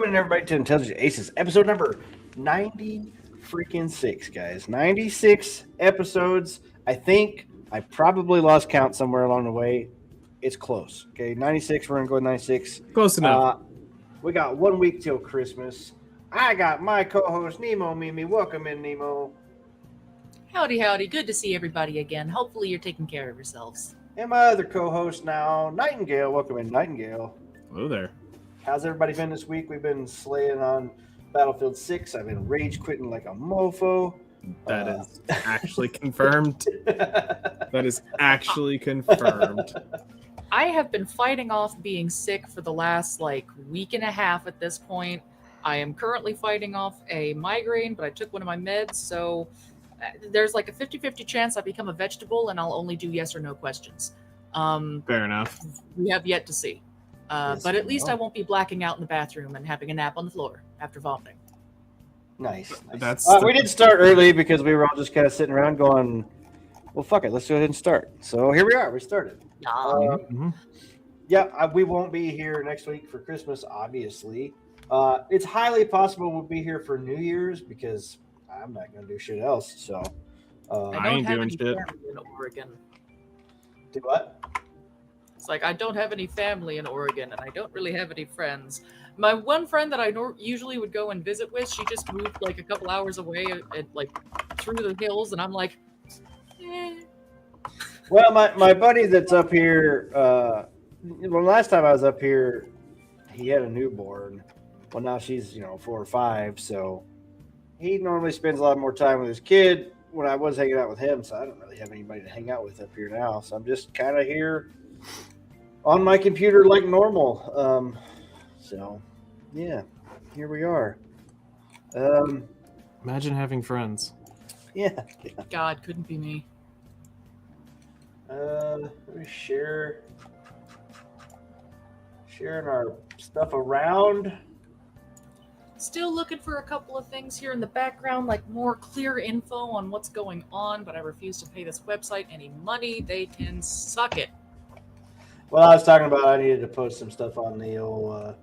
Welcome in everybody to Intelligent Aces, episode number 90 freaking 6, guys. 96 episodes. I think I probably lost count somewhere along the way. It's close. Okay, 96. We're gonna go with 96. Close enough. We got 1 week till Christmas. I got my co-host Nemo Mimi. Welcome in, Nemo. Howdy, howdy. Good to see everybody again. Hopefully you're taking care of yourselves. And my other co-host now, Nightingale. Welcome in, Nightingale. Hello there. How's everybody been this week? We've been slaying on Battlefield 6. I've been rage quitting like a mofo. That is actually confirmed. That is actually confirmed. I have been fighting off being sick for the last week and a half at this point. I am currently fighting off a migraine, but I took one of my meds, so there's like a 50-50 chance I become a vegetable and I'll only do yes or no questions. Fair enough. We have yet to see. Yes, but at least no. I won't be blacking out in the bathroom and having a nap on the floor after vomiting. Nice. We did start early because we were all just kind of sitting around going, well, fuck it. Let's go ahead and start. So here we are. We started. We won't be here next week for Christmas, obviously. It's highly possible we'll be here for New Year's because I'm not going to do shit else. So I ain't doing shit. In Oregon. Do what? It's like I don't have any family in Oregon, and I don't really have any friends. My one friend that I usually would go and visit with, she just moved a couple hours away, through the hills, and I'm like, eh. Well, my buddy that's up here, last time I was up here, he had a newborn. Well, now she's 4 or 5, so he normally spends a lot more time with his kid when I was hanging out with him, so I don't really have anybody to hang out with up here now. So I'm just kind of here on my computer like normal. So, yeah, here we are. Imagine having friends. Yeah. God, couldn't be me. Let me sharing our stuff around. Still looking for a couple of things here in the background, like more clear info on what's going on, but I refuse to pay this website any money. They can suck it. Well, I was talking about I needed to post some stuff on the old.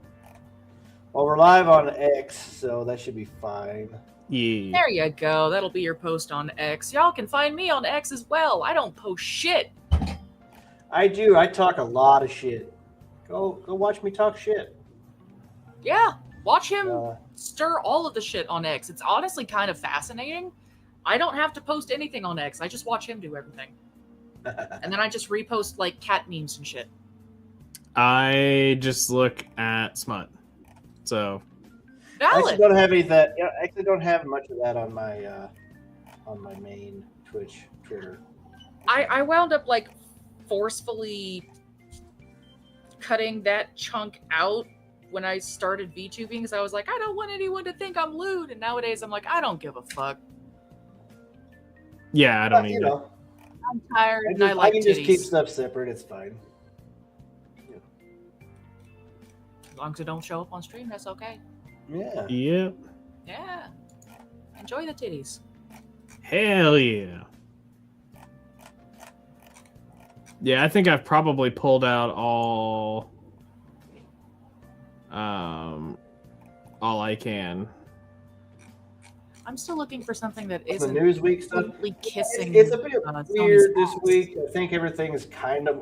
Well, we're live on X, so that should be fine. Yeah. There you go. That'll be your post on X. Y'all can find me on X as well. I don't post shit. I do. I talk a lot of shit. Go watch me talk shit. Yeah, watch him stir all of the shit on X. It's honestly kind of fascinating. I don't have to post anything on X. I just watch him do everything. And then I just repost cat memes and shit. I just look at smut. So Valid. I actually don't have any of that. I actually don't have much of that on my main Twitter. I wound up forcefully cutting that chunk out when I started VTubing because I was like, I don't want anyone to think I'm lewd. And nowadays I'm like, I don't give a fuck. yeah, I don't either. I'm tired and I I can just keep titties. stuff separate. It's fine. As long as it don't show up on stream, that's okay. Yeah. Yep. Yeah. Enjoy the titties. Hell yeah. Yeah, I think I've probably pulled out all I can. I'm still looking for something that The isn't Newsweek stuff. completely kissing. It's a bit Sony's weird this ass. week. I think everything is kind of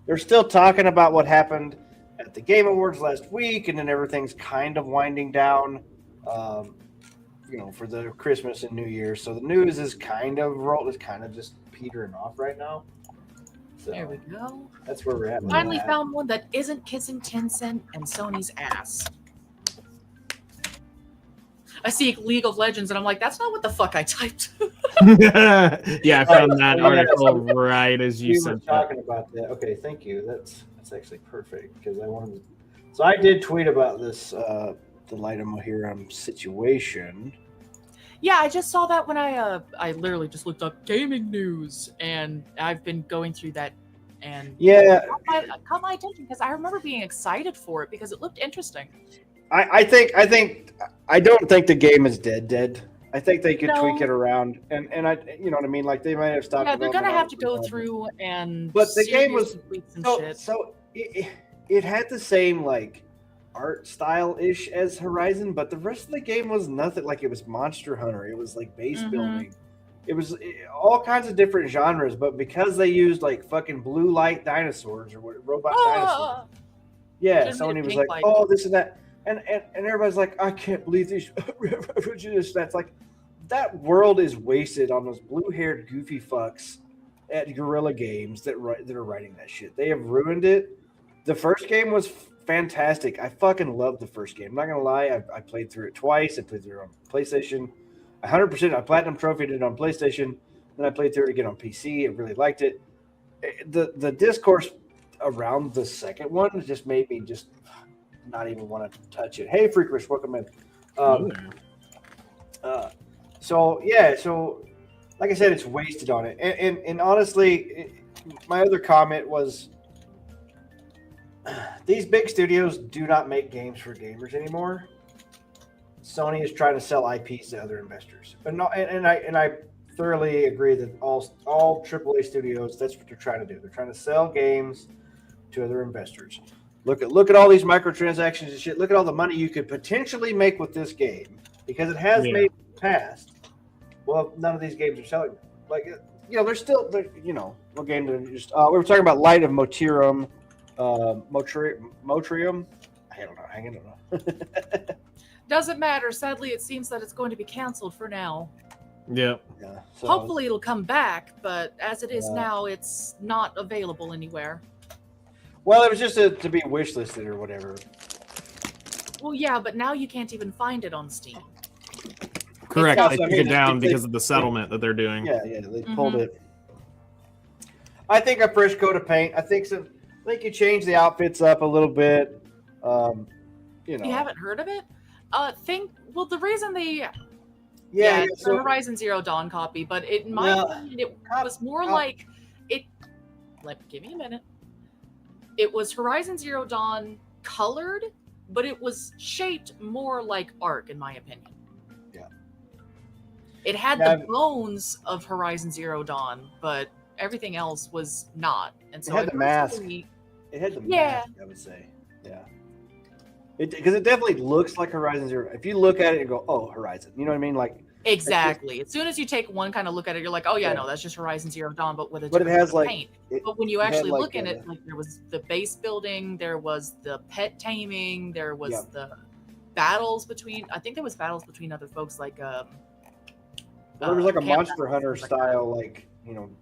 they're still talking about what happened at the Game Awards last week, and then everything's kind of winding down, for the Christmas and New Year. So the news is kind of just petering off right now. So There we go. that's where we're at. with Finally that. found one that isn't kissing Tencent and Sony's ass. I see League of Legends and I'm like, that's not what the fuck I typed. Yeah, I found that Yeah, article right as you We were sent that. talking about that. Okay, thank you. That's actually perfect because I wanted to. So I did tweet about this the Light situation. Yeah, I just saw that when I literally just looked up gaming news and I've been going through that and Yeah, it caught my attention because I remember being excited for it because it looked interesting. I don't think the game is dead. I think they could tweak it around, and I, you know what I mean. Like they might have stopped. Yeah, they're gonna have to go through and. But the game was tweaks and so shit. so it had the same art style ish as Horizon, but the rest of the game was nothing. Like, it was Monster Hunter, it was like base building, it was all kinds of different genres. But because they used like fucking blue light dinosaurs or what, robot dinosaurs, yeah, Should've made Sony it was pink like, light. oh, this and that, and everybody's like, I can't believe these. That's like, that world is wasted on those blue-haired goofy fucks at Guerrilla Games that are writing that shit. They have ruined it. The first game was fantastic. I fucking loved the first game. I'm not gonna lie. I played through it twice. I played through it on PlayStation. 100%. I platinum trophied it on PlayStation. Then I played through it again on PC. I really liked it. The discourse around the second one just made me just not even want to touch it. Hey, Freakers, welcome in. So yeah, so like I said, it's wasted on it. And honestly, my other comment was, these big studios do not make games for gamers anymore. Sony is trying to sell IPs to other investors, and I thoroughly agree that all AAA studios, that's what they're trying to do. They're trying to sell games to other investors. Look at all these microtransactions and shit. Look at all the money you could potentially make with this game, because it has made in the past. Well, none of these games are selling. Like, they're still, what game did we just? We were talking about Light of Motrium, Motrium. I don't know. I don't know. Doesn't matter. Sadly, it seems that it's going to be canceled for now. Yeah. So, hopefully, it'll come back, but as it is now, it's not available anywhere. Well, it was just to be wishlisted or whatever. Well, yeah, but now you can't even find it on Steam. Correct. Also, They took it down because of the settlement that they're doing. Yeah, they pulled it. I think a fresh coat of paint. I think you change the outfits up a little bit. You haven't heard of it? The reason they it's so a Horizon Zero Dawn copy, but in my opinion, it was more like it. Give me a minute. It was Horizon Zero Dawn colored, but it was shaped more like Ark, in my opinion. Yeah. It had the bones of Horizon Zero Dawn, but everything else was not. And so it had the mask. It had the mask, I would say. Yeah. Because it definitely looks like Horizon Zero. If you look at it and go, oh, Horizon. You know what I mean? Like, exactly. As soon as you take one kind of look at it, you're like, oh yeah, no, that's just Horizon Zero Dawn, but with a but it has like paint. But when you actually look at it, like, there was the base building, there was the pet taming, there was the battles between. I think there was battles between other folks, like there was like a Monster Hunter style, like,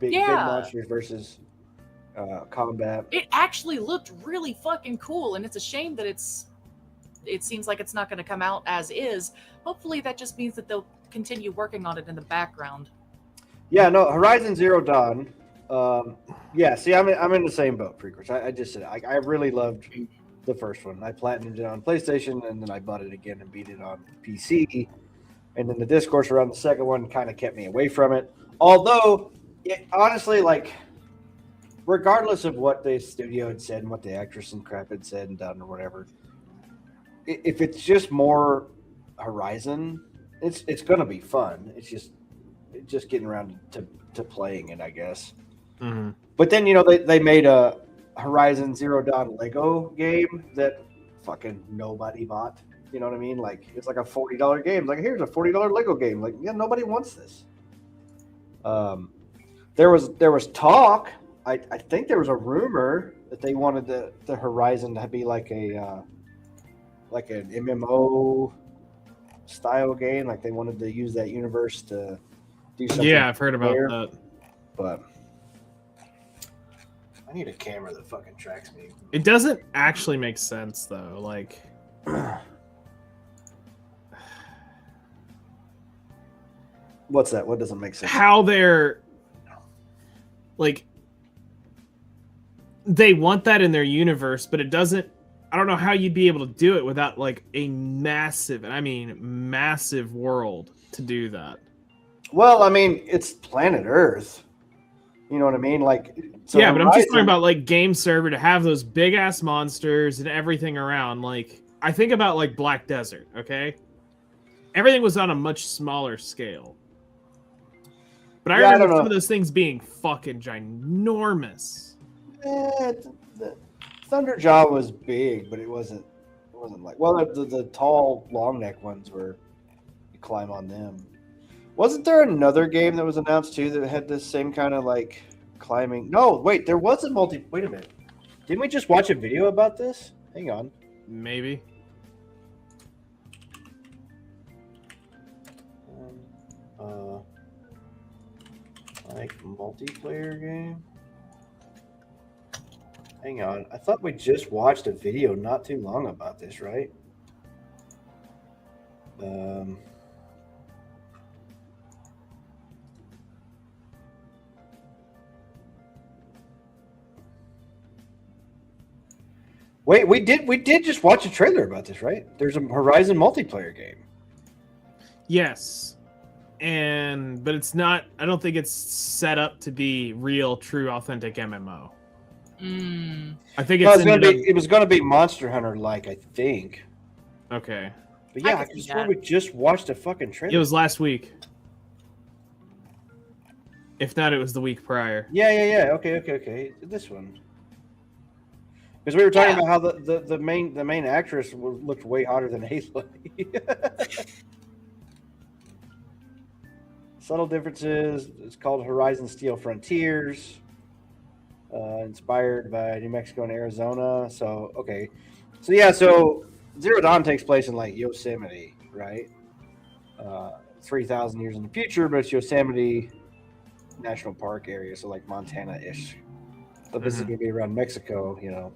big monsters versus combat. It actually looked really fucking cool, and it's a shame that it seems like it's not going to come out as is. Hopefully that just means that they'll continue working on it in the background. Yeah, no, Horizon Zero Dawn. See, I'm in the same boat, Freakers. I just said I really loved the first one. I platinumed it on PlayStation, and then I bought it again and beat it on PC. And then the discourse around the second one kind of kept me away from it. Although, honestly, like, regardless of what the studio had said and what the actress and crap had said and done or whatever, if it's just more Horizon, it's gonna be fun. It's just getting around to playing it, I guess. Mm-hmm. But then they made a Horizon Zero Dawn Lego game that fucking nobody bought. You know what I mean? Like, it's like a $40 game. Like, here's a $40 Lego game. Like, yeah, nobody wants this. There was talk. I think there was a rumor that they wanted the Horizon to be like an MMO style game. Like, they wanted to use that universe to do something. Yeah, I've heard about that. But I need a camera that fucking tracks me. It doesn't actually make sense, though. Like, what's that? What doesn't make sense? How they're like, they want that in their universe, but it doesn't. I don't know how you'd be able to do it without like a massive, and I mean massive world to do that. Well, I mean, it's planet Earth. You know what I mean? Like, so yeah, but I'm just talking about like game server to have those big ass monsters and everything around. Like, I think about like Black Desert. Okay, everything was on a much smaller scale. But I remember some of those things being fucking ginormous. The Thunderjaw was big, but it wasn't wasn't like the tall long neck ones where you climb on them. Wasn't there another game that was announced too that had this same kind of like climbing? No, wait, there was a multi. Wait a minute, didn't we just watch a video about this? Hang on. Maybe. Like multiplayer game. Hang on, I thought we just watched a video not too long about this, right? Wait, we did just watch a trailer about this, right? There's a Horizon multiplayer game. Yes. But it's not, I don't think it's set up to be real, true, authentic MMO. I think No, it was gonna be Monster Hunter like, I think. Okay. But yeah, I just swear we just watched a fucking trailer. It was last week. If not, it was the week prior. Yeah. Okay. This one. Because we were talking about how the main actress looked way hotter than Aloy. Subtle differences. It's called Horizon Steel Frontiers. Inspired by New Mexico and Arizona. So okay. So Zero Dawn takes place in like Yosemite, right? 3,000 years in the future, but it's Yosemite National Park area, so like Montana-ish. But this is gonna be around Mexico, you know.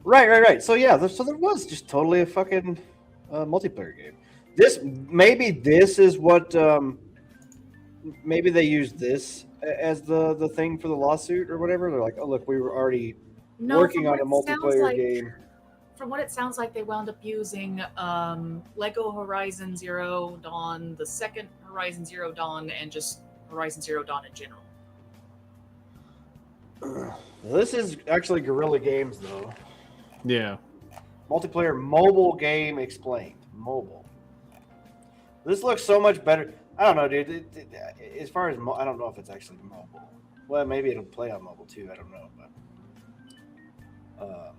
Right. So yeah, so there was just totally a fucking multiplayer game. This is what maybe they used this as the thing for the lawsuit or whatever. They're like, oh look, we were already working on a multiplayer game. From what it sounds like, they wound up using Lego Horizon Zero Dawn, the second Horizon Zero Dawn, and just Horizon Zero Dawn in general. This is actually Guerrilla Games, though. Yeah. Multiplayer mobile game explained. Mobile. This looks so much better. I don't know, dude. As far as I don't know if it's actually mobile. Well, maybe it'll play on mobile too. I don't know, but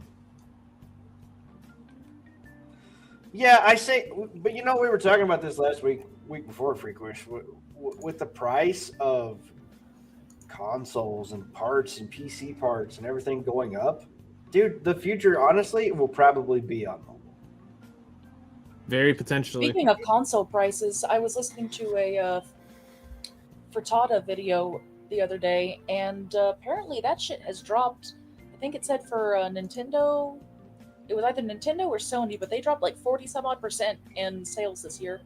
yeah, I say. But you know, we were talking about this last week before Freakish, with the price of consoles and parts and PC parts and everything going up. Dude, the future, honestly, will probably be on mobile. Very potentially. Speaking of console prices, I was listening to a Frittata video the other day, and apparently that shit has dropped. I think it said for Nintendo, it was either Nintendo or Sony, but they dropped like 40-some-odd% in sales this year.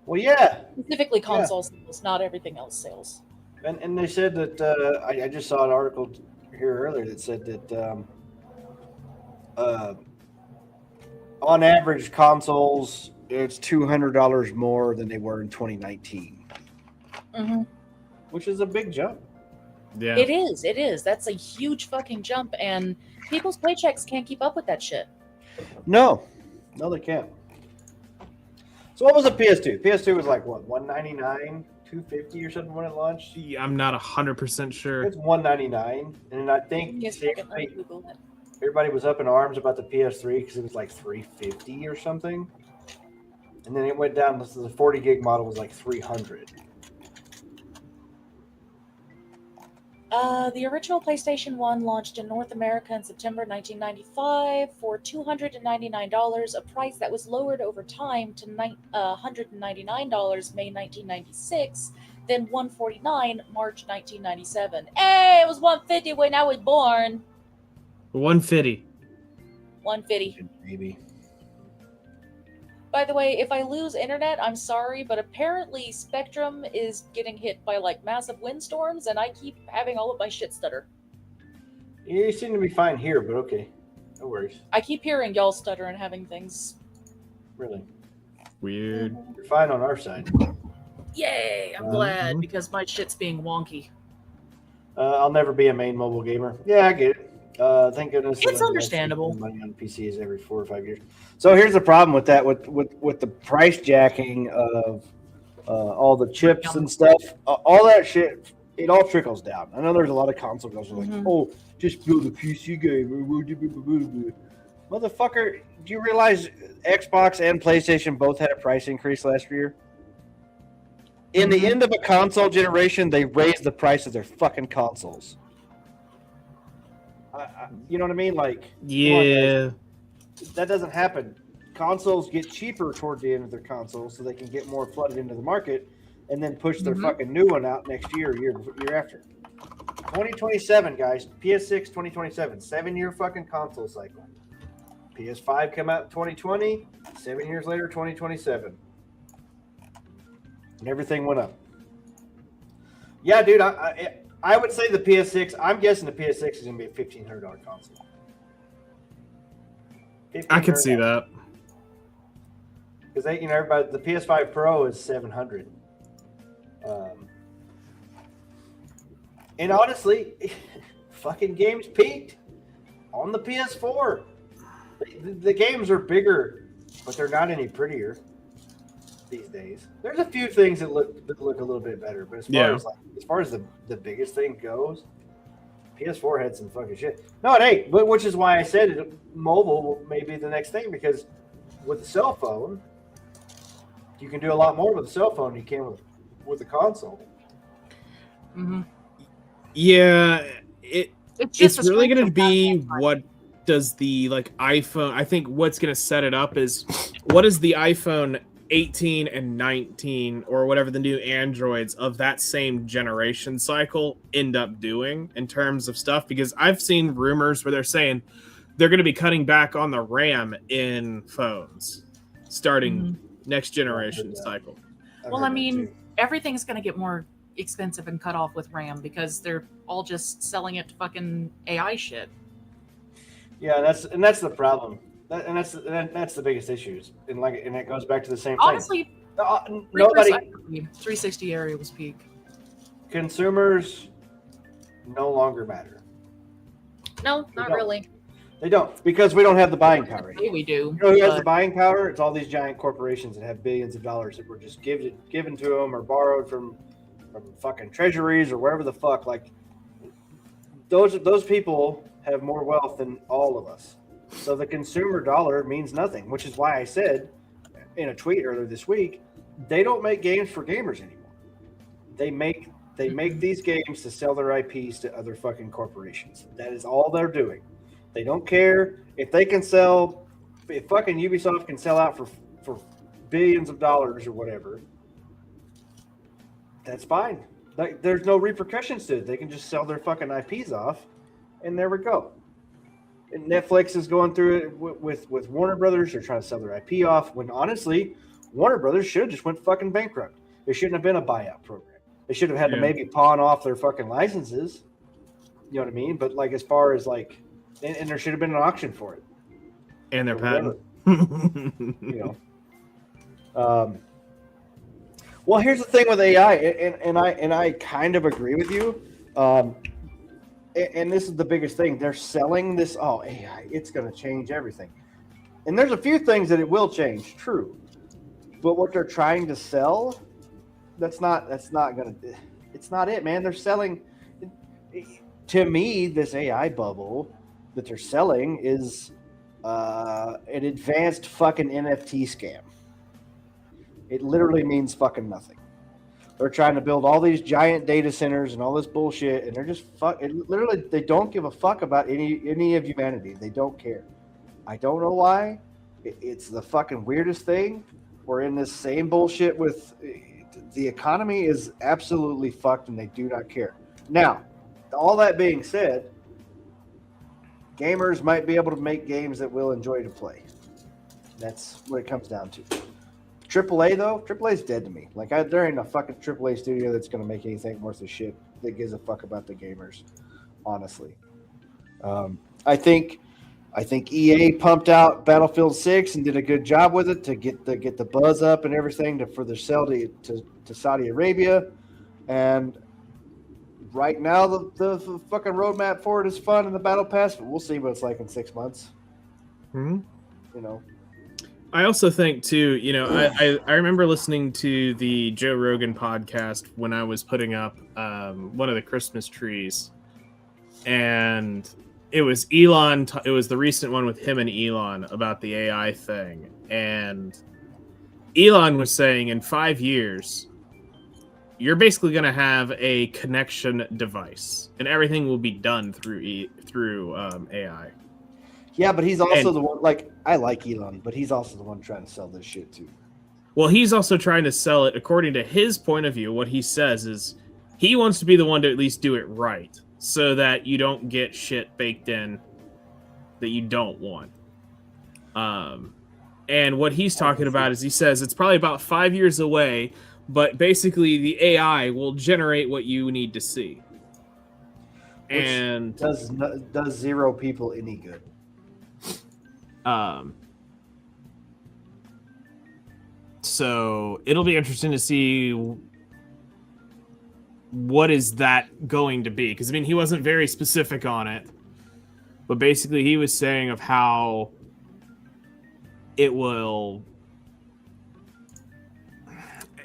Well, yeah. Specifically console sales, not everything else sales. And they said that, I just saw an article here earlier that said that on average, consoles, it's $200 more than they were in 2019. Mm-hmm. Which is a big jump. Yeah. It is. That's a huge fucking jump, and people's paychecks can't keep up with that shit. No, they can't. So what was a PS2? PS2 was like, what, $199, $250 or something when it launched? Yeah, I'm not 100% sure. It's $199, and I think everybody was up in arms about the PS3 because it was like $350 or something. And then it went down to the 40 gig model was like $300. The original PlayStation 1 launched in North America in September 1995 for $299, a price that was lowered over time to $199 May 1996, then $149 March 1997. Hey, it was $150 when I was born. 150. 150. Maybe. By the way, if I lose internet, I'm sorry, but apparently Spectrum is getting hit by like massive windstorms, and I keep having all of my shit stutter. Yeah, you seem to be fine here, but okay. No worries. I keep hearing y'all stutter and having things. Really? Weird. You're fine on our side. Yay! I'm glad, because my shit's being wonky. I'll never be a main mobile gamer. Yeah, I get it. Thank goodness. It's understandable. Money on PCs every 4 or 5 years. So here's the problem with that, with the price jacking of all the chips and stuff. All that shit it all trickles down. I know there's a lot of console guys who are like, Mhm. oh, just build a PC game. Motherfucker, do you realize Xbox and PlayStation both had a price increase last year? In the Mhm. end of a console generation, they raised the price of their fucking consoles. You know what I mean? Like, come on, guys. That doesn't happen. Consoles get cheaper toward the end of their consoles so they can get more flooded into the market and then push their Mhm. fucking new one out next year after. 2027, guys. PS6 2027. 7-year fucking console cycle. PS5 come out 2020. 7 years later, 2027. And everything went up. Yeah, dude. I would say the PS6. I'm guessing the PS6 is gonna be a $1,500 console. I could see that. Because everybody, the PS5 Pro is $700. And honestly, fucking games peaked on the PS4. The games are bigger, but they're not any prettier these days. There's a few things that look a little bit better, but as far as the biggest thing goes, PS4 had some fucking shit. No, it ain't. But which is why I said mobile may be the next thing, because with a cell phone, you can do a lot more with a cell phone than you can with a console. Mhm. Yeah, It's it's really going to be platform. what does the iPhone. I think what's going to set it up is what is the iPhone 18 and 19 or whatever the new Androids of that same generation cycle end up doing in terms of stuff, because I've seen rumors where they're saying they're going to be cutting back on the RAM in phones starting next generation cycle. Well, I mean, everything's going to get more expensive and cut off with RAM because they're all just selling it to fucking AI shit. Yeah, that's the problem. That's the biggest issues, and it goes back to the same Honestly, thing. Nobody 360 area was peak. Consumers no longer matter. No, not really. They don't, because we don't have the buying power. Yeah, we do. You know who has the buying power? It's all these giant corporations that have billions of dollars that were just given to them or borrowed from fucking treasuries or wherever the fuck. Like those people have more wealth than all of us. So the consumer dollar means nothing, which is why I said in a tweet earlier this week, they don't make games for gamers anymore. They make these games to sell their IPs to other fucking corporations. That is all they're doing. They don't care if they can sell. If fucking Ubisoft can sell out for billions of dollars or whatever, that's fine. Like, there's no repercussions to it. They can just sell their fucking IPs off, and there we go. And Netflix is going through it with Warner Brothers. They're trying to sell their IP off, when honestly, Warner Brothers should have just went fucking bankrupt. There shouldn't have been a buyout program. They should have had to maybe pawn off their fucking licenses. You know what I mean? But as far as and there should have been an auction for it. And their patent. Well, here's the thing with AI, and I kind of agree with you. And this is the biggest thing. They're selling this, AI, it's going to change everything. And there's a few things that it will change, true. But what they're trying to sell, it's not it, man. They're selling, to me, this AI bubble that they're selling is an advanced fucking NFT scam. It literally means fucking nothing. They're trying to build all these giant data centers and all this bullshit, and they're just literally, they don't give a fuck about any of humanity. They don't care. I don't know why. It's the fucking weirdest thing. We're in this same bullshit with the economy is absolutely fucked, and they do not care. Now, all that being said, gamers might be able to make games that we'll enjoy to play. That's what it comes down to. AAA though, AAA is dead to me. There ain't a fucking AAA studio that's going to make anything worth a shit that gives a fuck about the gamers. Honestly, I think EA pumped out Battlefield 6 and did a good job with it to get the buzz up and everything for their sale to Saudi Arabia. And right now, the fucking roadmap for it is fun in the Battle Pass, but we'll see what it's like in 6 months. Mm-hmm. You know. I also think too, you know, I remember listening to the Joe Rogan podcast when I was putting up one of the Christmas trees, and it was Elon. It was the recent one with him and Elon about the AI thing, and Elon was saying in 5 years, you're basically going to have a connection device, and everything will be done through AI. Yeah, but he's also And- the one. Like, I like Elon, but he's also the one trying to sell this shit too. Well, he's also trying to sell it according to his point of view. What he says is he wants to be the one to at least do it right, so that you don't get shit baked in that you don't want. And what he's talking about is he says it's probably about 5 years away, but basically the AI will generate what you need to see. Which And does zero people any good. So it'll be interesting to see what is that going to be, because I mean he wasn't very specific on it, but basically he was saying of how it will,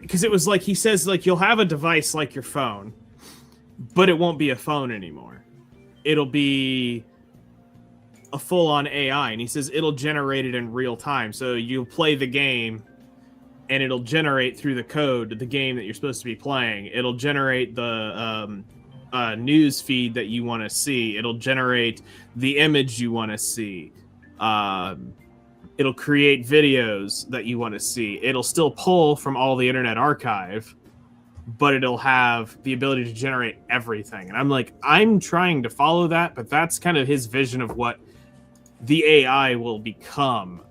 because it was like he says like you'll have a device like your phone, but it won't be a phone anymore. It'll be a full-on AI, and he says it'll generate it in real time. So you'll play the game and it'll generate through the code the game that you're supposed to be playing. It'll generate the news feed that you want to see. It'll generate the image you want to see. It'll create videos that you want to see. It'll still pull from all the Internet Archive, but it'll have the ability to generate everything. And I'm like, I'm trying to follow that, but that's kind of his vision of what the AI will become.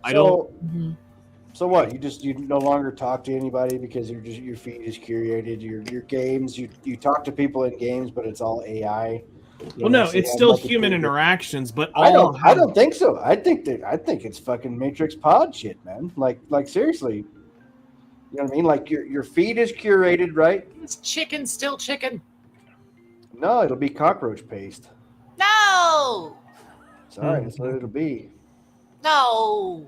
So what? You no longer talk to anybody because your feed is curated. Your games, you talk to people in games, but it's all AI. Well, no, it's still human interactions, but I don't think so. I think it's fucking Matrix Pod shit, man. Like seriously. You know what I mean? Like your feed is curated, right? It's chicken, still chicken. No, it'll be cockroach paste. No. Sorry, that's what it'll be. No.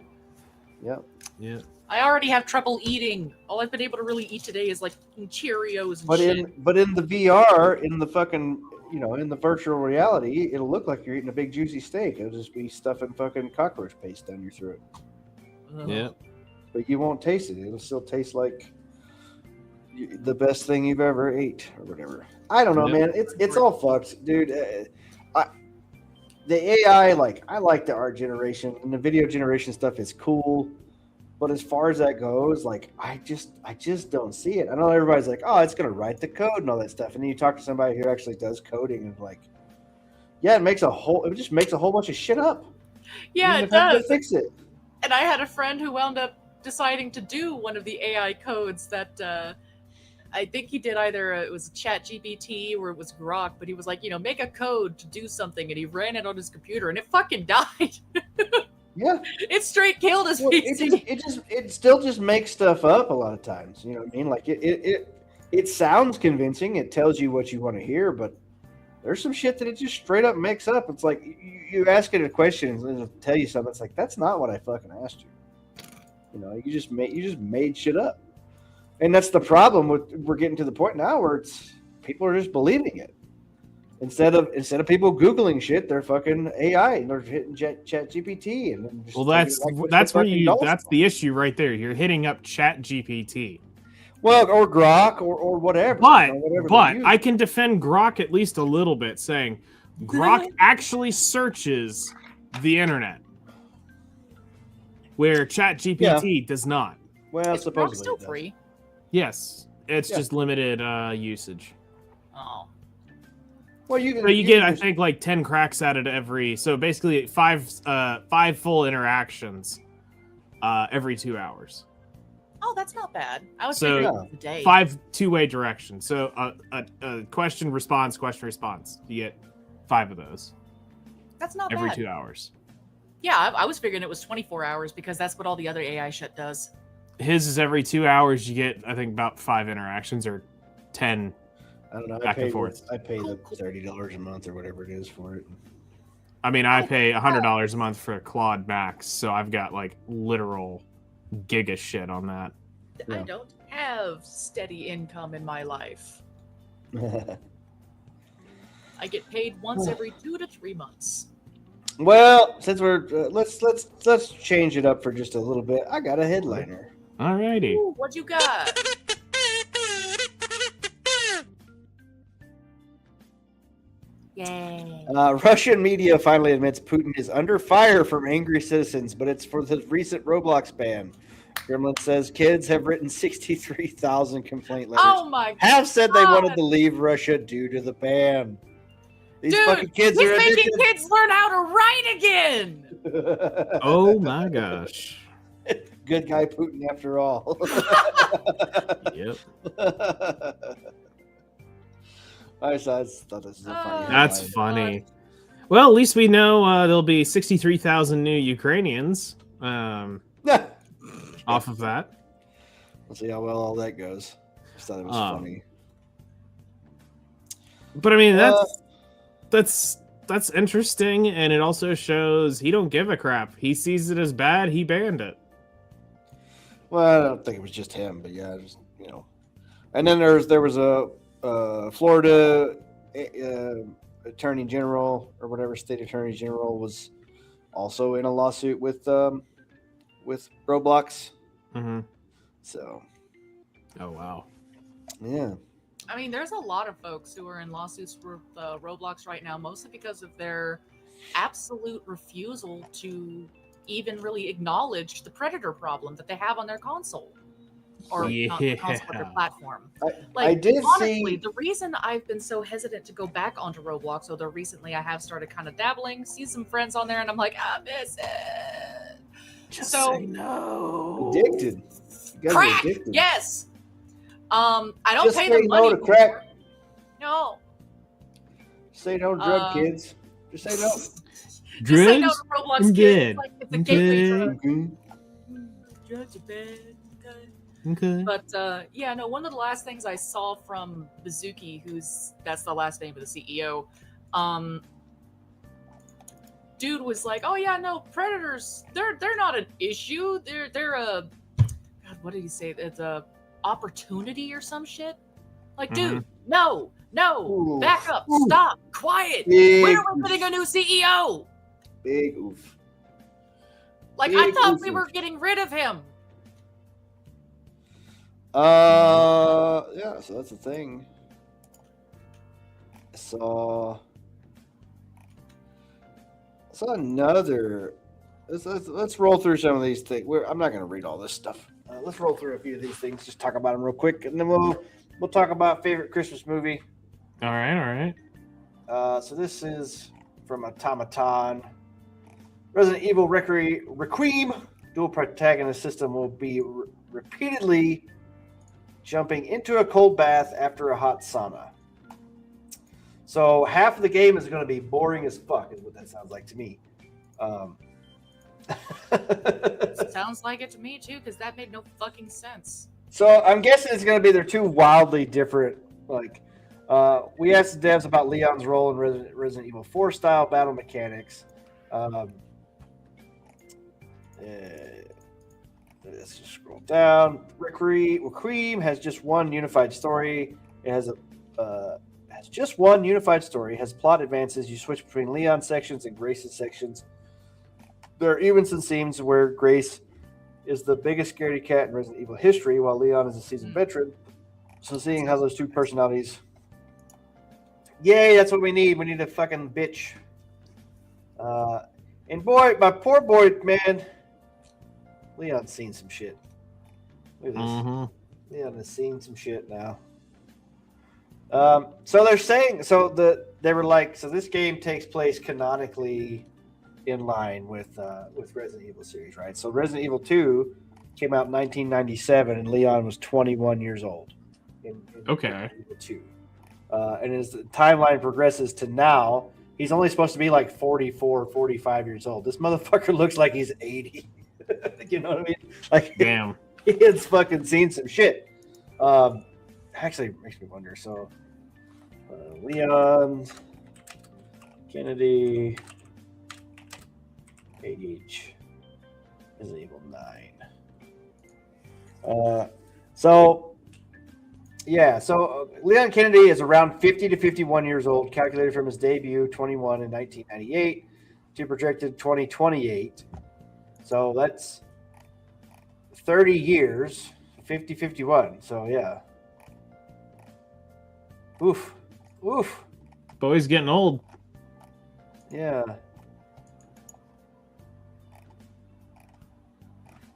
Yep. Yeah. I already have trouble eating. All I've been able to really eat today is like Cheerios and But shit. in the VR, in the fucking, in the virtual reality, it'll look like you're eating a big juicy steak. It'll just be stuffing fucking cockroach paste down your throat. Yeah. But you won't taste it. It'll still taste like the best thing you've ever ate or whatever. I don't know, man. It's all fucked, dude. The AI, I like the art generation and the video generation stuff is cool. But as far as that goes, I just don't see it. I know everybody's like, oh, it's gonna write the code and all that stuff. And then you talk to somebody who actually does coding and it just makes a whole bunch of shit up. Yeah, it does. To fix it. And I had a friend who wound up deciding to do one of the AI codes that I think he did either it was ChatGPT or it was Grok, but he was like, make a code to do something, and he ran it on his computer, and it fucking died. Yeah, it straight killed his PC. It still just makes stuff up a lot of times. You know what I mean? Like it sounds convincing. It tells you what you want to hear, but there's some shit that it just straight up makes up. It's like you ask it a question and it'll tell you something. It's like that's not what I fucking asked you. You just made shit up, and that's the problem. We're getting to the point now where people are just believing it. Instead of people Googling shit, they're fucking AI and they're hitting Chat GPT and just that's the issue right there. You're hitting up Chat GPT. Well, or Grok or whatever. But I can defend Grok at least a little bit, saying Grok actually searches the internet, where Chat GPT does not. Well, Is supposedly Grok still free? Yes, it's just limited usage. Oh. Well, you get I think like 10 cracks at it every. So basically, five full interactions every 2 hours. Oh, that's not bad. I was So, figuring a day. 5 two-way directions. So a question response. You get 5 of those. That's not every bad. 2 hours. Yeah, I was figuring it was 24 hours because that's what all the other AI shit does. His is every 2 hours. You get I think about 5 interactions or 10. I don't know. Back and forth. I pay the $30 a month or whatever it is for it. I mean, I pay $100 a month for Claude Max, so I've got like literal giga shit on that. I don't have steady income in my life. I get paid once every 2 to 3 months. Well, since we're let's change it up for just a little bit. I got a headliner. Alrighty. Ooh, what you got? Yay. Russian media finally admits Putin is under fire from angry citizens, but it's for the recent Roblox ban. Kremlin says kids have written 63,000 complaint letters. Oh my god. Have said they wanted to leave Russia due to the ban. These fucking kids he's are making addicted. kids learn how to write again. Oh my gosh. Good guy Putin after all. Yep. I just thought this was a funny That's headline. funny. Well, at least we know there'll be 63,000 new Ukrainians off of that. Let's see how well all that goes. Just thought it was funny. But I mean, that's interesting, and it also shows he don't give a crap. He sees it as bad. He banned it. Well, I don't think it was just him, but yeah, just And then there was a Florida attorney general or whatever state attorney general was also in a lawsuit with Roblox. Mm-hmm. So. Oh wow. Yeah. I mean, there's a lot of folks who are in lawsuits with Roblox right now, mostly because of their absolute refusal to even really acknowledge the predator problem that they have on their console. Or not the console, but their platform. I did honestly, see the reason I've been so hesitant to go back onto Roblox, although recently I have started kind of dabbling, see some friends on there, and I'm like, I miss it. Just say no. Addicted. You guys are Crack. addicted. Yes. I don't Just pay say them money. no to crack. No. Say no to drug kids. Just say no. Just say no to Roblox kids. Good. It's like it's a gateway drug. Mm-hmm. Drugs are bad. Okay. But yeah, no, one of the last things I saw from Bazuki, that's the last name of the CEO, dude was like, "Oh yeah, no, predators, they're not an issue. They're a God, what did he say? It's a opportunity or some shit." Like, dude, no, Ooh. back up, Ooh. stop, quiet. Big When are we getting a new CEO? Big oof. Like, Big I thought oof. we were getting rid of him. Yeah, so that's the thing. So another. Let's roll through some of these things. I'm not going to read all this stuff. Let's roll through a few of these things. Just talk about them real quick, and then we'll talk about favorite Christmas movie. All right. So this is from Automaton. Resident Evil Requiem dual protagonist system will be repeatedly jumping into a cold bath after a hot sauna. So half of the game is going to be boring as fuck, is what that sounds like to me. Sounds like it to me too, because that made no fucking sense. So I'm guessing it's going to be they're two wildly different. Like, we asked the devs about Leon's role in Resident Evil 4 style battle mechanics. Let's just scroll down. Requiem has just one unified story. It has just one unified story. It has plot advances. You switch between Leon sections and Grace's sections. There are even some scenes where Grace is the biggest scaredy cat in Resident Evil history, while Leon is a seasoned veteran. So seeing how those two personalities, yay, that's what we need. We need a fucking bitch. And boy, my poor boy, man, Leon's seen some shit. Look at this. Mm-hmm. Leon has seen some shit now. So they're saying, they were like, so this game takes place canonically in line with Resident Evil series, right? So Resident Evil 2 came out in 1997, and Leon was 21 years old. In Okay. Resident Evil 2. And as the timeline progresses to now, he's only supposed to be like 44, 45 years old. This motherfucker looks like he's 80. You know what I mean? Like, Damn. He has fucking seen some shit. Actually, it makes me wonder. So, Leon, Kennedy, age, Resident Evil 9. So Leon Kennedy is around 50 to 51 years old, calculated from his debut 21 in 1998 to projected 2028. So that's 30 years, 50, 51. So yeah. Oof. Boy's getting old. Yeah.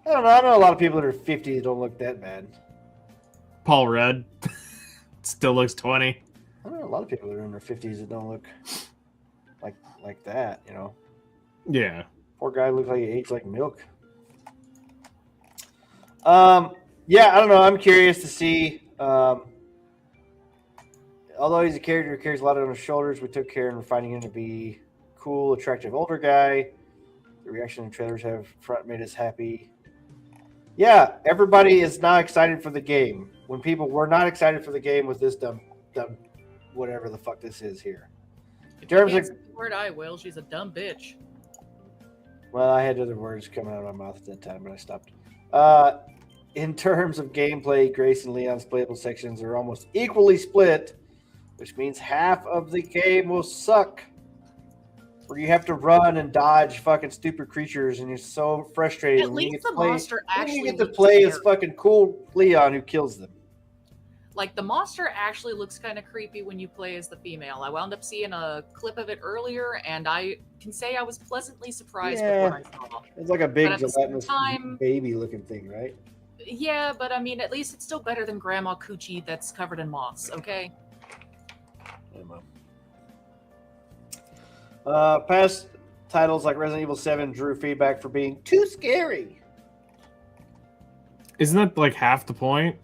I don't know. I know a lot of people that are 50 that don't look that bad. Paul Rudd still looks 20. I know a lot of people that are in their 50s that don't look like that, you know. Yeah. Poor guy looks like he aged like milk. Yeah, I don't know. I'm curious to see. Although he's a character who carries a lot on his shoulders, we took care in finding him to be cool, attractive older guy. The reaction in trailers have made us happy. Yeah, everybody is not excited for the game. When people were not excited for the game with this dumb whatever the fuck this is here. In terms of the word I will, she's a dumb bitch. Well, I had other words coming out of my mouth at that time, but I stopped. In terms of gameplay, Grace and Leon's playable sections are almost equally split, which means half of the game will suck. Where you have to run and dodge fucking stupid creatures, and you're so frustrated. At least the monster actually you get to looks play as scary. fucking cool Leon who kills them. Like, the monster actually looks kind of creepy when you play as the female. I wound up seeing a clip of it earlier, and I can say I was pleasantly surprised with what I saw. It's like a big But at the same gelatinous time- baby-looking thing, right? Yeah, but I mean, at least it's still better than Grandma Coochie that's covered in moths, okay? Past titles like Resident Evil 7 drew feedback for being too scary. Isn't that like half the point?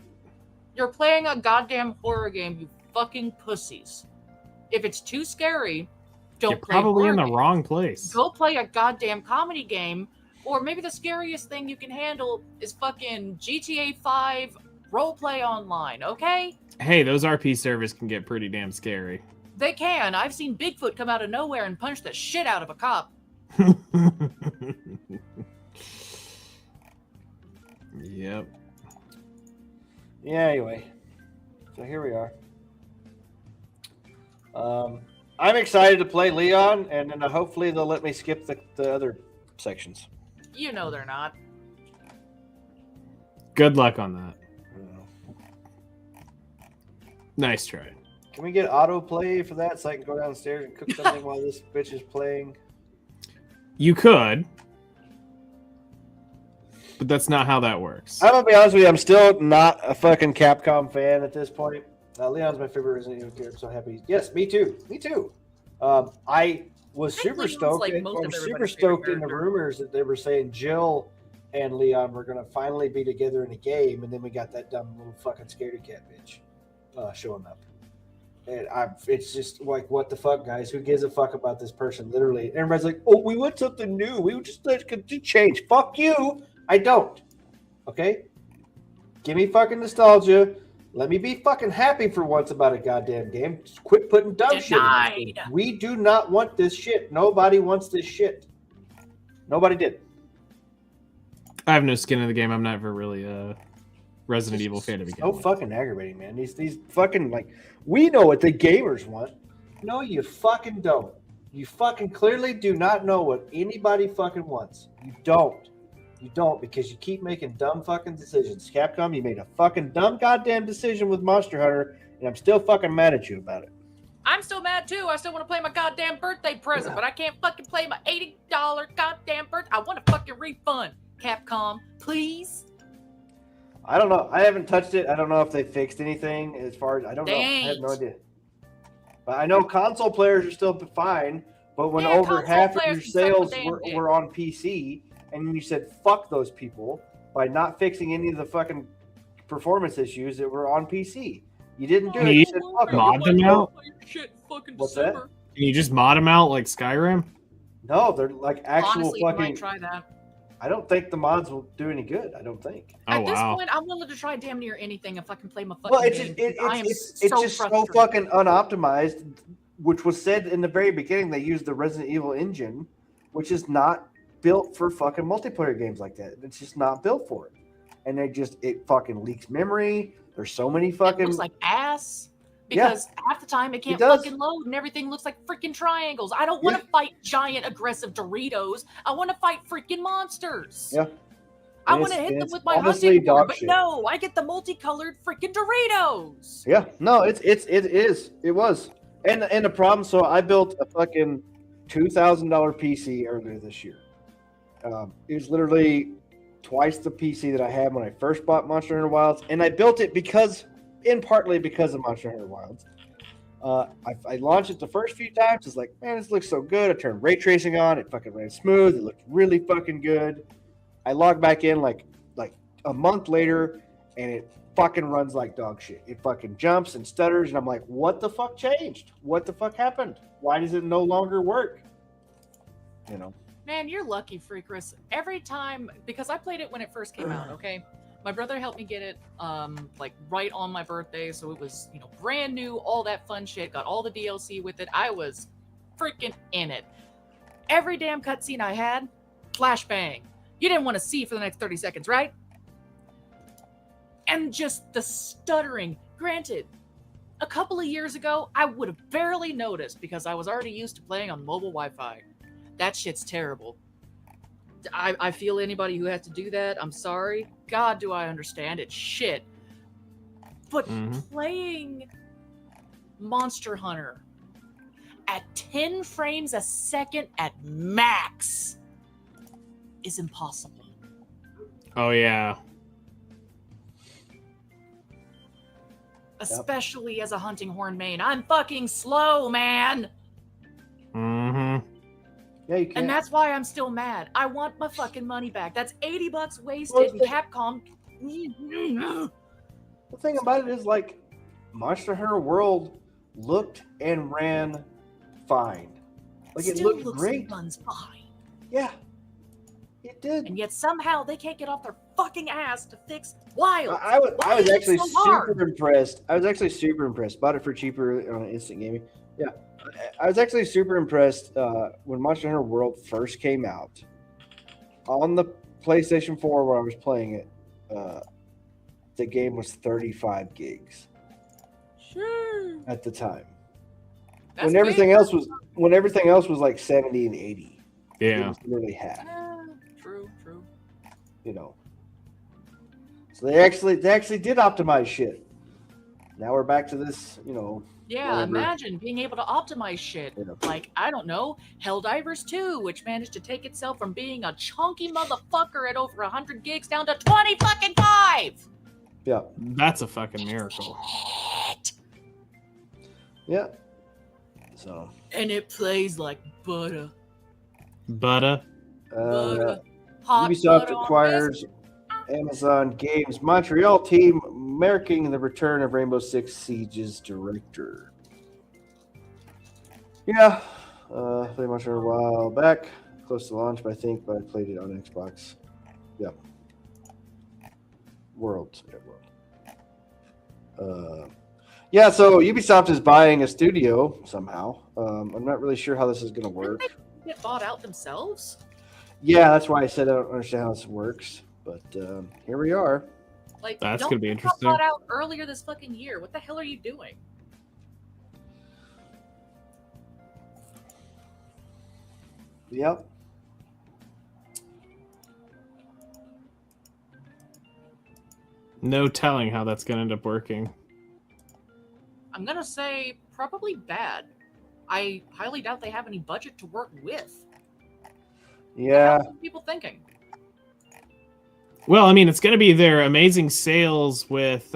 You're playing a goddamn horror game, you fucking pussies. If it's too scary, don't You're play probably in horror the games. wrong place. Go play a goddamn comedy game, or maybe the scariest thing you can handle is fucking GTA 5 roleplay online, okay? Hey, those RP servers can get pretty damn scary. They can. I've seen Bigfoot come out of nowhere and punch the shit out of a cop. Yep. Yeah, anyway. So here we are. I'm excited to play Leon, and then hopefully they'll let me skip the other sections. You know they're not. Good luck on that. Nice try. Can we get autoplay for that so I can go downstairs and cook something while this bitch is playing? You could. But that's not how that works. I'm gonna be honest with you, I'm still not a fucking Capcom fan at this point. Leon's my favorite Resident Evil character. So happy. Yes, me too. Me too. I was super Leon's stoked. like I'm most of super everybody's stoked favorite in the character. rumors that they were saying Jill and Leon were gonna finally be together in a game, and then we got that dumb little fucking scaredy cat bitch showing up. And it's just like, what the fuck, guys? Who gives a fuck about this person? Literally, everybody's like, "Oh, we want something new. We would just let it change." Fuck you. I don't. Okay. Give me fucking nostalgia. Let me be fucking happy for once about a goddamn game. Just quit putting dumb shit in this game. Denied. We do not want this shit. Nobody wants this shit. Nobody did. I have no skin in the game. I'm never really a Resident Evil fan to begin So with. fucking aggravating, man. These fucking, like, we know what the gamers want. No, you fucking don't. You fucking clearly do not know what anybody fucking wants. You don't. You don't, because you keep making dumb fucking decisions. Capcom, you made a fucking dumb goddamn decision with Monster Hunter, and I'm still fucking mad at you about it. I'm still mad too. I still want to play my goddamn birthday present, but I can't fucking play my $80 goddamn birthday. I want a fucking refund. Capcom, please. I don't know. I haven't touched it. I don't know if they fixed anything as far as, I don't know. I have no ain't. idea. But I know console players are still fine, but when Yeah, over console half of players your can suck my sales damn dick. were on PC, and you said fuck those people by not fixing any of the fucking performance issues that were on PC. You didn't do Can it. you You said fuck them. mod them out? Shit, fucking What's that? December. Can you just mod them out like Skyrim? No, they're like actual Honestly, you fucking. might try that. I don't think the mods will do any good. I don't think. Oh, At this wow. point, I'm willing to try damn near anything if I can play my fucking Well, it's game. just I am it's so just so frustrated. fucking unoptimized, which was said in the very beginning. They used the Resident Evil engine, which is not built for fucking multiplayer games like that. It's just not built for it. and it fucking leaks memory. There's so many It fucking looks like ass. Because half the time it can't does. fucking load and everything looks like freaking triangles. I don't want to Yeah. fight giant aggressive Doritos. I want to fight freaking monsters. Yeah. I And want to it's- hit and them it's with my honestly hunting board, dog but shit. no, I get the multicolored freaking Doritos. Yeah, no, it was, and the problem. So I built a fucking $2,000 PC earlier this year. It was literally twice the PC that I had when I first bought Monster Hunter Wilds, and I built it partly because of Monster Hunter Wilds. I launched it the first few times. It's like, man, this looks so good. I turned ray tracing on. It fucking ran smooth. It looked really fucking good. I logged back in like a month later, and it fucking runs like dog shit. It fucking jumps and stutters, and I'm like, what the fuck changed? What the fuck happened? Why does it no longer work? You know. Man, you're lucky, Freakris. Every time, because I played it when it first came out, okay? My brother helped me get it like right on my birthday, so it was, brand new, all that fun shit, got all the DLC with it. I was freaking in it. Every damn cutscene I had, flashbang. You didn't want to see for the next 30 seconds, right? And just the stuttering. Granted, a couple of years ago, I would have barely noticed because I was already used to playing on mobile Wi-Fi. That shit's terrible. I feel anybody who has to do that, I'm sorry. God, do I understand it. Shit. But playing Monster Hunter at 10 frames a second at max is impossible. Oh, yeah. Especially as a hunting horn main. I'm fucking slow, man. Mm-hmm. Yeah, you can. And that's why I'm still mad. I want my fucking money back. That's $80 wasted, and Capcom. The thing about it is, like, Monster Hunter World looked and ran fine. Like, Still it looked looks great. and runs fine. Yeah, it did. And yet somehow they can't get off their fucking ass to fix Wild. I was actually so hard? super impressed. I was actually super impressed. Bought it for cheaper on Instant Gaming. Yeah, I was actually super impressed when Monster Hunter World first came out on the PlayStation 4 where I was playing it. The game was 35 gigs at the time. That's When everything else was like 70 and 80. It Yeah. was literally half. True. So they actually did optimize shit. Now we're back to this, Yeah, whatever. imagine being able to optimize shit. Yeah. Like, I don't know, Helldivers 2, which managed to take itself from being a chunky motherfucker at over 100 gigs down to 20 fucking 5! Yeah. That's a fucking miracle. Yeah. So And it plays like butter. Butter. Butter. Hot Ubisoft butter on acquires Amazon Games Montreal team, marking the return of Rainbow Six Siege's director. Yeah, played Monster Hunter a while back, close to launch, but I played it on Xbox. Yeah. World. Yeah, so Ubisoft is buying a studio somehow. I'm not really sure how this is going to work. Didn't they get bought out themselves? Yeah, that's why I said I don't understand how this works, but here we are. Like, That's don't gonna be they got interesting. bought out earlier this fucking year. What the hell are you doing? Yep. No telling how that's going to end up working. I'm gonna say probably bad. I highly doubt they have any budget to work with. Yeah. What are people thinking? Well, I mean, it's going to be their amazing sales with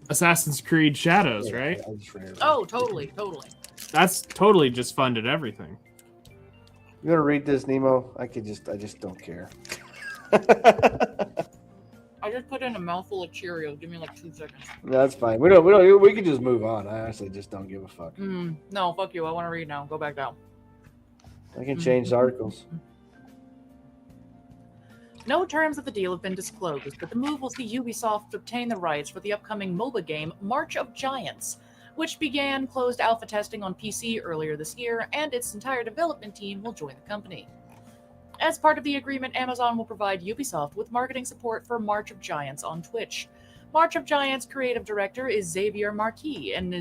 Assassin's Creed Shadows, right? I just ran it. Oh, totally. That's totally just funded everything. You want to read this, Nemo? I just don't care. I just put in a mouthful of Cheerios. Give me like 2 seconds. That's fine. We can just move on. I honestly just don't give a fuck. No, fuck you. I want to read now. Go back down. I can change the articles. No terms of the deal have been disclosed, but the move will see Ubisoft obtain the rights for the upcoming MOBA game March of Giants, which began closed alpha testing on PC earlier this year, and its entire development team will join the company. As part of the agreement, Amazon will provide Ubisoft with marketing support for March of Giants on Twitch. March of Giants creative director is Xavier Marquis, and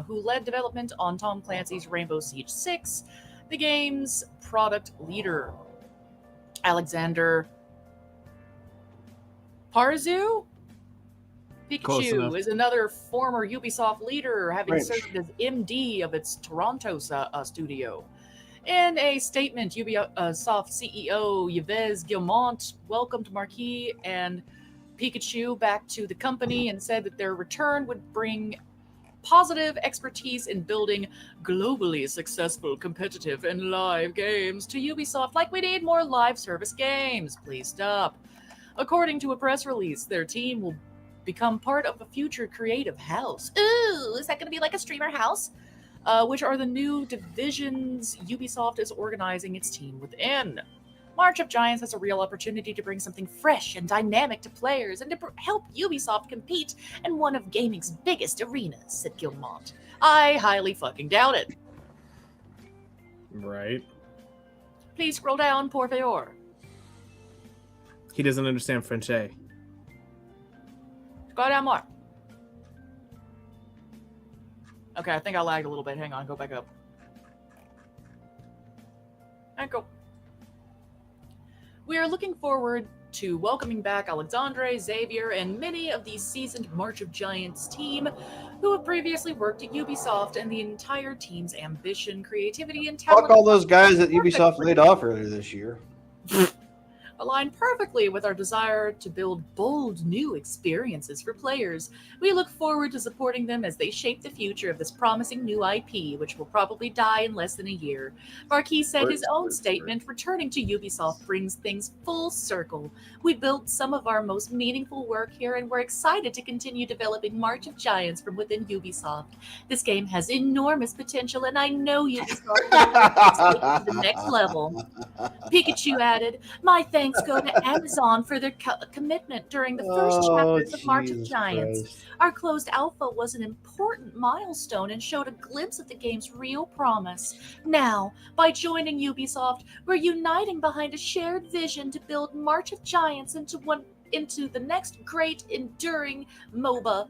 who led development on Tom Clancy's Rainbow Siege 6. The game's product leader, Alexander Parzu? Close enough. Pikachu is another former Ubisoft leader, having French. served as MD of its Toronto studio. In a statement, Ubisoft CEO Yves Guillemot welcomed Marquis and Pikachu back to the company and said that their return would bring positive expertise in building globally successful competitive and live games to Ubisoft. Like, we need more live service games. Please stop. According to a press release, their team will become part of a future creative house. Ooh, is that going to be like a streamer house? Which are the new divisions Ubisoft is organizing its team within. March of Giants has a real opportunity to bring something fresh and dynamic to players and to help Ubisoft compete in one of gaming's biggest arenas, said Guillemot. I highly fucking doubt it. Right. Please scroll down, por favor. He doesn't understand French. Go down more. Okay, I think I lagged a little bit. Hang on, go back up. And go. We are looking forward to welcoming back Alexandre, Xavier, and many of the seasoned March of Giants team who have previously worked at Ubisoft, and the entire team's ambition, creativity, and talent Fuck all those guys that Ubisoft laid off earlier this year. align perfectly with our desire to build bold new experiences for players. We look forward to supporting them as they shape the future of this promising new IP, which will probably die in less than a year. Marquis said his own statement, returning to Ubisoft brings things full circle. We built some of our most meaningful work here, and we're excited to continue developing March of Giants from within Ubisoft. This game has enormous potential, and I know Ubisoft will take it to the next level. Pikachu added, "My thanks go to Amazon for their commitment during the first chapters of March of Jesus Giants. Christ. Our closed alpha was an important milestone and showed a glimpse of the game's real promise. Now, by joining Ubisoft, we're uniting behind a shared vision to build March of Giants into the next great enduring MOBA."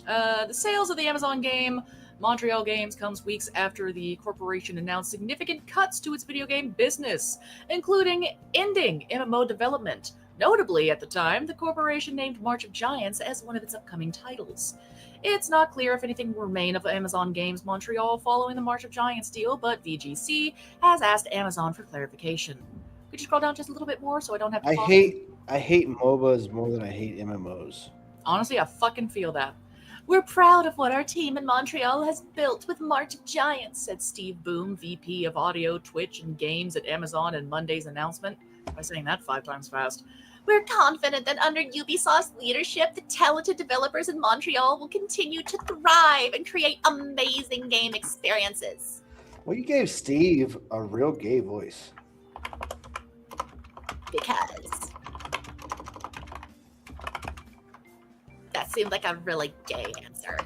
The sales of the Amazon game Montreal Games comes weeks after the corporation announced significant cuts to its video game business, including ending MMO development. Notably, at the time, the corporation named March of Giants as one of its upcoming titles. It's not clear if anything will remain of Amazon Games Montreal following the March of Giants deal, but VGC has asked Amazon for clarification. Could you scroll down just a little bit more so I don't have to I talk? hate MOBAs more than I hate MMOs. Honestly, I fucking feel that. "We're proud of what our team in Montreal has built with March of Giants," said Steve Boom, VP of Audio, Twitch, and Games at Amazon in Monday's announcement. By saying that 5 times fast. "We're confident that under Ubisoft's leadership, the talented developers in Montreal will continue to thrive and create amazing game experiences." Well, you gave Steve a real gay voice. Because that seemed like a really gay answer.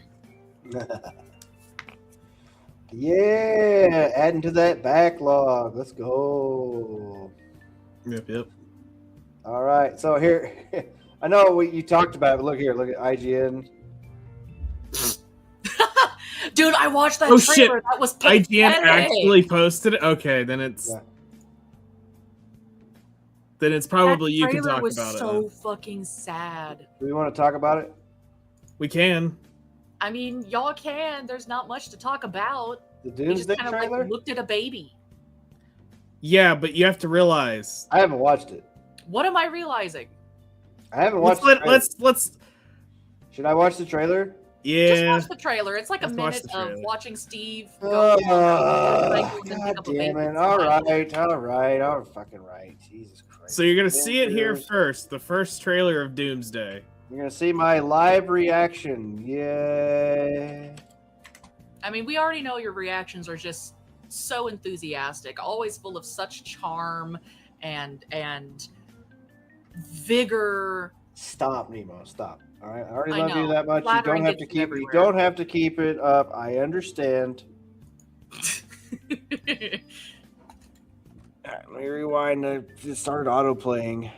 Yeah, adding to that backlog. Let's go. Yep. All right, so here, I know what you talked about, but look at IGN. Dude, I watched that Oh, trailer. shit. That was IGN pathetic. actually posted it? Okay, then it's... Yeah. Then it's probably That you can trailer talk was about it. so Huh? fucking sad. Do we want to talk about it? We can. I mean, y'all can. There's not much to talk about. The He just Doomsday kind of trailer? like looked at a baby. Yeah, but you have to realize... I haven't watched it. What am I realizing? I haven't watched the trailer. Let's... Should I watch the trailer? Yeah. Just watch the trailer. It's like Let's a watch minute the of trailer. watching Steve go God and pick up a damn baby. it. All right. Fucking right. Jesus Christ. So you're going to see it here Avengers. first. The first trailer of Doomsday. You're going to see my live reaction. Yay. I mean, we already know your reactions are just so enthusiastic, always full of such charm and vigor. Stop, Nemo. Stop. All right. I already I love you know. that much. You Flattering don't have to gets you keep it. You everywhere. don't have to keep it up. I understand. Alright, let me rewind. It started auto playing.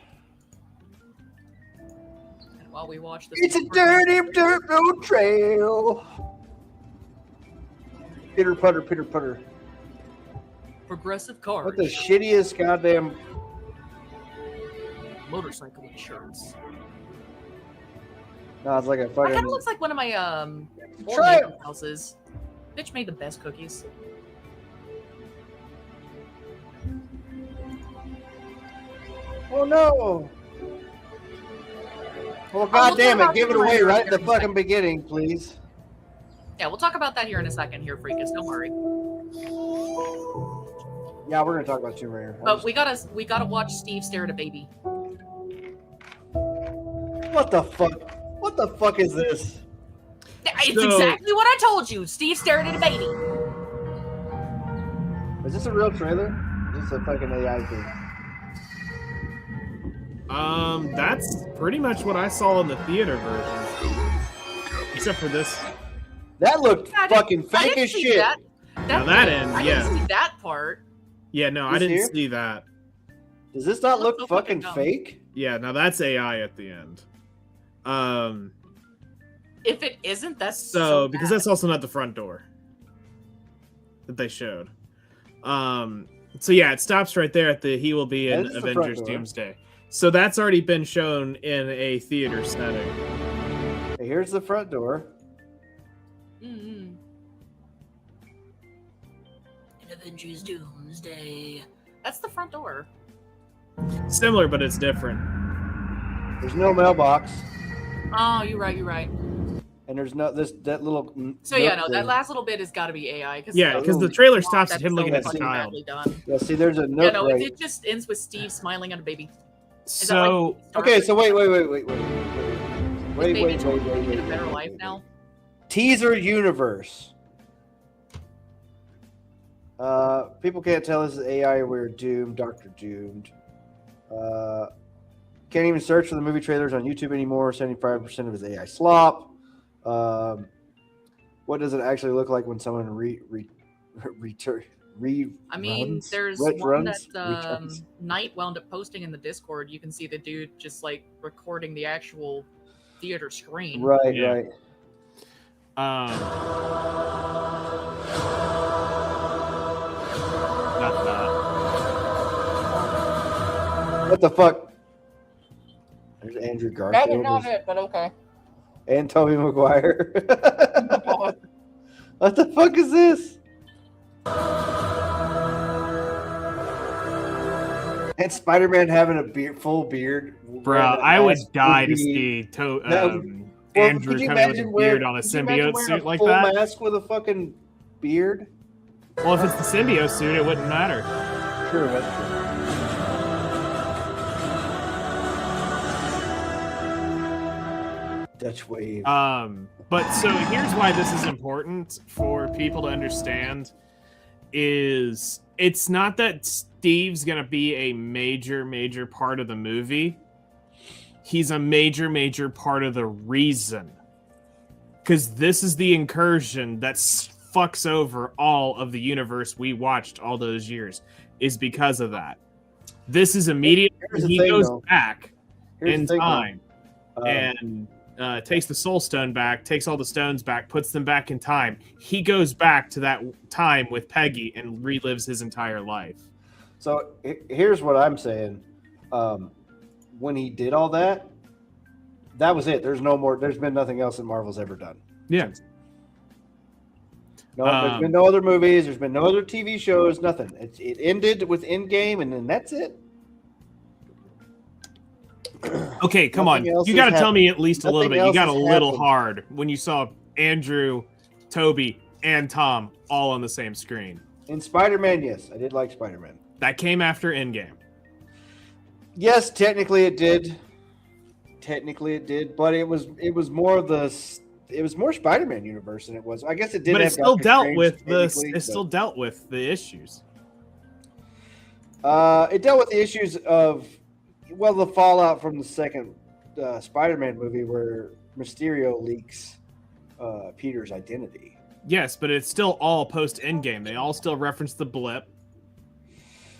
And while we watch this, It's a dirty dirt road trail. Pitter putter, pitter putter. progressive cars, What the shittiest goddamn. motorcycle insurance. No, it's like a That fucking. kind of looks like one of my old Try it. neighbor's houses. Bitch made the best cookies. Oh no! Well, goddamn it! Give it away right at the fucking beginning, please. Yeah, we'll talk about that here in a second. Here, Freakus, don't worry. Yeah, we're gonna talk about Tomb Raider. But we gotta watch Steve stare at a baby. What the fuck? What the fuck is this? It's So- exactly what I told you. Steve staring at a baby. Is this a real trailer? Is this a fucking AI thing? That's pretty much what I saw in the theater version. Except for this. That looked I didn't- fucking I fake didn't as see shit. Now that end, I yeah. didn't see that part. Yeah, no, I This didn't here? see that. Does this not It look looks so fucking fucking dumb. fake? Yeah, now that's AI at the end. If it isn't, that's So because bad. that's also not the front door that they showed. So yeah, it stops right there at the he will be in This is the front Avengers door. Doomsday. So that's already been shown in a theater setting. Hey, here's the front door. Mm-hmm. In Avengers Doomsday. That's the front door. Similar, but it's different. There's no mailbox, Oh, you're right. You're right. and there's no that little. So yeah, nook no, that thing. last little bit has got to be AI. Yeah, because the Ooh. trailer stops at That's him looking so at the fucking child. badly done. Yeah, see, there's a Yeah, nook no, right. it just ends with Steve smiling at a baby. Is that So like Star Okay, Trek? so wait. Is baby Tony gonna get a better life now? Teaser universe. People can't tell this is AI. We're doomed. Doctor Doomed. Can't even search for the movie trailers on YouTube anymore. 75% of his AI slop. What does it actually look like when someone I mean, runs? there's Ret- one runs? that Returns? Knight wound up posting in the Discord. You can see the dude just like recording the actual theater screen. Right, Yeah. right. Not that. What the fuck? There's Andrew Garfield. it, but okay. And Tobey Maguire. What the fuck is this? And Spider-Man having a full beard. Bro, wearing a I would mask die to be- see That would- Well, Andrew could you coming with a imagine beard on a could you imagine symbiote wearing suit a like full that. mask with a fucking beard. Well, if it's the symbiote suit, it wouldn't matter. True, that's true. Dutch wave. But so here's why this is important for people to understand is it's not that Steve's gonna be a major part of the movie. He's a major part of the reason. Because this is the incursion that fucks over all of the universe we watched all those years, is because of that. This is immediate. Here's the He thing, goes though. back Here's in the thing, though. time and takes the soul stone back, takes all the stones back, puts them back in time. He goes back to that time with Peggy and relives his entire life. So here's what I'm saying. When he did all that, that was it. There's no more. There's been nothing else that Marvel's ever done. Yeah. No, there's been no other movies. There's been no other TV shows. Nothing. It ended with Endgame, and then that's it. Okay, come Nothing on. else You has got to tell happened. me at least a little Nothing bit. You else got a has little happened. hard when you saw Andrew, Toby, and Tom all on the same screen. In Spider-Man, yes, I did like Spider-Man. That came after Endgame. Yes, technically it did. But it was more of it was more Spider-Man universe than it was. I guess it did. But it have still Doctor dealt Strange with the technically, it still dealt with the issues. It dealt with the issues of the fallout from the second Spider-Man movie where Mysterio leaks Peter's identity. Yes, but it's still all post Endgame. They all still reference the blip.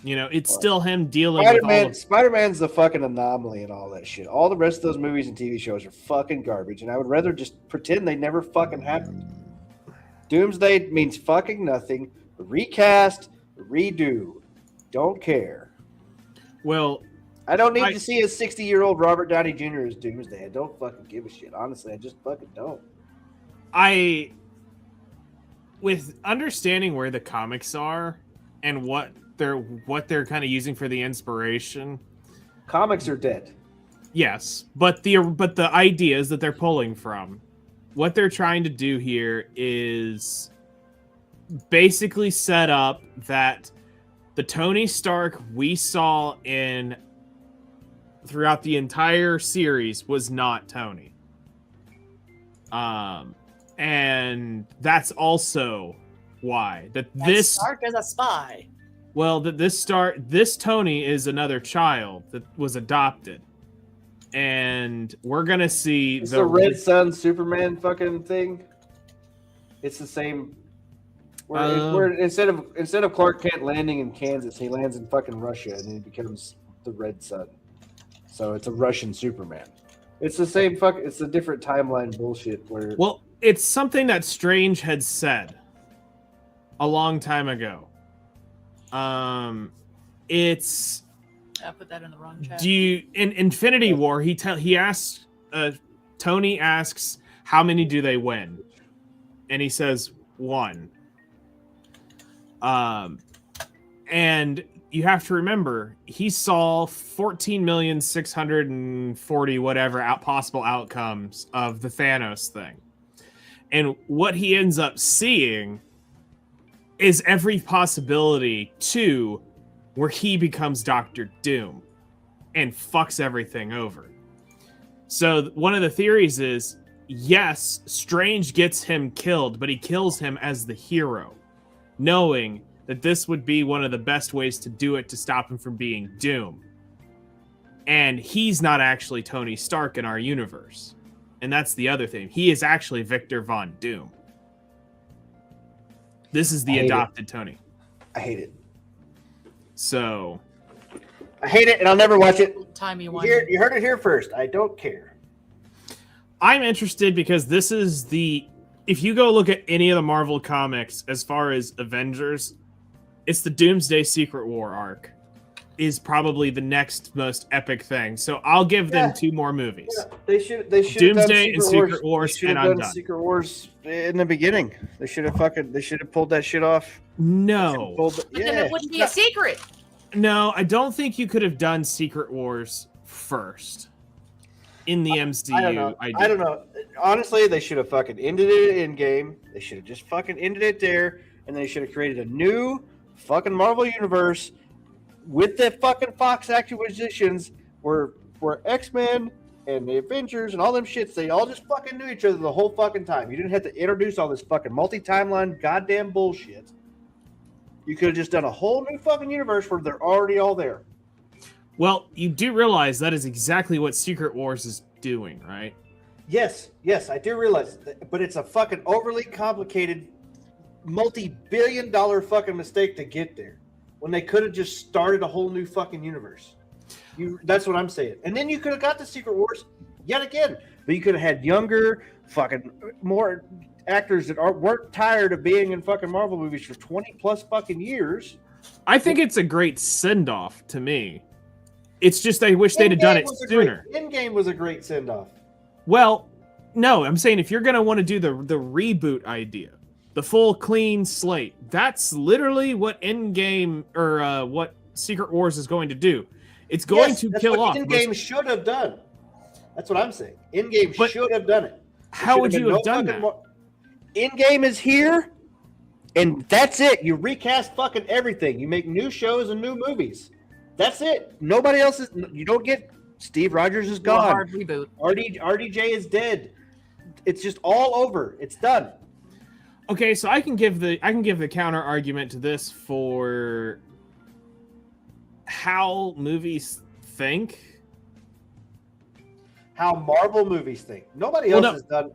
You know, it's still him dealing with all of Spider-Man's the fucking anomaly and all that shit. All the rest of those movies and TV shows are fucking garbage, and I would rather just pretend they never fucking happened. Doomsday means fucking nothing. Recast, redo. Don't care. Well, I don't need to see a 60-year-old Robert Downey Jr. as Doomsday. I don't fucking give a shit. Honestly, I just fucking don't. With understanding where the comics are and what they're kind of using for the inspiration, comics are dead. Yes, but the ideas that they're pulling from, what they're trying to do here is basically set up that the Tony Stark we saw throughout the entire series was not Tony. And that's also why this Stark is a spy. Well, this Tony is another child that was adopted, and we're gonna see it's the Red Sun Superman fucking thing. It's the same. Where instead of Clark Kent landing in Kansas, he lands in fucking Russia, and he becomes the Red Sun. So it's a Russian Superman. It's the same it's a different timeline bullshit. Well, it's something that Strange had said a long time ago. It's. I put that in the wrong chat. In Infinity War? Tony asks, "How many do they win?" And he says 1. And you have to remember, he saw 14,640,000 whatever possible outcomes of the Thanos thing. And what he ends up seeing is every possibility to where he becomes Doctor Doom and fucks everything over. So one of the theories is, yes, Strange gets him killed, but he kills him as the hero, knowing that this would be one of the best ways to do it to stop him from being Doom. And he's not actually Tony Stark in our universe. And that's the other thing. He is actually Victor Von Doom. This is the adopted Tony. I hate it. So. I hate it, and I'll never watch it. You heard it here first. I don't care. I'm interested because this is if you go look at any of the Marvel comics as far as Avengers, it's the Doomsday Secret War arc is probably the next most epic thing. So I'll give them 2 more movies. Yeah. They should Doomsday and Secret Wars, and I'm done. Secret Wars in the beginning. They should have pulled that shit off. No. But then it wouldn't be a secret. No, I don't think you could have done Secret Wars first in the MCU. I don't know. Honestly, they should have fucking ended it in Endgame. They should have just fucking ended it there, and they should have created a new fucking Marvel universe with the fucking Fox acquisitions where X-Men and the Avengers and all them shits, they all just fucking knew each other the whole fucking time. You didn't have to introduce all this fucking multi-timeline goddamn bullshit. You could have just done a whole new fucking universe where they're already all there. Well, you do realize that is exactly what Secret Wars is doing, right? Yes, I do realize that, but it's a fucking overly complicated, multi-billion-dollar fucking mistake to get there when they could have just started a whole new fucking universe. That's what I'm saying. And then you could have got the Secret Wars yet again, but you could have had younger, fucking more actors that weren't tired of being in fucking Marvel movies for 20 plus fucking years. I think it's a great send-off to me. It's just I wish they'd have done it sooner. Endgame was a great send-off. Well, no, I'm saying if you're going to want to do the reboot idea, the full clean slate, that's literally what Endgame or what Secret Wars is going to do. It's going to kill off. Endgame should have done. That's what I'm saying. Endgame should have done it. How would you have done that? Endgame is here, and that's it. You recast fucking everything. You make new shows and new movies. That's it. Nobody else is. You don't get. Steve Rogers is gone. Hard reboot. RDJ is dead. It's just all over. It's done. Okay, so I can give the counter argument to this for how movies think. How Marvel movies think. Nobody else has done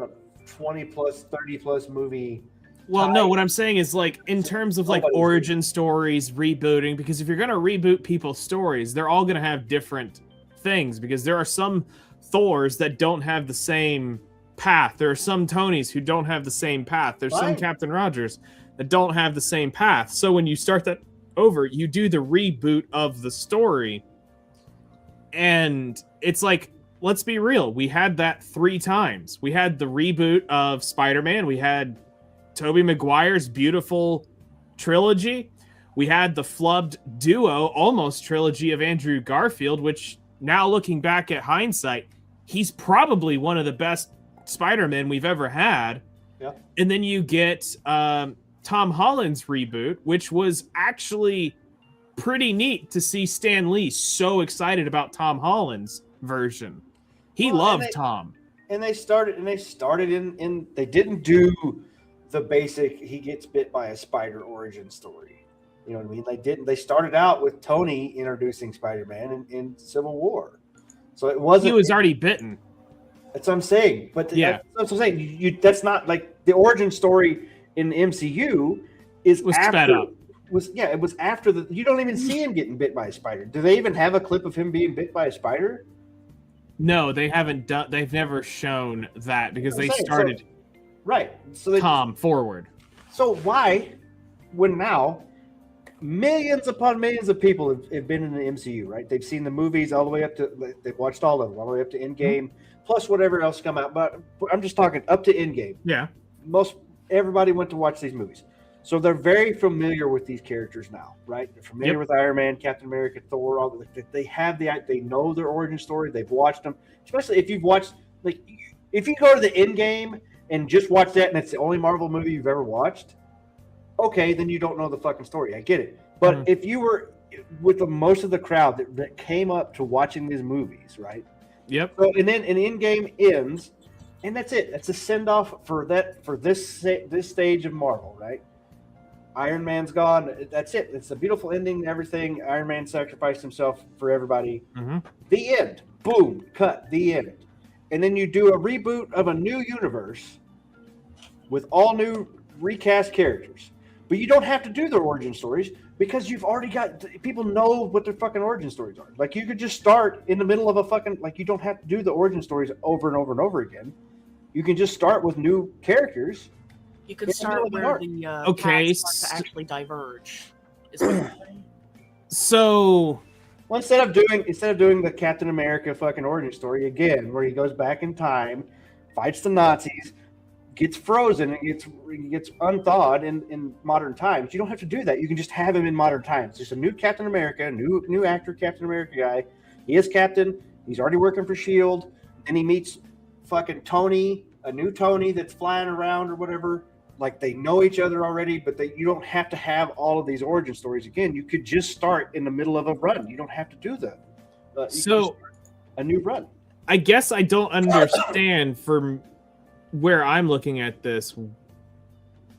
a 20 plus, 30 plus movie Well, no, what I'm saying is like in terms of like Nobody's origin stories, rebooting, because if you're gonna reboot people's stories, they're all gonna have different things because there are some Thors that don't have the same path. There are some Tonys who don't have the same path. There's some Fine. Captain Rogers that don't have the same path. So when you start that over, you do the reboot of the story. And it's like, let's be real. We had that 3 times. We had the reboot of Spider-Man. We had Tobey Maguire's beautiful trilogy. We had the flubbed duo, almost trilogy of Andrew Garfield, which now looking back at hindsight, he's probably one of the best Spider-Men we've ever had. Yeah. And then you get Tom Holland's reboot, which was actually pretty neat to see Stan Lee so excited about Tom Holland's version. He loved Tom. And they started in they didn't do the basic he gets bit by a spider origin story. You know what I mean? They started out with Tony introducing Spider-Man in Civil War. So it wasn't. He was already bitten. That's what I'm saying. But Yeah. that's what I'm saying. That's not like the origin story in the MCU was sped after, up. It was after you don't even see him getting bit by a spider. Do they even have a clip of him being bit by a spider? No, they haven't done. They've never shown that because they started right. So Tom forward. So why, when now millions upon millions of people have been in the MCU, right? They've seen the movies all the way up to, they've watched all of them, all the way up to Endgame, plus whatever else come out. But I'm just talking up to Endgame. Yeah. Everybody went to watch these movies. So they're very familiar with these characters now, right? They're familiar with Iron Man, Captain America, Thor. All they know their origin story. They've watched them, especially if you've watched, like, if you go to the Endgame and just watch that and it's the only Marvel movie you've ever watched, okay, then you don't know the fucking story. I get it. But if you were with most of the crowd that came up to watching these movies, right? Yep. So and then an Endgame ends, and that's it. That's a send off for this stage of Marvel, right? Iron Man's gone. That's it. It's a beautiful ending and everything. Iron Man sacrificed himself for everybody. Mm-hmm. The end. Boom. Cut. The end. And then you do a reboot of a new universe with all new recast characters. But you don't have to do their origin stories because you've already got people know what their fucking origin stories are. Like, you could just start in the middle of a fucking, like, you don't have to do the origin stories over and over and over again. You can just start with new characters. You can start where the paths start to actually diverge. Is what you're saying? So, well, instead of doing the Captain America fucking origin story again, where he goes back in time, fights the Nazis, gets frozen, and gets unthawed in modern times. You don't have to do that. You can just have him in modern times. Just a new Captain America, new actor Captain America guy. He is Captain. He's already working for S.H.I.E.L.D. And he meets fucking Tony, a new Tony that's flying around or whatever. Like, they know each other already, but you don't have to have all of these origin stories again. You could just start in the middle of a run. You don't have to do that. A new run. I guess I don't understand from where I'm looking at this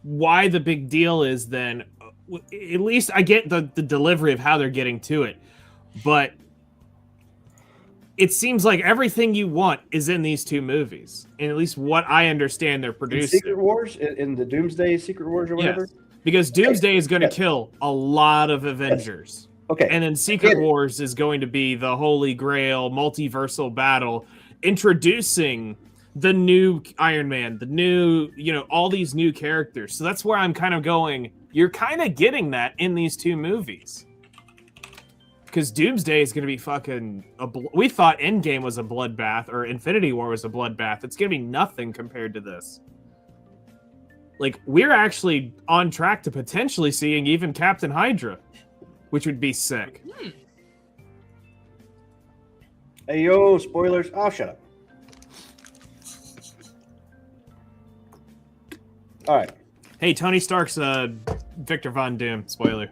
why the big deal is then. At least I get the delivery of how they're getting to it, but it seems like everything you want is in these 2 movies, and at least what I understand they're producing. Secret Wars, in the Doomsday Secret Wars or whatever? Yes, because Doomsday is going to kill a lot of Avengers. Okay. And then Secret Wars is going to be the holy grail multiversal battle, introducing the new Iron Man, the new, all these new characters. So that's where I'm kind of going, you're kind of getting that in these 2 movies. Because Doomsday is going to be fucking... we thought Endgame was a bloodbath, or Infinity War was a bloodbath. It's going to be nothing compared to this. Like, we're actually on track to potentially seeing even Captain Hydra, which would be sick. Hey, yo, spoilers. Oh, shut up. All right. Hey, Tony Stark's Victor Von Doom. Spoiler.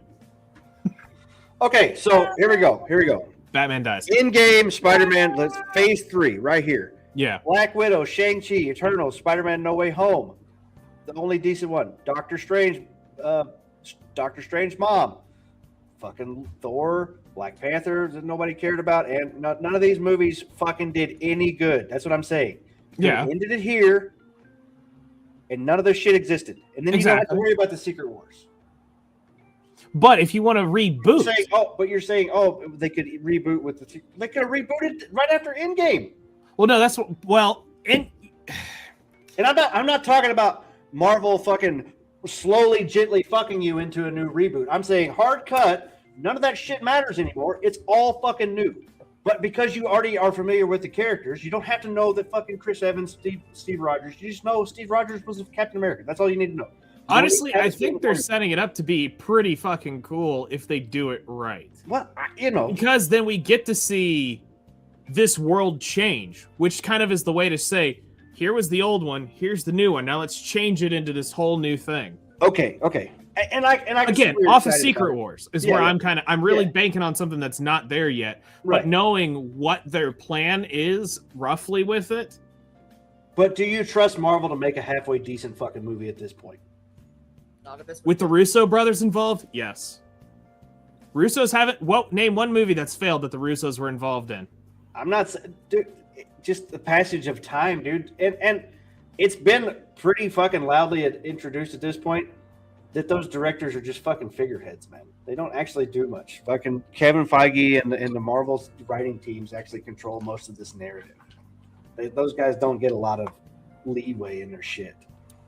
Okay, so here we go. Batman dies. In-game Spider-Man, phase 3, right here. Yeah. Black Widow, Shang-Chi, Eternals, Spider-Man No Way Home. The only decent one. Doctor Strange mom. Fucking Thor, Black Panther that nobody cared about, and none of these movies fucking did any good. That's what I'm saying. They ended it here, and none of this shit existed, and then you don't have to Exactly. worry about the Secret Wars. But if you want to reboot, You're saying, they could reboot with they could have rebooted right after Endgame. well, no, that's and I'm not talking about Marvel fucking slowly, gently fucking you into a new reboot. I'm saying hard cut. None of that shit matters anymore. It's all fucking new. But because you already are familiar with the characters, you don't have to know that fucking Chris Evans, Steve Rogers. You just know Steve Rogers was Captain America. That's all you need to know. honestly, I think they're setting it up to be pretty fucking cool if they do it right. Well, because then we get to see this world change, which kind of is the way to say, here was the old one, here's the new one. Now let's change it into this whole new thing. Okay. And I again, off of Secret Wars is where I'm really banking on something that's not there yet. Right. But knowing what their plan is roughly with it. But do you trust Marvel to make a halfway decent fucking movie at this point? Not at this point. With the Russo brothers involved? Yes. Russos haven't. Well, name one movie that's failed that the Russos were involved in. I'm not, dude. Just the passage of time, dude, and it's been pretty fucking loudly introduced at this point that those directors are just fucking figureheads, man. They don't actually do much. Fucking Kevin Feige and the Marvel writing teams actually control most of this narrative. Those guys don't get a lot of leeway in their shit.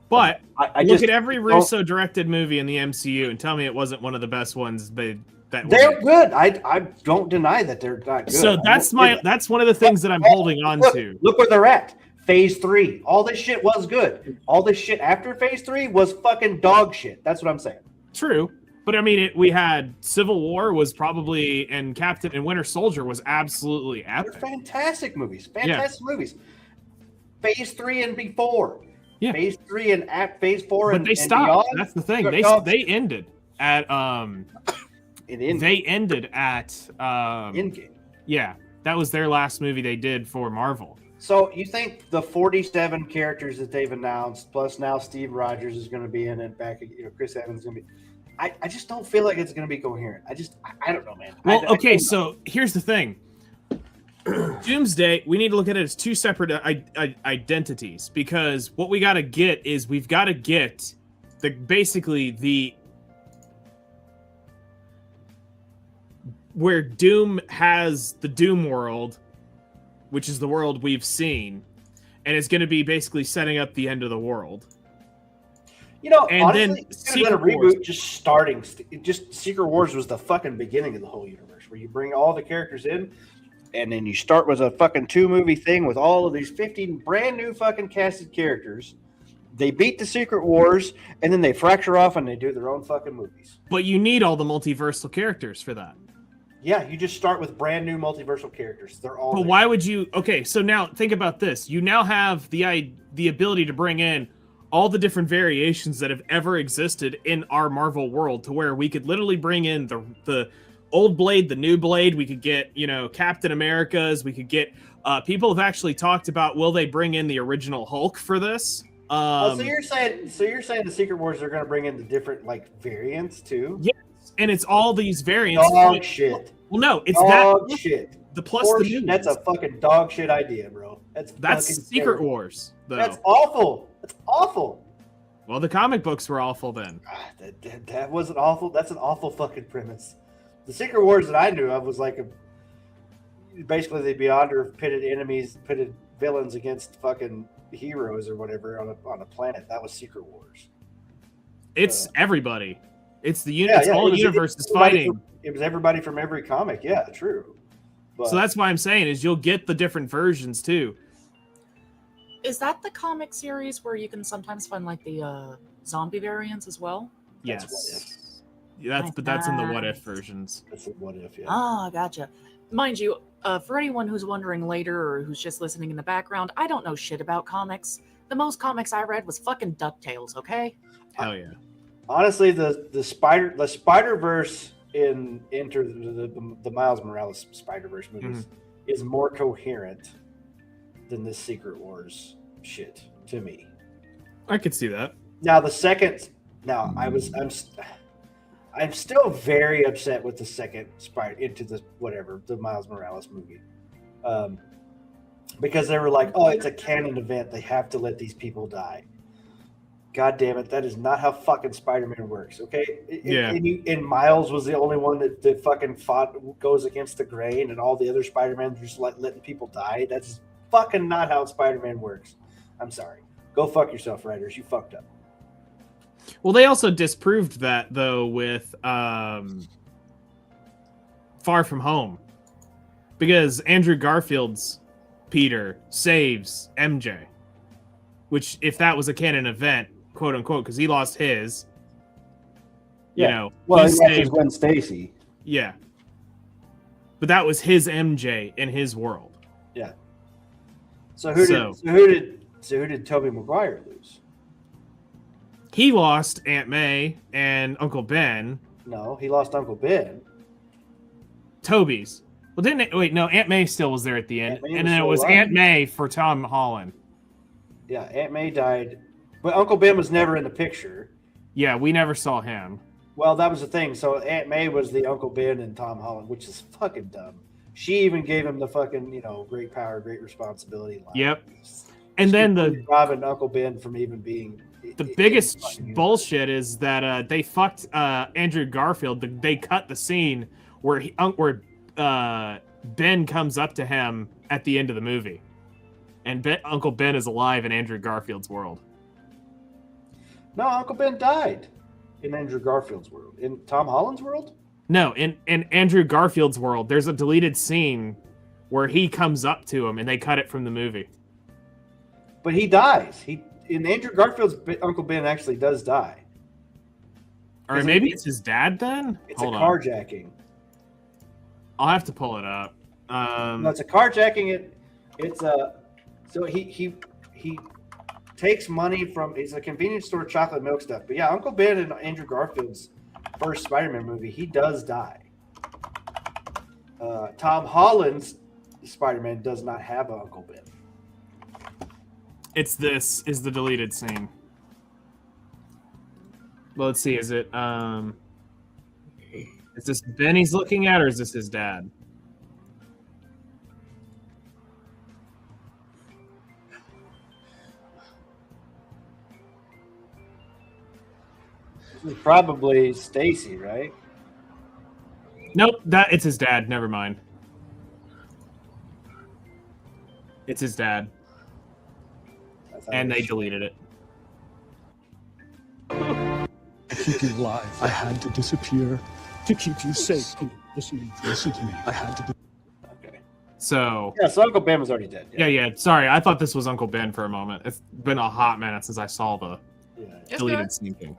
But I look at every Russo directed movie in the MCU and tell me it wasn't one of the best ones. They're good. I don't deny that they're not good. So that's one of the things that I'm holding on to. Look where they're at. Phase 3. All this shit was good. All this shit after Phase 3 was fucking dog shit. That's what I'm saying. True. But I mean, we had Civil War was probably, and Captain and Winter Soldier was absolutely epic. They're fantastic movies. Movies. Phase 3 and before. Yeah. Phase 3 and Phase 4 but and they stopped. Beyond. That's the thing. They ended at They ended at Endgame. Yeah, that was their last movie they did for Marvel. So you think the 47 characters that they've announced, plus now Steve Rogers is going to be in it, Chris Evans is going to be. I just don't feel like it's going to be coherent. I don't know, man. Well, so here's the thing. Doomsday, we need to look at it as two separate identities, because what we got to get is we've got to get where Doom has the Doom world, which is the world we've seen, and it's going to be basically setting up the end of the world. And honestly, then it's been a reboot just Secret Wars was the fucking beginning of the whole universe, where you bring all the characters in, and then you start with a fucking 2-movie thing with all of these 15 brand new fucking casted characters. They beat the Secret Wars, and then they fracture off and they do their own fucking movies. But you need all the multiversal characters for that. Yeah, you just start with brand new multiversal characters. They're all. But there. why would you? Okay, so now think about this. You now have the ability to bring in all the different variations that have ever existed in our Marvel world, to where we could literally bring in the old Blade, the new Blade. We could get Captain America's. We could get people have actually talked about, will they bring in the original Hulk for this? So you're saying the Secret Wars are going to bring in the different variants too? Yes, and it's all these variants. Dog shit. Well, no, it's dog that shit. The plus the new. That's a fucking dog shit idea, bro. That's Secret terrible. Wars, though. That's awful. That's awful. Well, the comic books were awful then. That wasn't awful. That's an awful fucking premise. The Secret Wars that I knew of was basically the Beyonder pitted villains against fucking heroes or whatever on a planet. That was Secret Wars. It's everybody. It's the all universes fighting. It was everybody from every comic. Yeah, true. But, so that's why I'm saying is you'll get the different versions too. Is that the comic series where you can sometimes find the zombie variants as well? Yes. That's in the What If versions. That's a What If, yeah. Ah, gotcha. Mind you, for anyone who's wondering later or who's just listening in the background, I don't know shit about comics. The most comics I read was fucking DuckTales, okay? Hell yeah. Honestly, the Spider-Verse in Enter the Miles Morales Spider-Verse movies is more coherent than this Secret Wars shit to me. I could see that. Now I'm still very upset with the second the Miles Morales movie. Because they were like, oh, it's a canon event. They have to let these people die. God damn it, that is not how fucking Spider-Man works, okay? Yeah. And Miles was the only one that fucking goes against the grain, and all the other Spider-Man just letting people die. That's fucking not how Spider-Man works. I'm sorry. Go fuck yourself, writers. You fucked up. Well, they also disproved that though with Far From Home, because Andrew Garfield's Peter saves MJ, which if that was a canon event, quote unquote, because he lost his, you know, well, he he saved Gwen Stacy. Yeah, but that was his MJ in his world. Yeah. So who did Tobey Maguire lose? He lost Aunt May and Uncle Ben. No, he lost Uncle Ben. Toby's. Well, didn't it? Wait, no, Aunt May still was there at the end, and then it was alive. Aunt May for Tom Holland. Yeah, Aunt May died, but Uncle Ben was never in the picture. Yeah, we never saw him. Well, that was the thing. So Aunt May was the Uncle Ben and Tom Holland, which is fucking dumb. She even gave him the fucking, great power, great responsibility line. Yep. And then robbing Uncle Ben from even being the biggest bullshit is that they fucked Andrew Garfield. They cut the scene where Ben comes up to him at the end of the movie, and Uncle Ben is alive in Andrew Garfield's world. No, Uncle Ben died in Andrew Garfield's world. In Tom Holland's world? No, in Andrew Garfield's world, there's a deleted scene where he comes up to him, and they cut it from the movie. But he dies. In Andrew Garfield's Uncle Ben actually does die. Or maybe it's his dad then? It's a carjacking. I'll have to pull it up. No, it's a carjacking. So he takes money from, it's a convenience store chocolate milk stuff. But yeah, Uncle Ben in Andrew Garfield's first Spider-Man movie, he does die. Tom Holland's Spider-Man does not have an Uncle Ben. This is the deleted scene. Well, let's see. Is this Ben he's looking at, or is this his dad? This is probably Stacy, right? Nope, it's his dad. Never mind. It's his dad. And they deleted it. To keep you alive, I had to disappear. To keep you safe. Listen to me. I had to. Okay. So. Yeah, so Uncle Ben was already dead. Yeah. Sorry, I thought this was Uncle Ben for a moment. It's been a hot minute since I saw the deleted scene thing.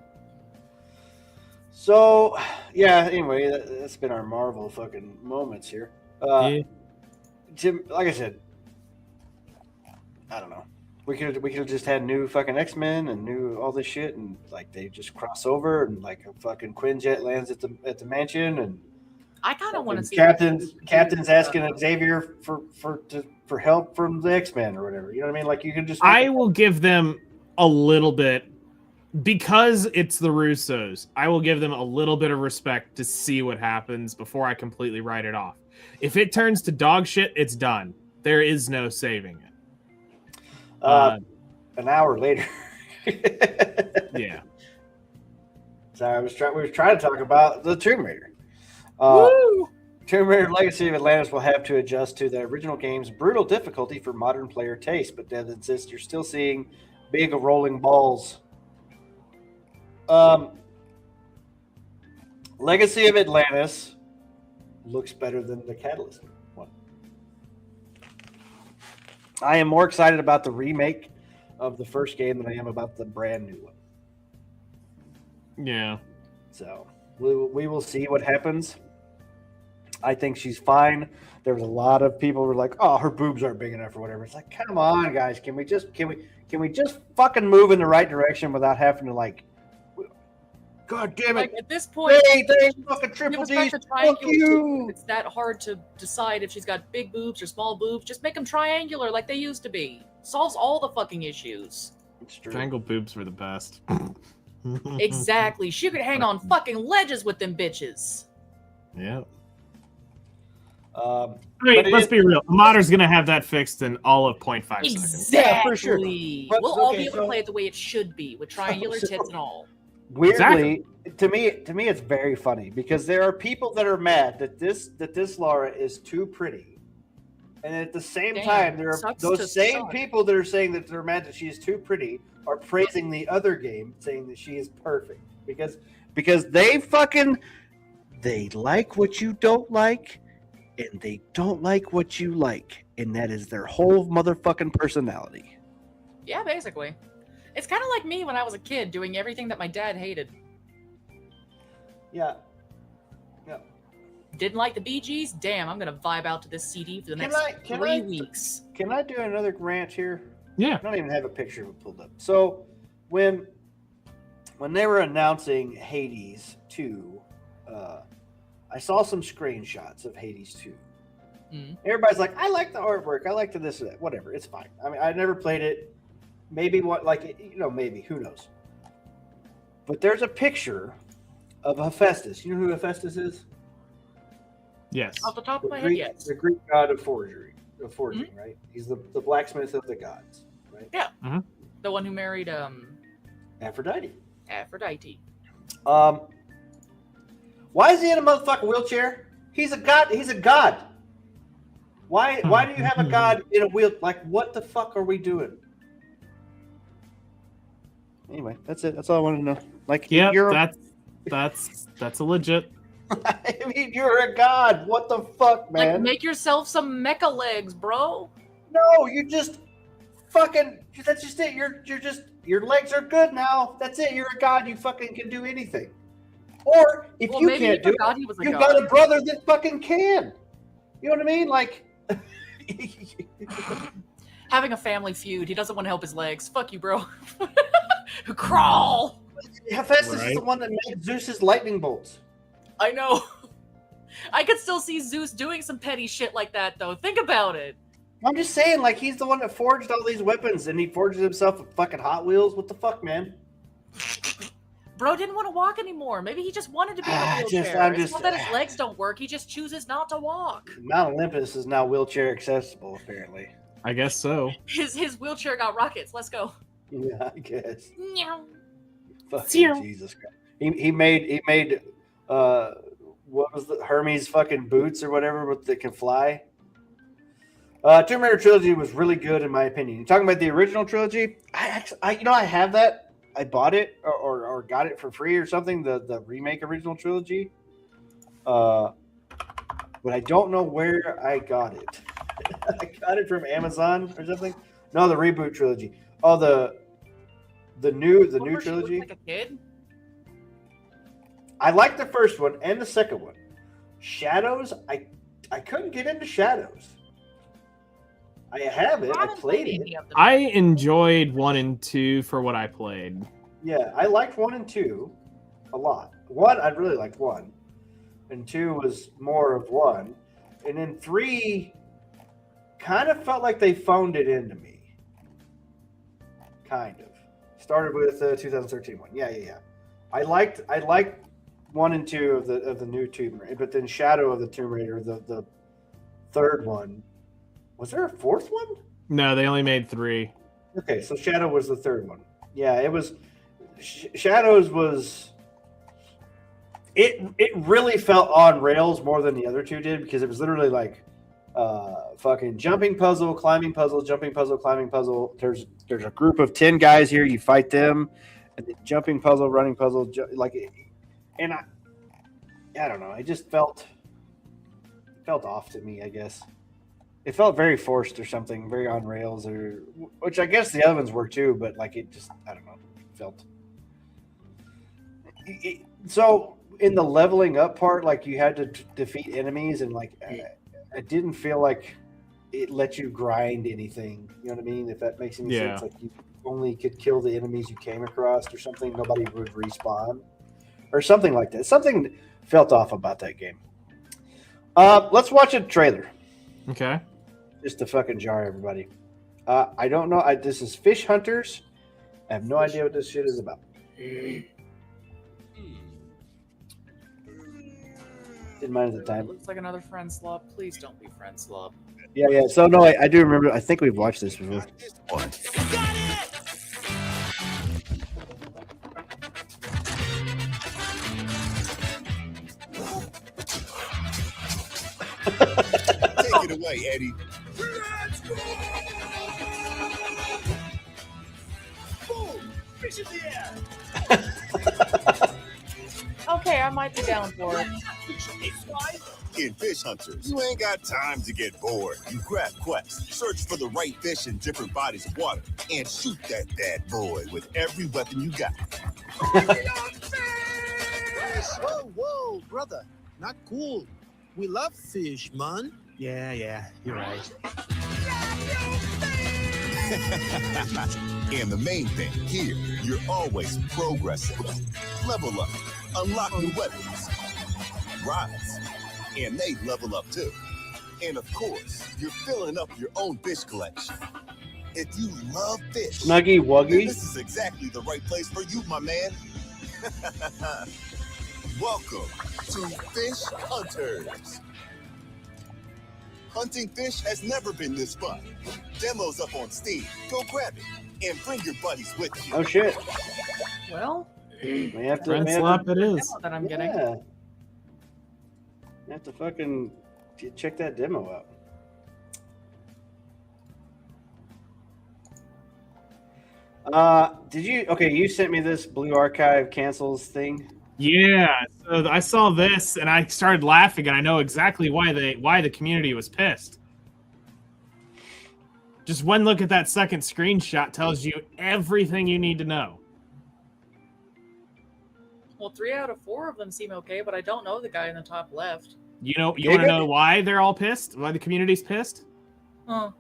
So, yeah. Anyway, that's been our Marvel fucking moments here. Jim, like I said, I don't know. We could have just had new fucking X-Men and new all this shit, and like they just cross over, and like a fucking Quinjet lands at the mansion, and I kind of want to see Captain's asking Xavier for help from the X-Men or whatever. You know what I mean? Like you could just. I will give them a little bit, because it's the Russos. I will give them a little bit of respect to see what happens before I completely write it off. If it turns to dog shit, it's done. There is no saving it. An hour later. Yeah. So we were trying to talk about the Tomb Raider. Tomb Raider Legacy of Atlantis will have to adjust to the original game's brutal difficulty for modern player taste, but Dev insists you're still seeing big rolling balls. Legacy of Atlantis looks better than the Catalyst one. I am more excited about the remake of the first game than I am about the brand new one. Yeah. So we will see what happens. I think she's fine. There was a lot of people who were like, "Oh, her boobs aren't big enough" or whatever. It's like, come on, guys, can we just fucking move in the right direction without having to like. God damn it! Like at this point, they fucking triple D's. Fuck you! It's that hard to decide if she's got big boobs or small boobs. Just make them triangular like they used to be. Solves all the fucking issues. Triangle boobs were the best. Exactly. She could hang on fucking ledges with them bitches. Yeah. I mean, but let's be real. The modder's going to have that fixed in all of 0.5 seconds. Exactly. Yeah, for sure. But, We'll all okay, be able so- to play it the way it should be, with triangular tits and all. Weirdly, to me, it's very funny because there are people that are mad that this Laura is too pretty, and at the same Damn, time, there are sucks those to same suck. people that are saying that they're mad that she is too pretty are praising the other game, saying that she is perfect because they like what you don't like, and they don't like what you like, and that is their whole motherfucking personality. Yeah, basically. It's kind of like me when I was a kid doing everything that my dad hated. Yeah. Didn't like the Bee Gees? Damn, I'm gonna vibe out to this CD for the Can next I- 3 weeks. Can I do another rant here? Yeah. I don't even have a picture of it pulled up. So when they were announcing Hades 2, I saw some screenshots of Hades 2. Mm. Everybody's like, I like the artwork, I like the this or that, whatever. It's fine. I mean, I never played it. Maybe maybe, who knows? But there's a picture of Hephaestus. You know who Hephaestus is? Yes. Off the top of my head, Greek, yes. the Greek god of forgery, right? He's the blacksmith of the gods, right? The one who married Aphrodite. Aphrodite. Why is he in a motherfucking wheelchair? He's a god. He's a god. Why do you have a god in a wheel? Like, what the fuck are we doing? Anyway, that's it. That's all I wanted to know. Like, Yep, you're that's a legit. I mean, you're a god. What the fuck, man? Like, make yourself some mecha legs, bro. No, you just fucking. That's just it. You're just. Your legs are good now. That's it. You're a god. You fucking can do anything. Or if Well, you maybe can't he do forgot it, he was a you god. got a brother that fucking can. You know what I mean? Like. Having a family feud. He doesn't want to help his legs. Fuck you, bro. Crawl. Hephaestus is Right. the one that made Zeus's lightning bolts. I know. I could still see Zeus doing some petty shit like that, though. Think about it. I'm just saying, like, he's the one that forged all these weapons, and he forged himself a fucking Hot Wheels. What the fuck, man? Bro didn't want to walk anymore. Maybe he just wanted to be in a I'm wheelchair. It's just- not that his legs don't work. He just chooses not to walk. Mount Olympus is now wheelchair accessible, apparently. I guess so. His wheelchair got rockets. Let's go. Yeah, I guess. Meow. Fucking Zero. Jesus Christ. He made what was the Hermes fucking boots or whatever that can fly. Tomb Raider trilogy was really good in my opinion. You're talking about the original trilogy? I have that. I bought it or got it for free or something. The remake original trilogy. But I don't know where I got it. I got it from Amazon or something. No, the reboot trilogy. Oh, the new Remember she looked trilogy. like a kid? I like the first one and the second one. Shadows, I couldn't get into Shadows. I have it. I haven't played it. any of them. I enjoyed 1 and 2 for what I played. Yeah, I liked 1 and 2 a lot. 1, I really liked 1. And 2 was more of 1. And then 3 kind of felt like they phoned it into me. Kind of. Started with 2013 one. Yeah. I liked 1 and 2 of the new Tomb Raider, but then Shadow of the Tomb Raider, the third one. Was there a fourth one? No, they only made 3. Okay, so Shadow was the third one. Yeah, it was. Shadows was. It really felt on rails more than the other two did because it was literally like, fucking jumping puzzle, climbing puzzle, jumping puzzle, climbing puzzle. There's a group of 10 guys here. You fight them, and then jumping puzzle, running puzzle, and I don't know. It just felt off to me. I guess. It felt very forced or something, very on rails, or which I guess the other ones were too, but like it just, I don't know, felt. So in the leveling up part, like you had to defeat enemies, and like I didn't feel like it let you grind anything. You know what I mean? If that makes any sense, like you only could kill the enemies you came across or something. Nobody would respawn or something like that. Something felt off about that game. Let's watch a trailer. Okay. Just to fucking jar everybody. I don't know. This is Fish Hunters. I have no idea what this shit is about. Didn't mind at the It time. looks like another friend slop. Please don't be friend slop. Yeah. So no, I do remember. I think we've watched this before. Take it away, Eddie. Boom! Fish in the air. Okay, I might be down for it. In Fish Hunters, you ain't got time to get bored. You grab quests, search for the right fish in different bodies of water, and shoot that bad boy with every weapon you got. Whoa, whoa, brother. Not cool. We love fish, man. Yeah, you're right. And the main thing here, you're always progressing. Level up, unlock new weapons, rise, and they level up too. And of course, you're filling up your own fish collection. If you love fish, Snuggy then Wuggy. this is exactly the right place for you, my man. Welcome to Fish Hunters. Hunting fish has never been this fun. Demos up on Steam. Go grab it and bring your buddies with you. Oh shit. Well, We have to. Friend we have slap to it is. demo that I'm getting. yeah. You have to fucking check that demo out. Did you? Okay, you sent me this Blue Archive cancels thing. Yeah, so I saw this and I started laughing, and I know exactly why the community was pissed. Just one look at that second screenshot tells you everything you need to know. Well, 3 out of 4 of them seem okay, but I don't know the guy in the top left. You want to know why they're all pissed? Why the community's pissed? Huh.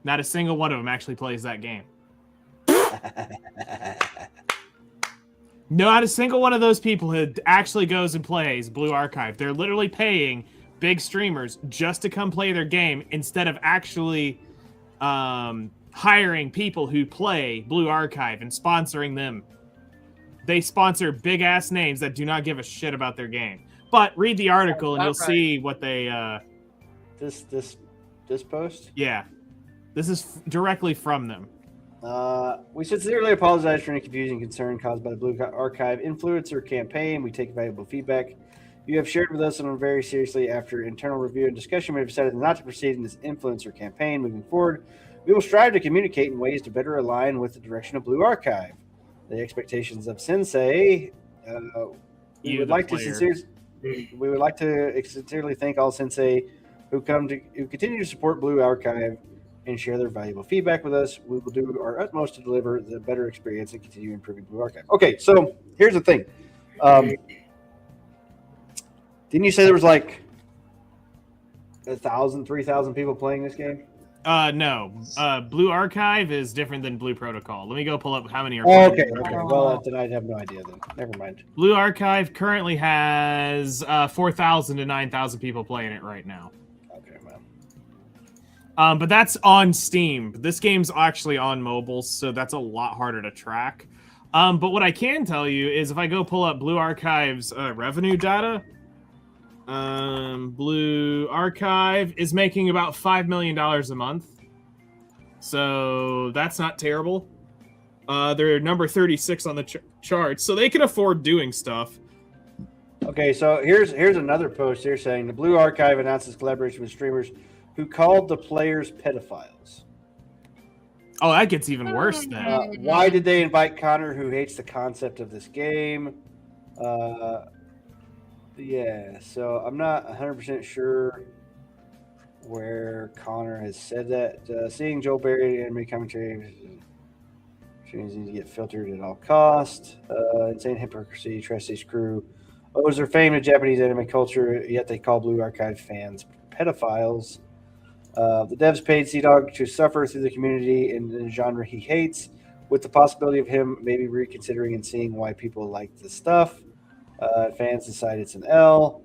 Not a single one of them actually plays that game. Not a single one of those people who actually goes and plays Blue Archive. They're literally paying big streamers just to come play their game instead of actually hiring people who play Blue Archive and sponsoring them. They sponsor big ass names that do not give a shit about their game. But read the article and you'll see what they. This post. Yeah, this is directly from them. We sincerely apologize for any confusion and concern caused by the Blue Archive influencer campaign. We take valuable feedback you have shared with us and very seriously. After internal review and discussion, we have decided not to proceed in this influencer campaign. Moving forward, we will strive to communicate in ways to better align with the direction of Blue Archive. The expectations of Sensei. We would like to sincerely thank all Sensei who continue to support Blue Archive and share their valuable feedback with us. We will do our utmost to deliver the better experience and continue improving Blue Archive. Okay, so here's the thing. Didn't you say there was like 1,000, 3,000 people playing this game? No. Blue Archive is different than Blue Protocol. Let me go pull up how many are Oh, playing. okay. Well, then I have no idea then. Never mind. Blue Archive currently has 4,000 to 9,000 people playing it right now. Okay, man. But that's on Steam. This game's actually on mobile, so that's a lot harder to track. But what I can tell you is if I go pull up Blue Archive's revenue data, Blue Archive is making about $5 million a month. So that's not terrible. They're number 36 on the charts, so they can afford doing stuff. Okay, so here's another post here saying the Blue Archive announces collaboration with streamers who called the players pedophiles. Oh, that gets even worse then. Why did they invite Connor, who hates the concept of this game? Yeah, so I'm not 100% sure where Connor has said that. Seeing Joel Berry anime commentary needs to get filtered at all costs. Insane hypocrisy, Trash Crew owes their fame to Japanese anime culture, yet they call Blue Archive fans pedophiles. The devs paid Sea Dog to suffer through the community in the genre he hates, with the possibility of him maybe reconsidering and seeing why people like the stuff. Fans decide it's an L.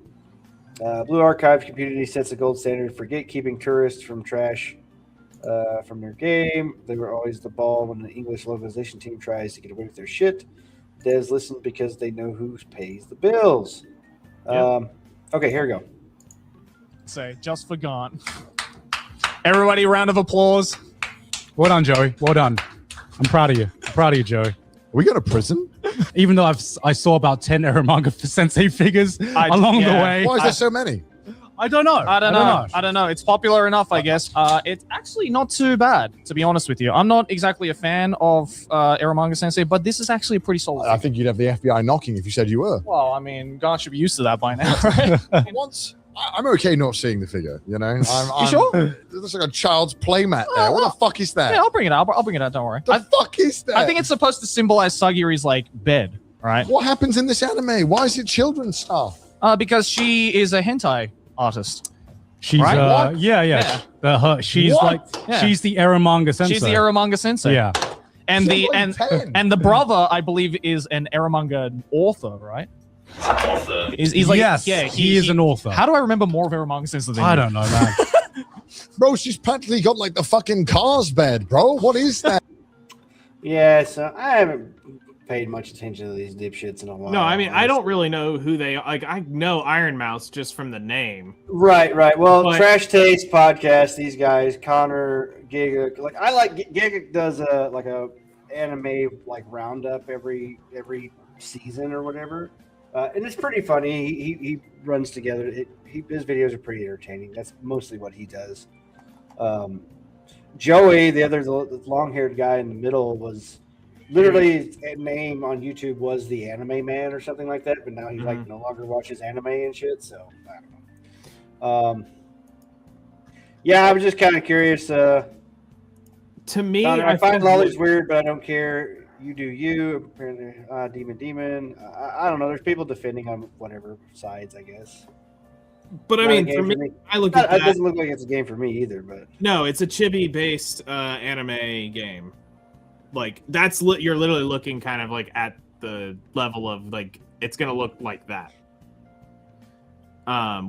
Blue Archive community sets a gold standard for gatekeeping tourists from trash from their game. They were always the ball when the English localization team tries to get away with their shit. Devs listen because they know who pays the bills. Yep. Okay, here we go. Sensei just forgot. Everybody, round of applause. Well done, Joey. Well done. I'm proud of you. I'm proud of you, Joey. We go to prison? Even though I saw about 10 Eromanga Sensei figures along the way. Why is there so many? I don't know. I don't know. It's popular enough, I guess. It's actually not too bad, to be honest with you. I'm not exactly a fan of Eromanga Sensei, but this is actually a pretty solid. I think you'd have the FBI knocking if you said you were. Well, I mean, God should be used to that by now, right? Once I'm okay not seeing the figure, you know. You sure? There's like a child's playmat there. What the fuck is that? Yeah, I'll bring it out. I'll bring it out. Don't worry. The fuck is that? I think it's supposed to symbolize Sagiri's like bed, right? What happens in this anime? Why is it children's stuff? Because she is a hentai artist. She's right? Yeah. She's What? like she's the Eromanga Sensei. She's the Eromanga Sensei. Yeah. And She's the like 10. and the brother, I believe, is an Eromanga author, right? He's like, yes, yeah, he is an author. How do I remember more of Eromanga Sensei than I you? don't know, man. Bro, she's practically got like the fucking Cars bed, bro. What is that? Yeah, so I haven't paid much attention to these dipshits in a while. No, I mean, I don't really know who they are. Like, I know Iron Mouse just from the name. Right. Well, But- Trash Taste podcast. These guys, Connor, Giga. Like, I like Giga does a anime like roundup every season or whatever, and it's pretty funny. He runs together. His videos are pretty entertaining. That's mostly what he does. Joey, the long-haired guy in the middle, was literally his name on YouTube was the Anime Man or something like that, but now he like no longer watches anime and shit. So I don't know. Yeah, I was just kind of curious. To me, Connor, I I find feel lollies like- weird, but I don't care. You do you. Apparently, demon. I don't know. There's people defending on whatever sides, I guess. But I Not a mean, game for me, me. I look It at that. doesn't look like it's a game for me either. But No, it's a chibi-based anime game. Like you're literally looking kind of like at the level of like it's gonna look like that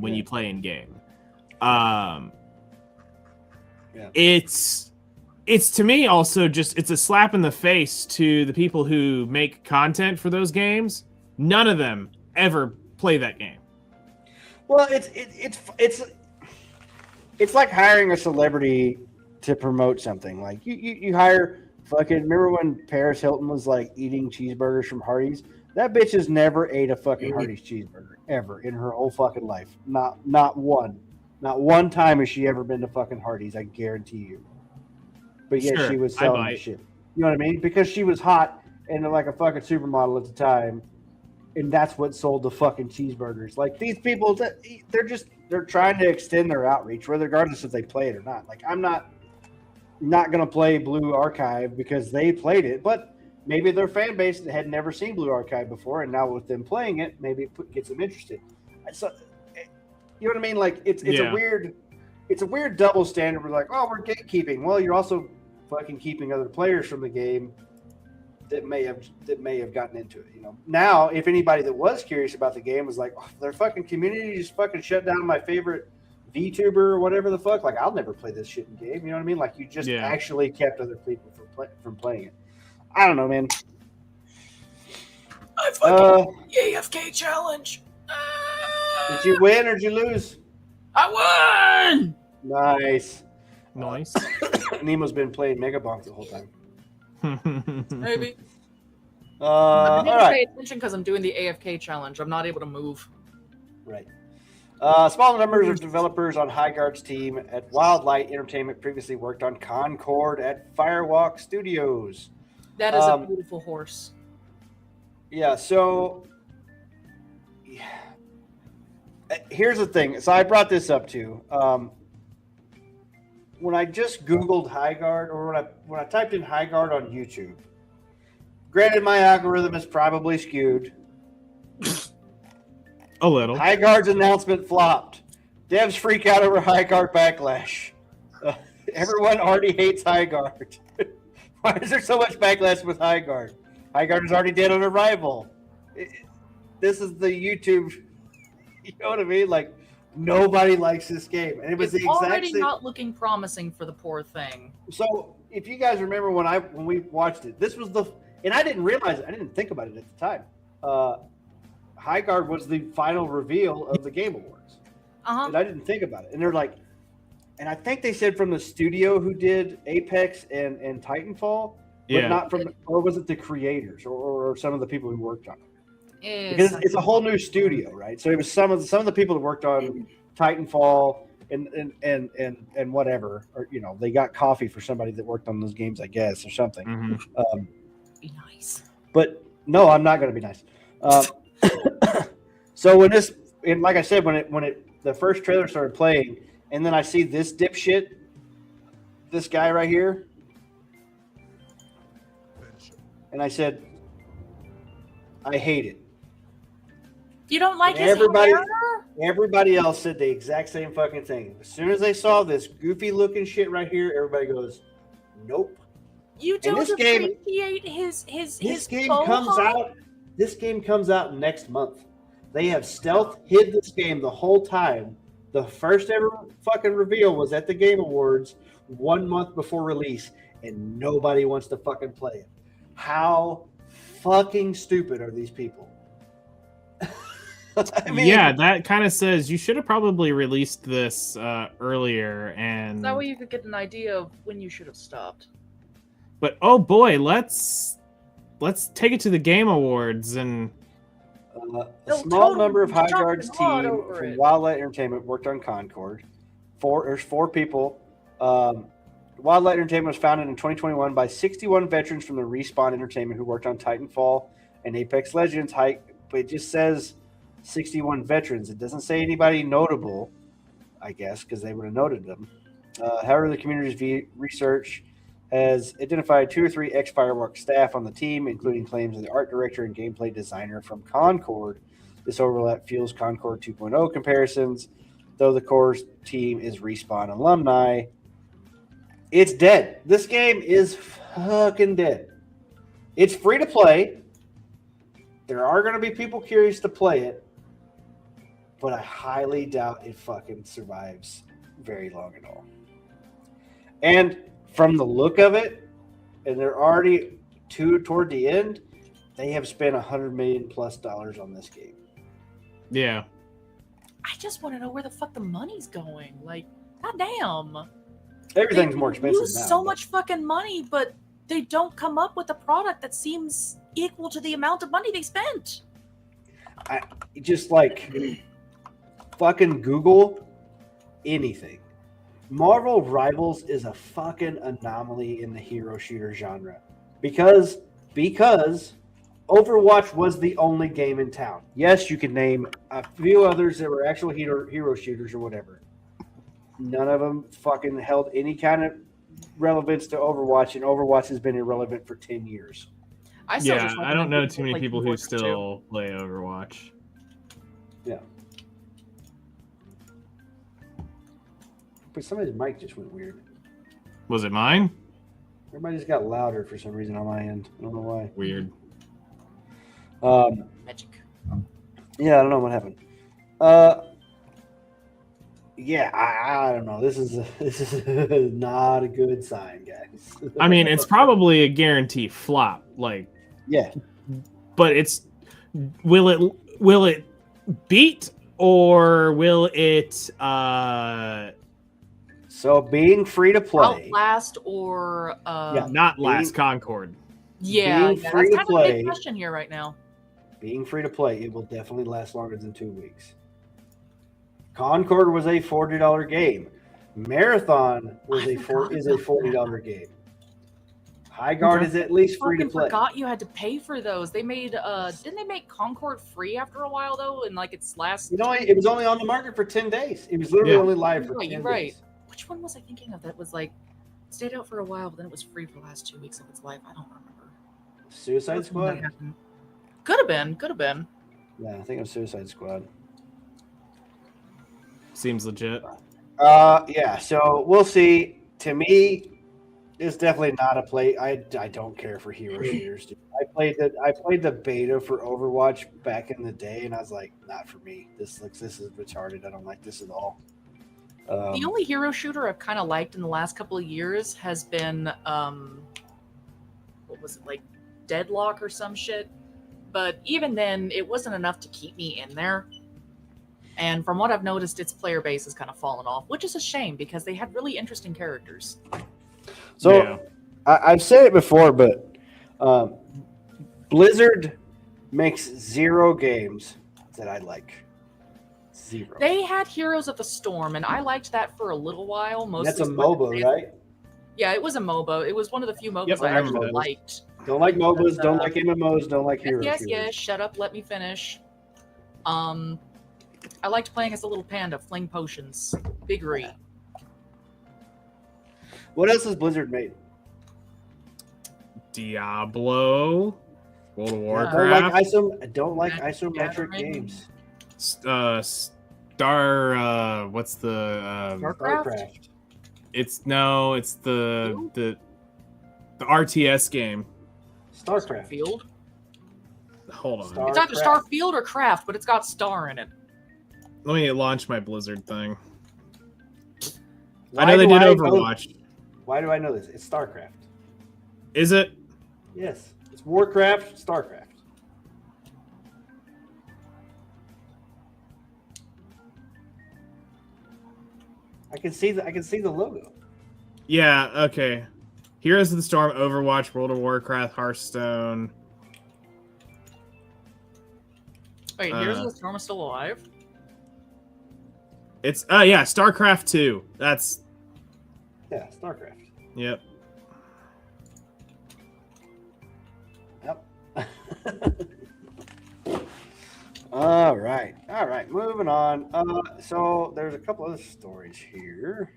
when you play in game. It's to me also just it's a slap in the face to the people who make content for those games. None of them ever play that game. well, it's like hiring a celebrity to promote something. Like you hire fucking. Remember when Paris Hilton was like eating cheeseburgers from Hardee's? That bitch has never ate a fucking Hardee's cheeseburger ever in her whole fucking life. Not one. Not one time has she ever been to fucking Hardee's. I guarantee you. But yet Sure, she was I selling bite. shit. You know what I mean? Because she was hot and like a fucking supermodel at the time, and that's what sold the fucking cheeseburgers. Like these people, they're trying to extend their outreach, regardless if they play it or not. Like I'm not gonna play Blue Archive because they played it, but maybe their fan base had never seen Blue Archive before, and now with them playing it, maybe it gets them interested. So, you know what I mean? Like it's Yeah. a weird double standard. We're like, oh, we're gatekeeping. Well, you're also fucking keeping other players from the game that may have gotten into it. You know, now if anybody that was curious about the game was like, oh, their fucking community just fucking shut down my favorite VTuber or whatever the fuck, like I'll never play this shit in game. You know what I mean? Like you just actually kept other people from playing it. I don't know, man. I fucking AFK challenge. Did you win or did you lose? I won. Nice. Nice. Nemo's been playing Megabonk the whole time. Maybe. I All need to right. pay attention because I'm doing the AFK challenge. I'm not able to move. Right. Small numbers of developers on Highguard's team at Wildlight Entertainment previously worked on Concord at Firewalk Studios. That is a beautiful horse. Yeah, so here's the thing. So I brought this up too. When I just Googled Highguard, or when I typed in Highguard on YouTube, granted my algorithm is probably skewed. A little. Highguard's announcement flopped. Devs freak out over Highguard backlash. Everyone already hates Highguard. Why is there so much backlash with Highguard? Highguard is already dead on arrival. This is the YouTube. You know what I mean? Like nobody likes this game, and it was It's the exact already same. not looking promising for the poor thing. So if you guys remember when we watched it, this was and I didn't realize it. I didn't think about it at the time. Highguard was the final reveal of the Game Awards. and I didn't think about it. And they're like, and I think they said from the studio who did Apex and Titanfall, but not from, or was it the creators or some of the people who worked on it? Because it's a whole new studio, right? So it was some of the people that worked on Titanfall and whatever, or they got coffee for somebody that worked on those games, I guess, or something. Mm-hmm. Be nice. But no, I'm not going to be nice. So when this, and like I said, when the first trailer started playing, and then I see this dipshit, this guy right here, and I said, I hate it. You don't like and his hair? Everybody else said the exact same fucking thing. As soon as they saw this goofy looking shit right here, everybody goes, nope. You don't appreciate his This game comes out. This game comes out next month. They have stealth hid this game the whole time. The first ever fucking reveal was at the Game Awards 1 month before release, and nobody wants to fucking play it. How fucking stupid are these people? I mean, yeah, that kind of says you should have probably released this earlier, and that way you could get an idea of when you should have stopped. But oh boy, let's take it to the Game Awards and. A small number of High Guard's team from Wildlight Entertainment worked on Concord. There's 4 people. Wildlight Entertainment was founded in 2021 by 61 veterans from the Respawn Entertainment who worked on Titanfall and Apex Legends. But it just says 61 veterans. It doesn't say anybody notable, I guess, because they would have noted them. However, the community's research has identified 2 or 3 ex-Fireworks staff on the team, including claims of the art director and gameplay designer from Concord. This overlap fuels Concord 2.0 comparisons, though the core team is Respawn alumni. It's dead. This game is fucking dead. It's free to play. There are going to be people curious to play it, but I highly doubt it fucking survives very long at all. And from the look of it, and they're already toward the end, they have spent $100 million plus on this game. Yeah. I just want to know where the fuck the money's going. Like, goddamn. Everything's more expensive lose now. So much fucking money, but they don't come up with a product that seems equal to the amount of money they spent. I just like fucking Google anything. Marvel Rivals is a fucking anomaly in the hero shooter genre because Overwatch was the only game in town. Yes, you could name a few others that were actual hero shooters or whatever. None of them fucking held any kind of relevance to Overwatch, and Overwatch has been irrelevant for 10 years. I don't know too many people who still play Overwatch. Yeah. But somebody's mic just went weird. Was it mine? Everybody just got louder for some reason on my end. I don't know why. Weird. Magic. Yeah, I don't know what happened. Yeah, I don't know. This is not a good sign, guys. I mean, it's probably a guarantee flop. Like, yeah, but will it beat or will it? So being free to play, Outlast or not last Concord. Yeah, being free that's to kind of a play, big question here right now. Being free to play, it will definitely last longer than 2 weeks. Concord was a $40 game. Marathon is a $40 game. High Guard is at least free to play. I forgot you had to pay for those. They made didn't they make Concord free after a while though? And like its last, it was only on the market for 10 days. It was literally only live for 10 days. Which one was I thinking of that was like stayed out for a while, but then it was free for the last 2 weeks of its life? I don't remember. Suicide Squad? Could have been. Yeah, I think it was Suicide Squad. Seems legit. Yeah, so we'll see. To me, it's definitely not a play. I don't care for hero shooters. Dude. I played the beta for Overwatch back in the day, and I was like, not for me. This is retarded. I don't like this at all. The only hero shooter I've kind of liked in the last couple of years has been what was it, like Deadlock or some shit. But even then, it wasn't enough to keep me in there. And from what I've noticed, its player base has kind of fallen off, which is a shame because they had really interesting characters. So Yeah. I've said it before, but Blizzard makes 0 games that I like. 0. They had Heroes of the Storm, and I liked that for a little while. And Mostly that's a so I could MOBA, play- right? Yeah, it was a MOBA. It was one of the few MOBAs Yep, I I remember actually those. liked. Don't like MOBAs, But, don't like MMOs, don't like heroes. Yes, yes. Shut up. Let me finish. I liked playing as a little panda, fling potions, biggery. What else has Blizzard made? Diablo, World of I Warcraft, don't like Magic isometric Gathering. games. Star. What's the? Warcraft? It's the RTS game. StarCraft. Field. Hold on. It's either Starfield or Craft, but it's got Star in it. Let me launch my Blizzard thing. Why I know they do did I know- Overwatch. Why do I know this? It's StarCraft. Is it? Yes, it's Warcraft, StarCraft. I can see the logo. Yeah. Okay. Heroes of the Storm, Overwatch, World of Warcraft, Hearthstone. Wait, Heroes of the Storm is still alive? It's yeah, StarCraft 2. That's Yeah, StarCraft. yep. Yep. All right. Moving on. So there's a couple other stories here.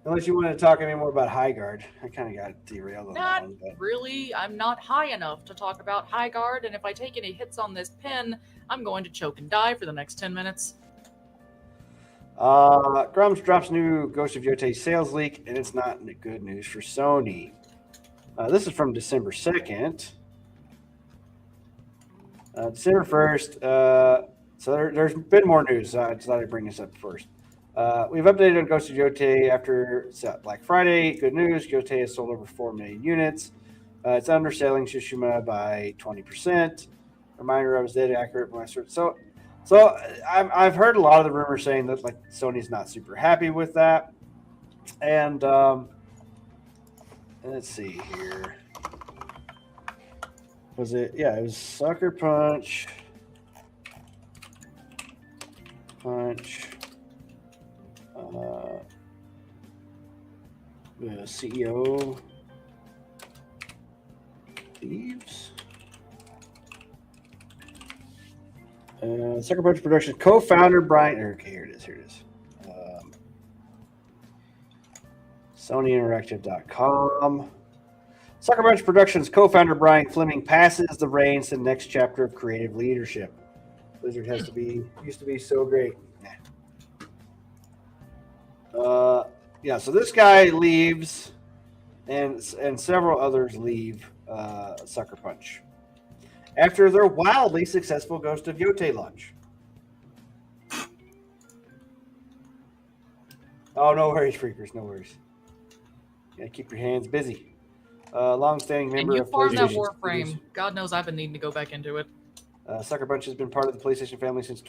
Unless you want to talk any more about Highguard, I kind of got derailed on that Not one. But really. I'm not high enough to talk about High Guard, and if I take any hits on this pin, I'm going to choke and die for the next 10 minutes. Grumps drops new Ghost of Yotei sales leak, and it's not good news for Sony. This is from December 2nd. December 1st. So there's been more news. I decided to bring this up first. We've updated on Ghost of Yotei after Black Friday. Good news. Yotei has sold over 4 million units. It's underselling Tsushima by 20%. Reminder, I was dead accurate when I started. So I've heard a lot of the rumors saying that like Sony's not super happy with that. And let's see here. Was it? Yeah, it was Sucker Punch. The CEO leaves. Sucker Punch Productions co-founder Brian. Okay, here it is. SonyInteractive.com. Sucker Punch Productions co-founder Brian Fleming passes the reins to the next chapter of creative leadership. Blizzard used to be so great. Yeah, so this guy leaves, and several others leave Sucker Punch after their wildly successful Ghost of Yotei launch. Oh, no worries, freakers, no worries. Yeah, keep your hands busy. Long-standing member And you of farmed that PlayStation Warframe. Studios. God knows I've been needing to go back into it. Sucker Punch has been part of the PlayStation family since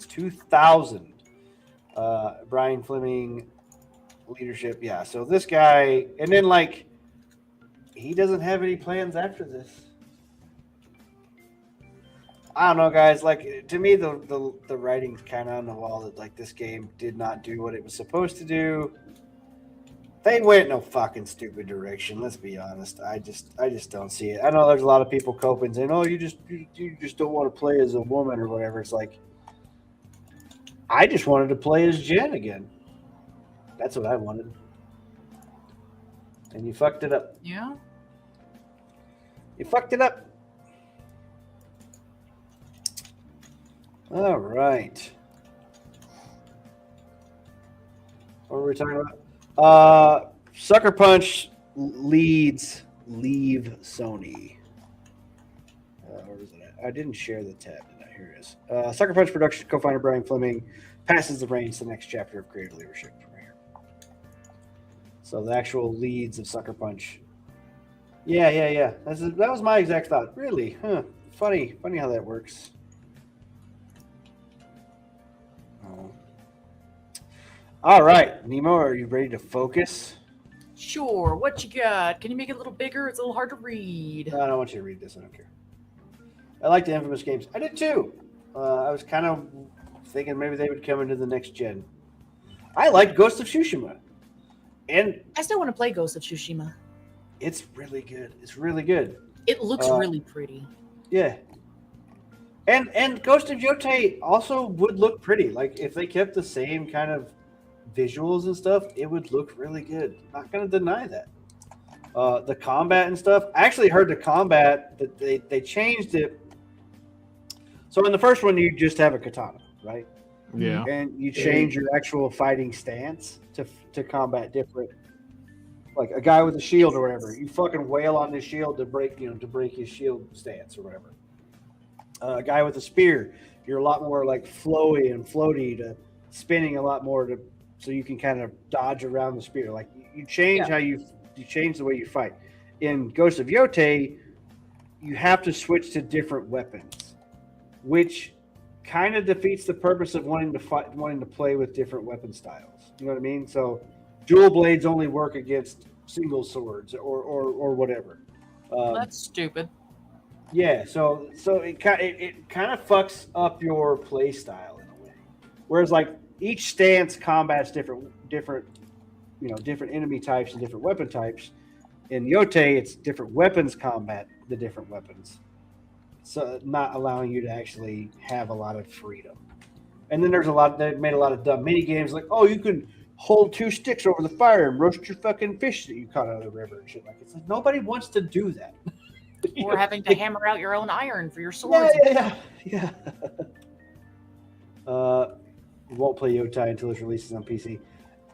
2000. Brian Fleming leadership, yeah. So this guy, and then like he doesn't have any plans after this. I don't know, guys. Like to me, the writing's kind of on the wall that like this game did not do what it was supposed to do. They went in a fucking stupid direction. Let's be honest. I just don't see it. I know there's a lot of people coping saying, "Oh, you just don't want to play as a woman or whatever." It's like I just wanted to play as Jen again. That's what I wanted, and you fucked it up. Yeah. You fucked it up. All right. What were we talking about? Sucker Punch leave Sony. Where was it at? I didn't share the tab. Here it is. Sucker Punch Productions co-founder Brian Fleming passes the reins to the next chapter of creative leadership. Right here. So the actual leads of Sucker Punch. Yeah. That was my exact thought. Really? Huh. Funny how that works. All right, Nemo, are you ready to focus? Sure. What you got? Can you make it a little bigger? It's a little hard to read. No, I don't want you to read this. I don't care. I like the Infamous games. I did too. I was kind of thinking maybe they would come into the next gen. I like Ghost of Tsushima, and I still want to play Ghost of Tsushima. it's really good. It's really good. It looks really pretty. Yeah. And Ghost of Yotei also would look pretty. Like if they kept the same kind of visuals and stuff, it would look really good. Not gonna deny that. The combat and stuff. I actually heard the combat that they changed it. So in the first one, you just have a katana, right? Yeah. And you change your actual fighting stance to combat different. Like a guy with a shield or whatever, you fucking wail on his shield to break his shield stance or whatever. A guy with a spear, you're a lot more like flowy and floaty to spinning a lot more so you can kind of dodge around the spear. Like you change how you change the way you fight. In Ghost of Yotei, you have to switch to different weapons, which kind of defeats the purpose of wanting to play with different weapon styles. You know what I mean? So dual blades only work against single swords or whatever. That's stupid. Yeah, so it kind of fucks up your play style in a way. Whereas like each stance combats different enemy types and different weapon types. In Yotei, it's different weapons combat the different weapons. So not allowing you to actually have a lot of freedom. And then they made a lot of dumb mini games like, oh, you can hold 2 sticks over the fire and roast your fucking fish that you caught out of the river and shit like it's like nobody wants to do that. Or having to hammer out your own iron for your swords. Yeah. Won't play Yotei until it releases on PC.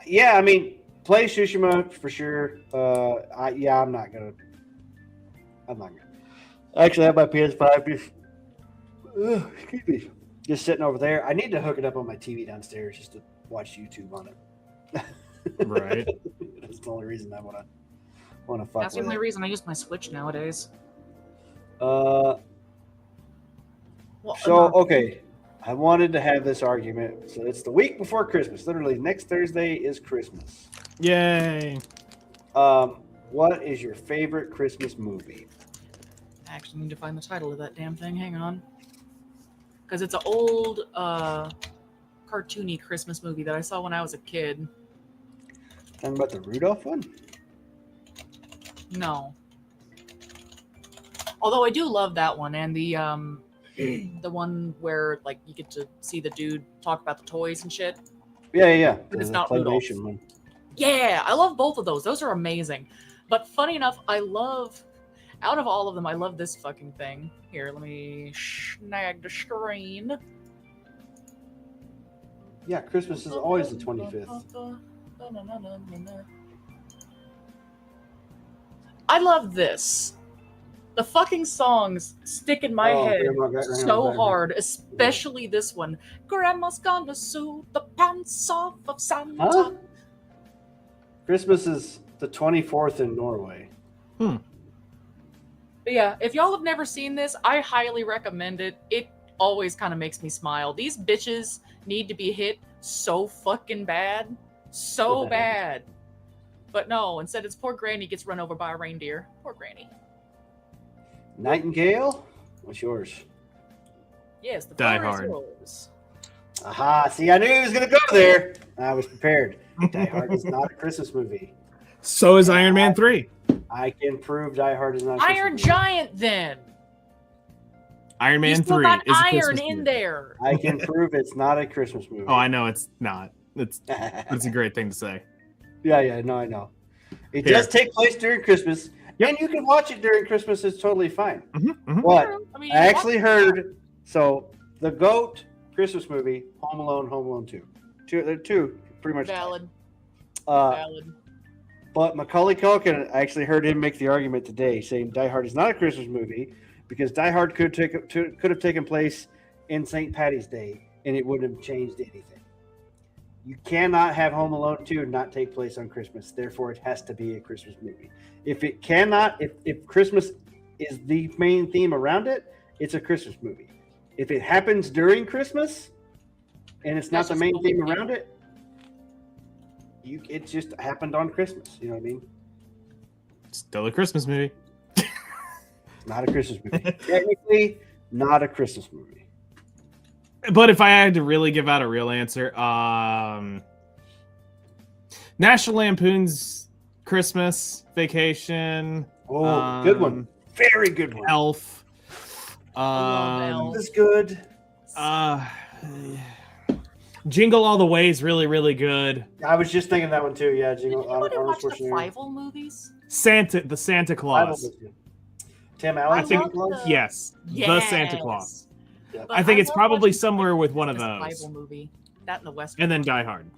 Yeah, I mean, play Tsushima for sure. I'm not gonna. I actually have my PS5 excuse me, just sitting over there. I need to hook it up on my TV downstairs just to watch YouTube on it. Right. That's the only reason I want to fuck That's the with only it. reason I use my Switch nowadays. Okay. I wanted to have this argument. So it's the week before Christmas. Literally, next Thursday is Christmas. Yay. What is your favorite Christmas movie? I actually need to find the title of that damn thing. Hang on. Because it's an old cartoony Christmas movie that I saw when I was a kid. Talking about the Rudolph one? No. Although I do love that one, and the one where like you get to see the dude talk about the toys and shit. Yeah. But it's The not Rudolph. claymation one. Yeah, I love both of those. Those are amazing. But funny enough, out of all of them, I love this fucking thing. Here, let me snag the screen. Yeah, Christmas is always the 25th. I love this. The fucking songs stick in my head so hard, especially this one. Grandma's gonna sew the pants off of Santa. Huh? Christmas is the 24th in Norway. But yeah, if y'all have never seen this, I highly recommend it. It always kind of makes me smile. These bitches need to be hit so fucking bad. So bad. But no, instead it's poor Granny gets run over by a reindeer. Poor Granny. Nightingale? What's yours? Yes, the Die floor is Hard. yours. Aha, see, I knew he was going to go there. I was prepared. Die Hard is not a Christmas movie. So is Iron Man 3. I can prove Die Hard is not a Christmas Iron movie. Giant, then. Iron You Man still 3 got is a iron Christmas in movie. there. I can prove it's not a Christmas movie. Oh, I know it's not. It's a great thing to say. Yeah, no, I know. It Here. does take place during Christmas, and you can watch it during Christmas. It's totally fine. But I mean, I actually heard, so the GOAT Christmas movie, Home Alone 2. They're two pretty much valid. tied. Valid. But Macaulay Culkin, I actually heard him make the argument today, saying Die Hard is not a Christmas movie because Die Hard could have taken place in St. Patty's Day, and it wouldn't have changed anything. You cannot have Home Alone 2 not take place on Christmas. Therefore, it has to be a Christmas movie. If it cannot, if Christmas is the main theme around it, it's a Christmas movie. If it happens during Christmas and it's not That's the just main only theme theme. around it, it just happened on Christmas. You know what I mean? Still a Christmas movie. Not a Christmas movie. Technically, not a Christmas movie. But if I had to really give out a real answer, National Lampoon's Christmas Vacation. Oh, good one. Very good one. Elf. love Elf. This is good. Jingle All the Way is really, really good. I was just thinking that one too. Yeah, Did Jingle. anybody Arnold watch the Schwarzenegger. Fievel movies? The Santa Claus. Tim Allen. I think love the- yes, the Santa Claus. Yeah. But I think it's love probably watching somewhere with one of the those. Fievel movie. That in the West. And then Die Hard.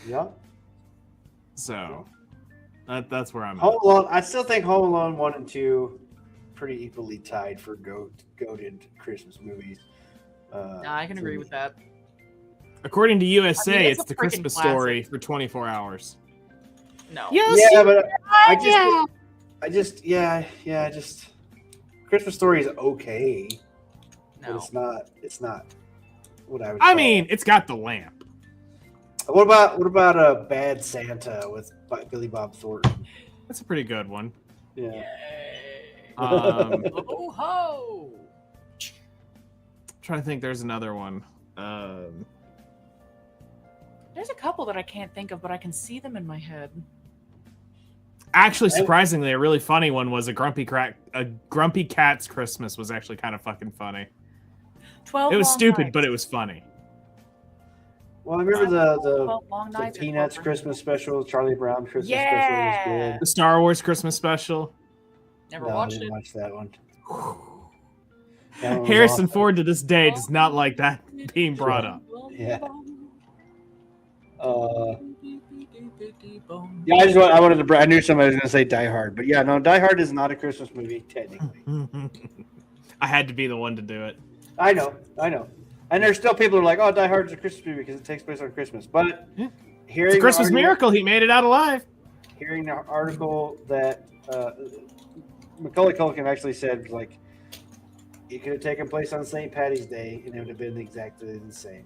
Yeah. So that's where I'm at. Home Alone. I still think Home Alone 1 and 2 pretty equally tied for goated Christmas movies. I can agree with that. According to USA, I mean, it's it's a the freaking Christmas classic. Story for 24 hours. No. Yeah, but I just Christmas Story is okay, No. but it's not what I would. I call mean, it's got the lamp. What about a Bad Santa with Billy Bob Thornton? That's a pretty good one. Yeah. Oh ho! Trying to think, there's another one. There's a couple that I can't think of, but I can see them in my head. Actually, surprisingly, a really funny one was a Grumpy Cat's Christmas was actually kind of fucking funny. 12 It was Long stupid, Nights. but it was funny. Well, I remember 12 Long the Nights or Peanuts 12 Christmas special, Charlie Brown Christmas Yeah. special was The good. Star Wars Christmas special. Never No, I watched didn't it. watch that one. That one was Harrison awesome. Ford to this day does not like that being brought up. Yeah. Yeah, I wanted to. I knew somebody was going to say Die Hard, but yeah, no, Die Hard is not a Christmas movie technically. I had to be the one to do it. I know, and there's still people who are like, "Oh, Die Hard is a Christmas movie because it takes place on Christmas." But hearing It's a the Christmas argument- miracle. He made it out alive. Hearing the article that Macaulay Culkin actually said, like, it could have taken place on St. Patty's Day and it would have been exactly the same.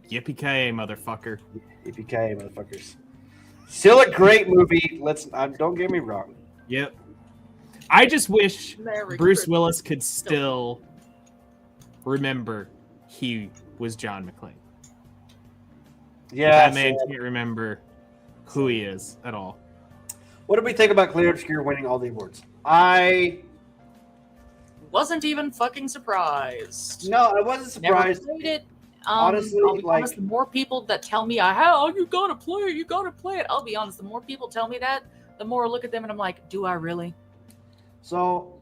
Yippee-ki-yay, motherfucker. Yippee-ki-yay, motherfuckers. Still a great movie. Don't get me wrong. Yep. I just wish Merry Bruce Christmas. Willis could still remember he was John McClane. Yeah. That man so- can't remember who he is at all. What did we think about Clear Obscure winning all the awards? I Wasn't even fucking surprised. no, I wasn't Never surprised. played it. Honestly, I'll be like- honest, the more people that tell me, "Oh, you gotta play it, you gotta play it." I'll be honest, the more people tell me that, the more I look at them and I'm like, "Do I really?" So,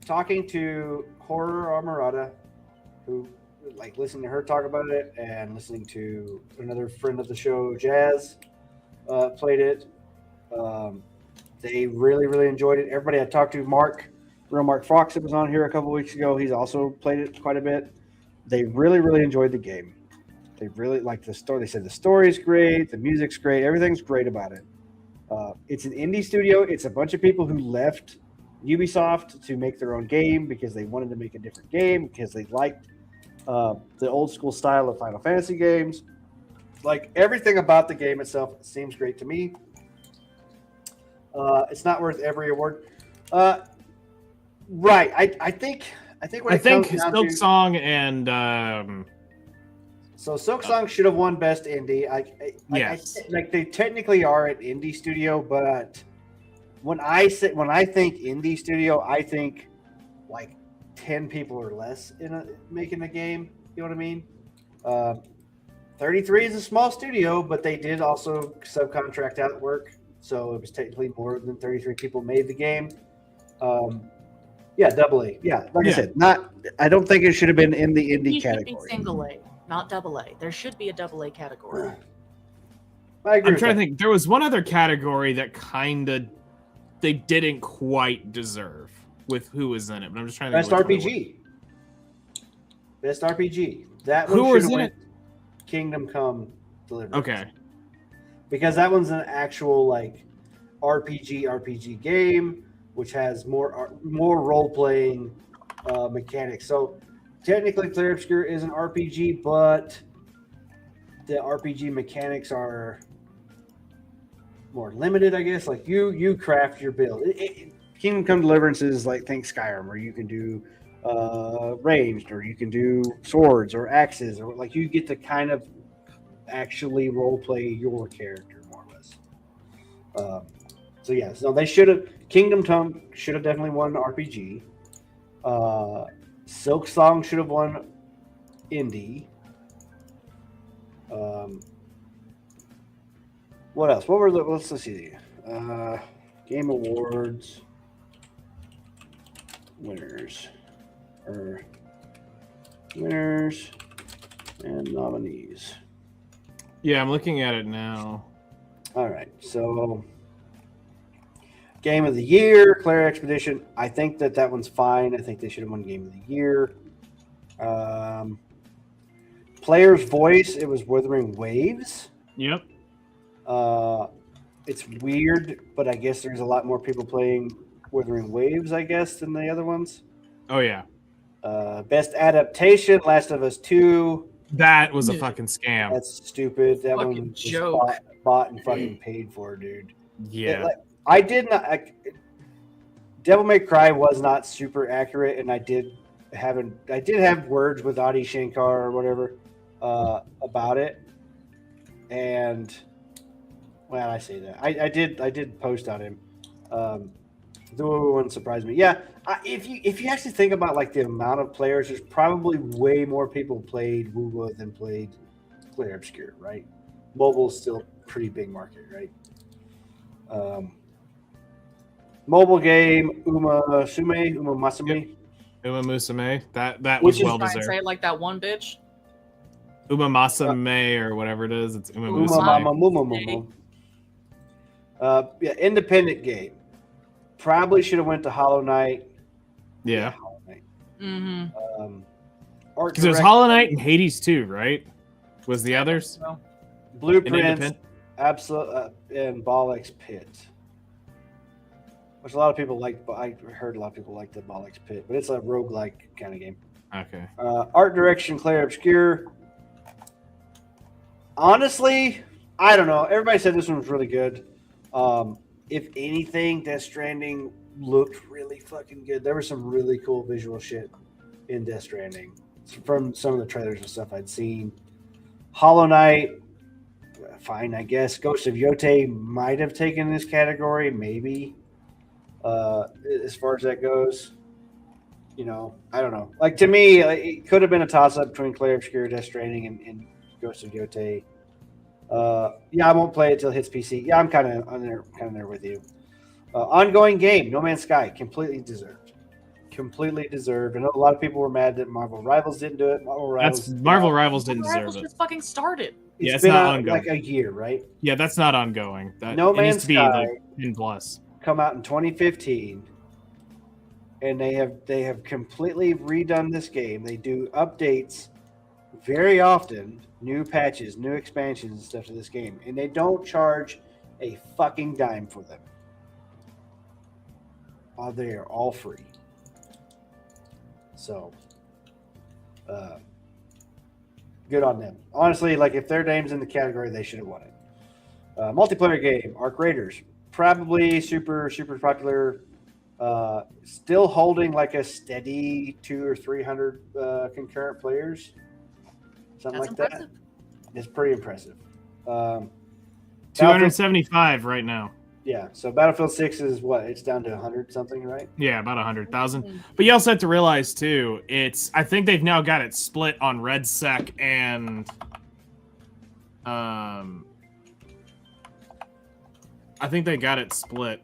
talking to Horror Armorata, who like listening to her talk about it, and listening to another friend of the show, Jazz, played it. They really, really enjoyed it. Everybody I talked to, Real Mark Fox, that was on here a couple weeks ago, he's also played it quite a bit. They really, really enjoyed the game. They really liked the story. They said the story's great, the music's great, everything's great about it. It's an indie studio. It's a bunch of people who left Ubisoft to make their own game because they wanted to make a different game, because they liked the old school style of Final Fantasy games. Like, everything about the game itself seems great to me. It's not worth every award. Right. I think when it comes down Silk to, Song and so Silk Song should have won Best Indie. Yes. Like, they technically are an indie studio, but when I think indie studio, I think like 10 people or less making a game. You know what I mean? 33 is a small studio, but they did also subcontract out work, so it was technically more than 33 people made the game. Yeah, AA. Yeah, like I said, I don't think it should have been in the indie It should be category. single A, not double A. There should be a double A category. I agree. I'm with trying to that. think. There was one other category that they didn't quite deserve with who was in it, but I'm just trying to think. Best which one it RPG. Best RPG. That one Who should was have in went Kingdom Come Deliverance. was. Okay. Because that one's an actual like RPG game, which has more role playing mechanics. So technically, Clear Obscure is an RPG, but the RPG mechanics are more limited, I guess. Like you craft your build. Kingdom Come Deliverance is like think Skyrim, where you can do ranged, or you can do swords or axes, or like you get to kind of actually role play your character more or less. So yeah, so they should have Kingdom Come should have definitely won RPG. Silk Song should have won indie. What else? What were the? Let's see. Game Awards winners and nominees. Yeah, I'm looking at it now. All right, so Game of the Year, Claire Expedition. I think that one's fine. I think they should have won Game of the Year. Player's Voice. It was Wuthering Waves. Yep. It's weird, but I guess there's a lot more people playing Wuthering Waves, I guess, than the other ones. Oh yeah. Best Adaptation, Last of Us 2. That was a fucking scam. That's stupid. That Fucking one was joke. bought and fucking paid for, dude. Yeah. I did not. Devil May Cry was not super accurate, and I did have words with Adi Shankar or whatever about it, and well, I say that I did post on him. The one surprised me. Yeah, if you actually think about like the amount of players, there's probably way more people played WoWo than played Clair Obscur, right? Mobile's still a pretty big market, right? Mobile game Uma Masumi. Uma Musume. That Which was is well Try and say deserved. it like that one bitch. Uma Masame or whatever it is. It's Uma Uma Musume. Mama. Yeah, independent game. Probably should have went to Hollow Knight. Yeah. Hollow Knight. Mm-hmm. Art Because there's direct- Hollow Knight and Hades too, right? Was the others? Blueprints, Independent? Absolute, and Ball-X Pit. Which a lot of people like, but I heard a lot of people like the Ball-X Pit, but it's a roguelike kind of game. Okay. Art direction, Clair Obscur. Honestly, I don't know. Everybody said this one was really good. If anything, Death Stranding looked really fucking good. There was some really cool visual shit in Death Stranding from some of the trailers and stuff I'd seen. Hollow Knight, fine, I guess. Ghost of Yote might have taken this category, maybe. As far as that goes, you know, I don't know. Like to me, it could have been a toss-up between Clair Obscur, Death Stranding, and Ghost of Yote. Yeah, I won't play it till it hits PC. Yeah, I'm kind of there with you. Ongoing game, No Man's Sky, completely deserved. I know a lot of people were mad that Marvel Rivals didn't do it. Marvel Rivals didn't Rivals deserve it. just fucking started. Yeah, it's been not out ongoing. like a year, right? Yeah, that's not ongoing. That No it needs Man's to be Sky. like 10 plus. Come out in 2015, and they have completely redone this game. They do updates very often, new patches, new expansions and stuff to this game, and they don't charge a fucking dime for them. They are all free. So, good on them. Honestly, like if their name's in the category, they should have won it. Multiplayer game, Arc Raiders, probably super popular. Still holding like a steady 200 or 300 concurrent players, something That's like impressive. that. It's pretty impressive. 275 right now. Yeah, so Battlefield 6 is what? It's down to 100 something, right? Yeah, about 100,000. But you also have to realize too, I think they've now got it split on RedSec and I think they got it split.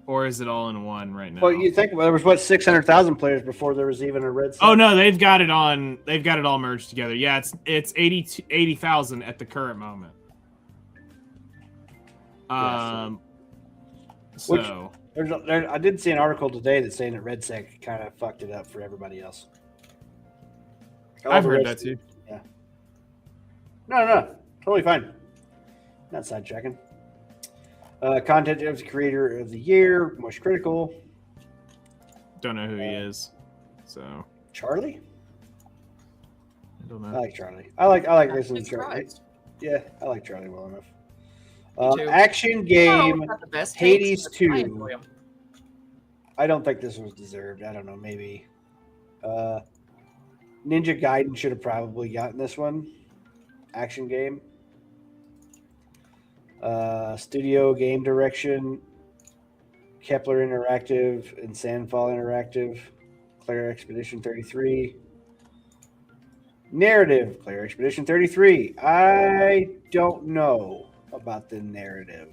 Or is it all in one right now? Well, you think there was 600,000 players before there was even a red. Oh no, they've got it all merged together. Yeah, it's 80,000 at the current moment. So I did see an article today that's saying that RedSec kind of fucked it up for everybody else. I've heard that too. Yeah. No, totally fine. Not sidetracking. Content of the Creator of the Year, most critical. Don't know who he is. So Charlie? don't I know. like Charlie. I like this I'm one, Charlie. surprised. Yeah, I like Charlie well enough. Me too. Action Oh, game, not the best Hades takes, but I 2. enjoy 'em. I don't think this was deserved. I don't know, maybe. Ninja Gaiden should have probably gotten this one. Action game. Studio game direction. Kepler Interactive and Sandfall Interactive. Claire Expedition 33. Narrative, Claire Expedition 33. I don't know about the narrative.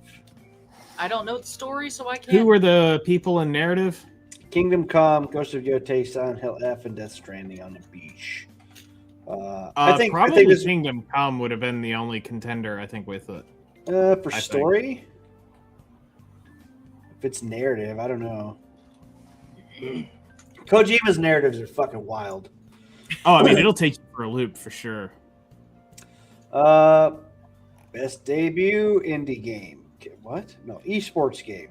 I don't know the story, so I can't. Who were the people in narrative? Kingdom Come, Ghost of Yotei, Silent Hill F, and Death Stranding on the beach. I think this, Kingdom Come would have been the only contender, I think, with it. For story. If it's narrative, I don't know. Kojima's narratives are fucking wild. Oh, I mean, it'll take you for a loop for sure. Best debut indie game. What? No, esports game.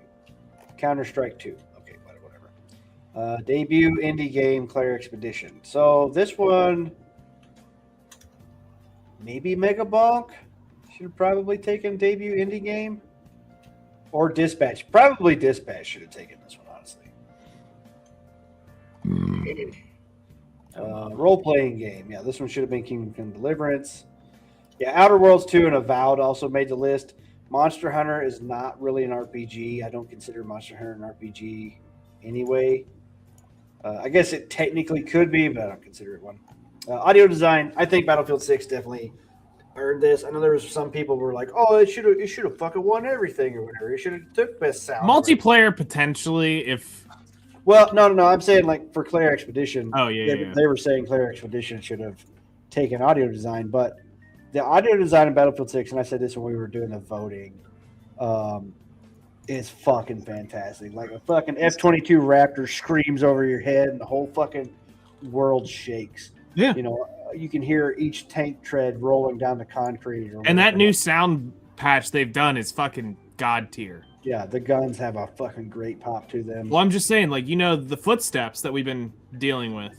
Counter-Strike 2. Okay, whatever. Debut indie game, Claire Expedition. So this one, maybe Mega Bonk should have probably taken debut indie game. Or Dispatch. Probably Dispatch should have taken this one, honestly. Role-playing game. Yeah, this one should have been Kingdom Come Deliverance. Yeah, Outer Worlds 2 and Avowed also made the list. Monster Hunter is not really an RPG. I don't consider Monster Hunter an RPG anyway. I guess it technically could be, but I don't consider it one. Audio design. I think Battlefield 6 definitely earned this. I know there was some people who were like, "Oh, it should have fucking won everything or whatever. It should have took best sound." Multiplayer potentially, if. Well, no. I'm saying like for Claire Expedition. Oh yeah, they were saying Claire Expedition should have taken audio design, but the audio design in Battlefield 6, and I said this when we were doing the voting, is fucking fantastic. Like a fucking F-22 Raptor screams over your head, and the whole fucking world shakes. Yeah, you know, you can hear each tank tread rolling down the concrete. And that new sound patch they've done is fucking god tier. Yeah, the guns have a fucking great pop to them. Well, I'm just saying, like, you know, the footsteps that we've been dealing with.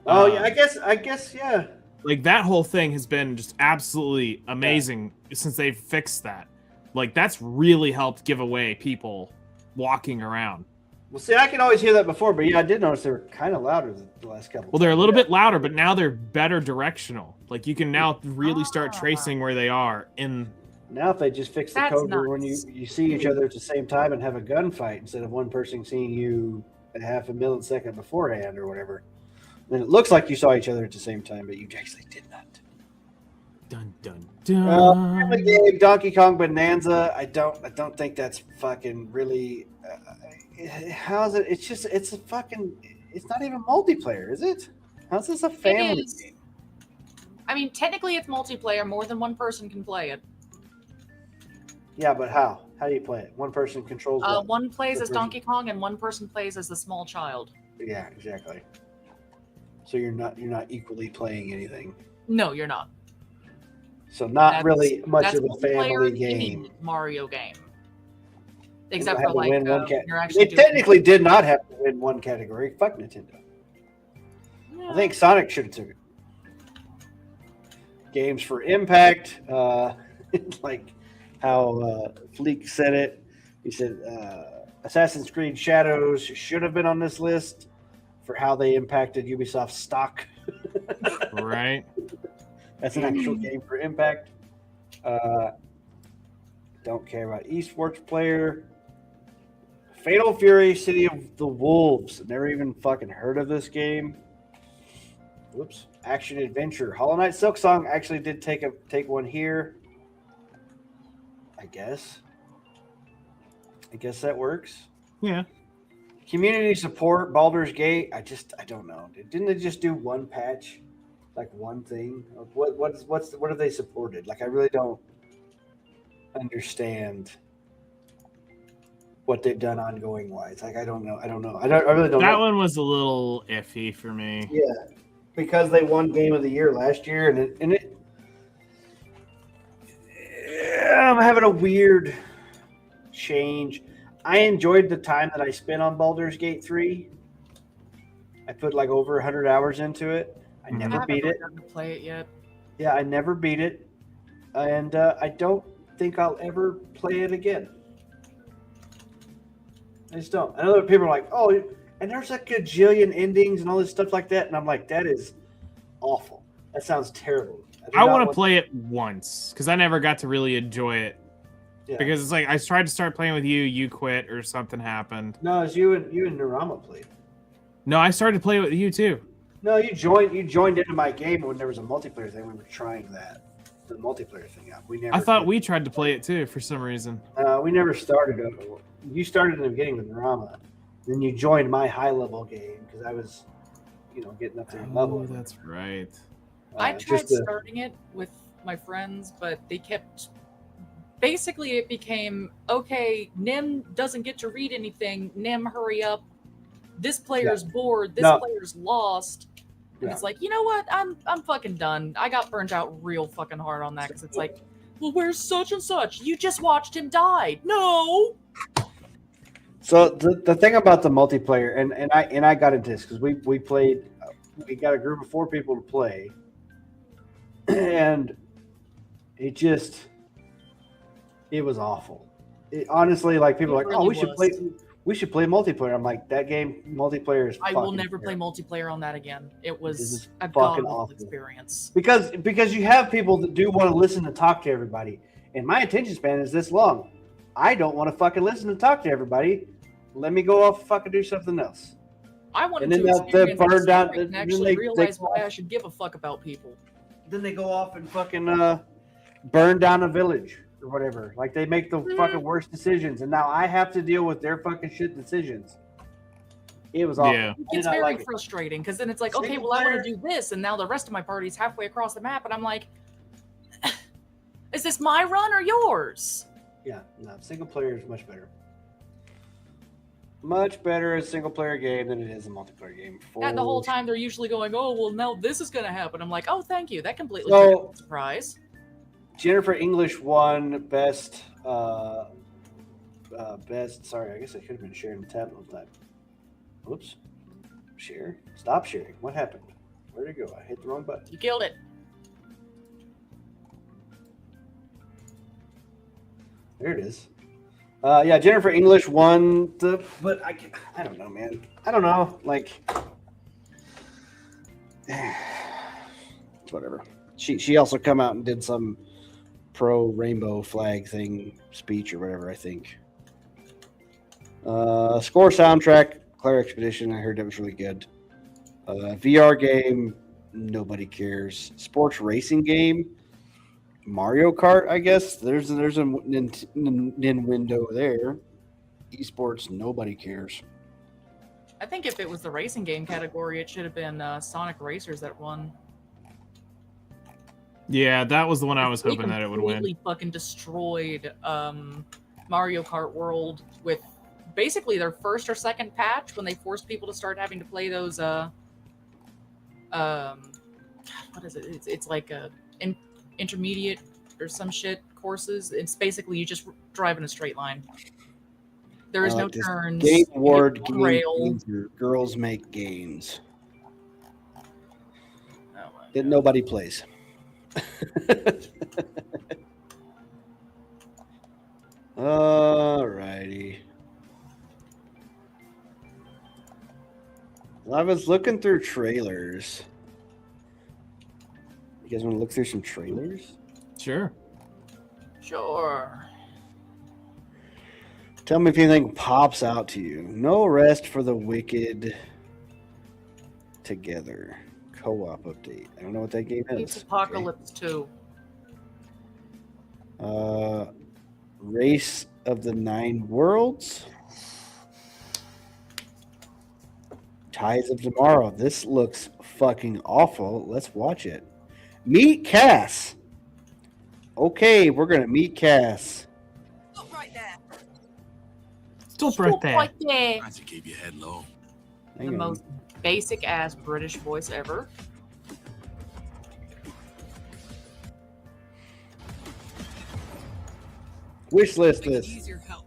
Oh yeah, I guess yeah. Like that whole thing has been just absolutely amazing since they've fixed that. Like that's really helped give away people walking around. Well, see, I can always hear that before, but yeah, I did notice they were kind of louder the last couple. Well, they're a little bit louder, but now they're better directional. Like you can now really start tracing where they are in. Now, if they just fix the That's code where when nice. you see each other at the same time and have a gunfight instead of one person seeing you a half a millisecond beforehand or whatever, then it looks like you saw each other at the same time, but you actually did not. Dun dun dun. Family game, Donkey Kong Bonanza. I don't think that's fucking really. How's it? It's a fucking. It's not even multiplayer, is it? How's this a family is. game? I mean, technically it's multiplayer. More than one person can play it. Yeah, but how? How do you play it? One person controls. What? One plays What as version? Donkey Kong, and one person plays as the small child. Yeah, exactly. So you're not equally playing anything. No, you're not. So not That's- really much that's of a family multiplayer in game. any Mario game. They Except had for to like win one you're they actually doing technically did not have to win one category. Fuck Nintendo. I think Sonic should have took it. Games for Impact, like how Fleek said it. He said Assassin's Creed Shadows should have been on this list for how they impacted Ubisoft's stock. Right. That's an actual game for Impact. Don't care about esports player. Fatal Fury, City of the Wolves. Never even fucking heard of this game. Whoops. Action adventure. Hollow Knight Silksong actually did take one here. I guess that works. Yeah. Community support, Baldur's Gate. I don't know. Didn't they just do one patch? Like one thing? What have they supported? Like I really don't understand what they've done ongoing wise. Like I don't know. I really don't know. That one was a little iffy for me. Yeah. Because they won Game of the Year last year and it I'm having a weird change. I enjoyed the time that I spent on Baldur's Gate 3. I put like over 100 hours into it. I Mhm. never I beat it. haven't gotten to play it yet. Yeah, I never beat it, and I don't think I'll ever play it again. I just don't. I know that people are like, "Oh, and there's a gajillion endings and all this stuff like that," and I'm like, "That is awful. That sounds terrible." do I not want to play it once because I never got to really enjoy it. Yeah. Because it's like I tried to start playing with you, you quit, or something happened. No, it's you and Narama played. No, I started to play with you too. No, you joined into my game when there was a multiplayer thing. We were trying the multiplayer thing out. We never. I thought did. we tried to play it too for some reason. We never started. You started in the beginning with Narama, then you joined my high level game because I was, getting up to your level. Oh, that's right. I tried just to- starting it with my friends, but they kept. Basically, it became okay. Nim doesn't get to read anything. Nim, hurry up! This player's bored. This No. player's lost. And it's like, you know what? I'm fucking done. I got burnt out real fucking hard on that because it's like, well, where's such and such? You just watched him die. No. So the thing about the multiplayer, and I got into this because we played, we got a group of 4 people to play, and it was awful. Honestly, like people are like, It oh, really we should play multiplayer. I'm like, that game multiplayer is. I will fucking never play terrible. multiplayer on that again. It was is a fucking god awful. experience. Because you have people that do want to listen and talk to everybody, and my attention span is this long. I don't want to fucking listen and talk to everybody. Let me go off and fucking do something else. I wanted And then to they'll experience burn this down- story and then actually they realize go why off- I should give a fuck about people. Then they go off and fucking burn down a village or whatever. Like they make the fucking worst decisions, and now I have to deal with their fucking shit decisions. It was awful. Yeah. I did It's not very like it. frustrating because then it's like, okay, Single well, I want player- to do this, and now the rest of my party's halfway across the map, and I'm like, is this my run or yours? Yeah, no, single player is much better. Much better a single player game than it is a multiplayer game. And the whole For time they're usually going, oh, well, now this is going to happen. I'm like, oh, thank you. That completely So- took me by surprise. Jennifer English won best. Best. Sorry, I guess I could have been sharing the tab the whole time. Whoops. Share. Stop sharing. What happened? Where'd it go? I hit the wrong button. You killed it. There it is. Yeah, Jennifer English won but I don't know, man. I don't know. Like, whatever. She also come out and did some pro rainbow flag thing speech or whatever, I think. Score soundtrack, Claire Expedition. I heard that was really good. VR game, nobody cares. Sports racing game, Mario Kart. I guess there's a nin window there. Esports, nobody cares. I think if it was the racing game category, it should have been Sonic Racers that won. Yeah, that was the one I was They hoping that it would win. completely fucking destroyed Mario Kart World with basically their first or second patch when they forced people to start having to play those what is it? It's like a intermediate or some shit courses. It's basically you just drive in a straight line. There is no This turns. Game you hit Award one game rail. changer, Girls Make Games Oh my that God. nobody plays. Alrighty. I was looking through trailers. You guys want to look through some trailers? Sure. Sure. Tell me if anything pops out to you. No Rest for the Wicked Together. Co-op update. I don't know what that game It's is. Apocalypse 2. Race of the Nine Worlds. Ties of Tomorrow. This looks fucking awful. Let's watch it. Meet Cass. Okay, we're gonna meet Cass. Look right there. Stop right there. Right there. Try to keep your head low. The Hang on. most basic ass British voice ever. Wish list I could this. use your help.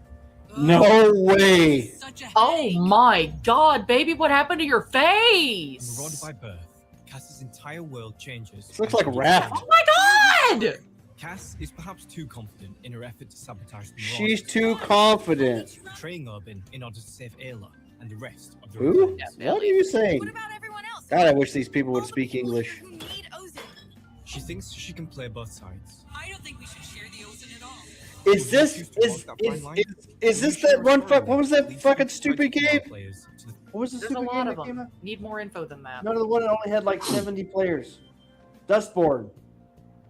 No way. Such a Oh headache. my god, baby, what happened to your face? Rod by birth, Cass is Cass's entire world changes. This looks like Raft. Oh my god! Cass is perhaps too confident in her effort to sabotage the She's Marauders, too confident. betraying Urban in order to save Ayla and the rest of the Who? rebellions. What are you saying? What about everyone else? God, I wish these people would speak English. Who need Ozin? She thinks she can play both sides. I don't think we should share the Ozin at all. Is this is this that one fuck? What was that fucking stupid game? What was the There's a stupid lot game of that came them. out? Need more info than that. None of the one that only had like 70 players. Dustborn.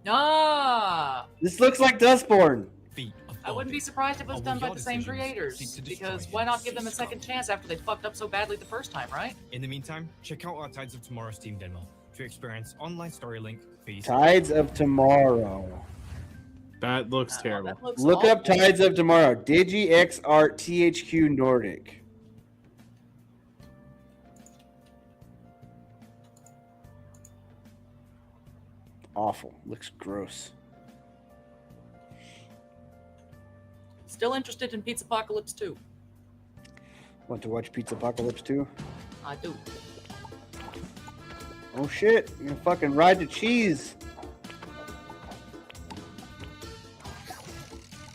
Ah! This looks like Dustborn. I wouldn't be surprised if it was done by the same creators, because why not give them a second chance after they fucked up so badly the first time, right? In the meantime, check out our Tides of Tomorrow Steam demo to experience online story link fees. Tides of Tomorrow. That looks terrible. That looks Look up awful. Tides of Tomorrow. Digi X Art THQ Nordic. Awful. Looks gross. Still interested in Pizza Apocalypse 2. Want to watch Pizza Apocalypse 2? I do. Oh shit. You're gonna fucking ride the cheese.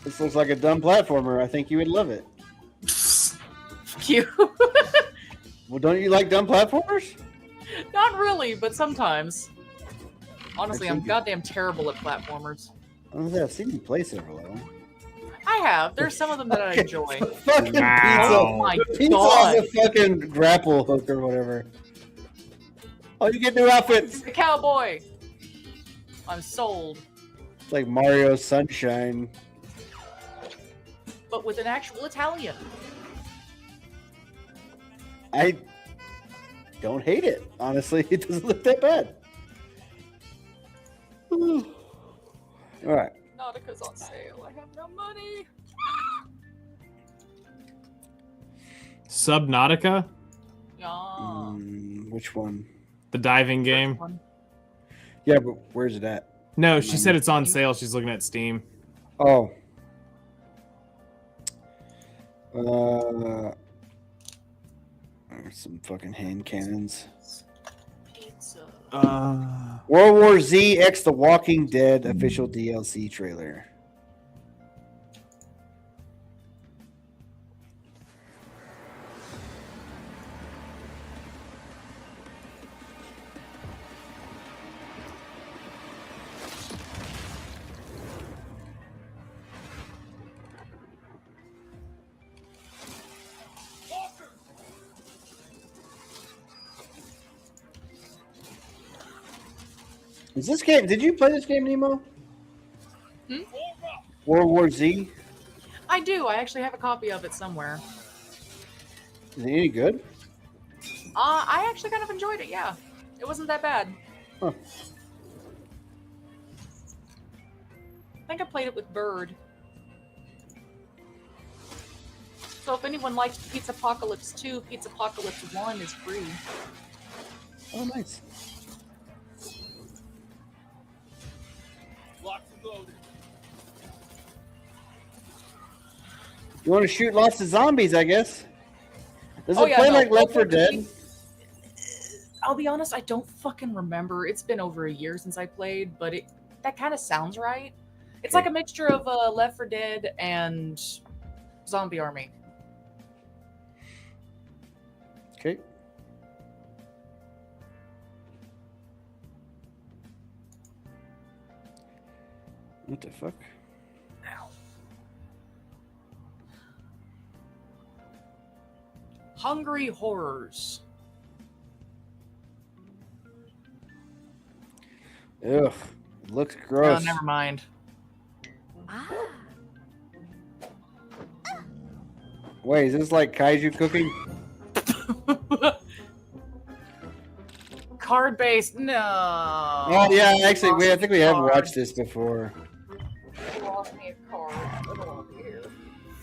This looks like a dumb platformer. I think you would love it. Fuck you. Well, don't you like dumb platformers? Not really, but sometimes. Honestly, I'm Actually- goddamn terrible at platformers. I don't know, I've seen you play several of them. I have. There's some of them that I enjoy. Fucking Wow. Oh my pizza. Pizza god. has a fucking grapple hook or whatever. Oh, you get new outfits. The cowboy. I'm sold. It's like Mario Sunshine. But with an actual Italian. I don't hate it. Honestly, it doesn't look that bad. All right. Nautica's on sale. I have no money. Subnautica, Yeah. Which one? the diving game. Yeah, but where's it at? No, she said it's on sale. She's looking at Steam. Oh. Some fucking hand cannons. Pizza. World War Z X The Walking Dead official DLC trailer. Is this game? Did you play this game, Nemo? Hmm? World War Z. I do. I actually have a copy of it somewhere. Is it any good? I actually kind of enjoyed it. Yeah, it wasn't that bad. Huh. I think I played it with Bird. So if anyone likes Pizza Apocalypse 2, Pizza Apocalypse 1 is free. Oh, nice. You want to shoot lots of zombies, I guess. Does it play like Left 4 Dead? I'll be honest, I don't fucking remember. It's been over a year since I played, but that kind of sounds right. It's like a mixture of Left 4 Dead and Zombie Army. Okay. What the fuck? Hungry Horrors. Ugh. It looks Oh, gross. never mind. Wait, is this like kaiju cooking? Card based? No. Oh yeah, actually, I think we have watched this before. You lost me a card. I don't want to be here.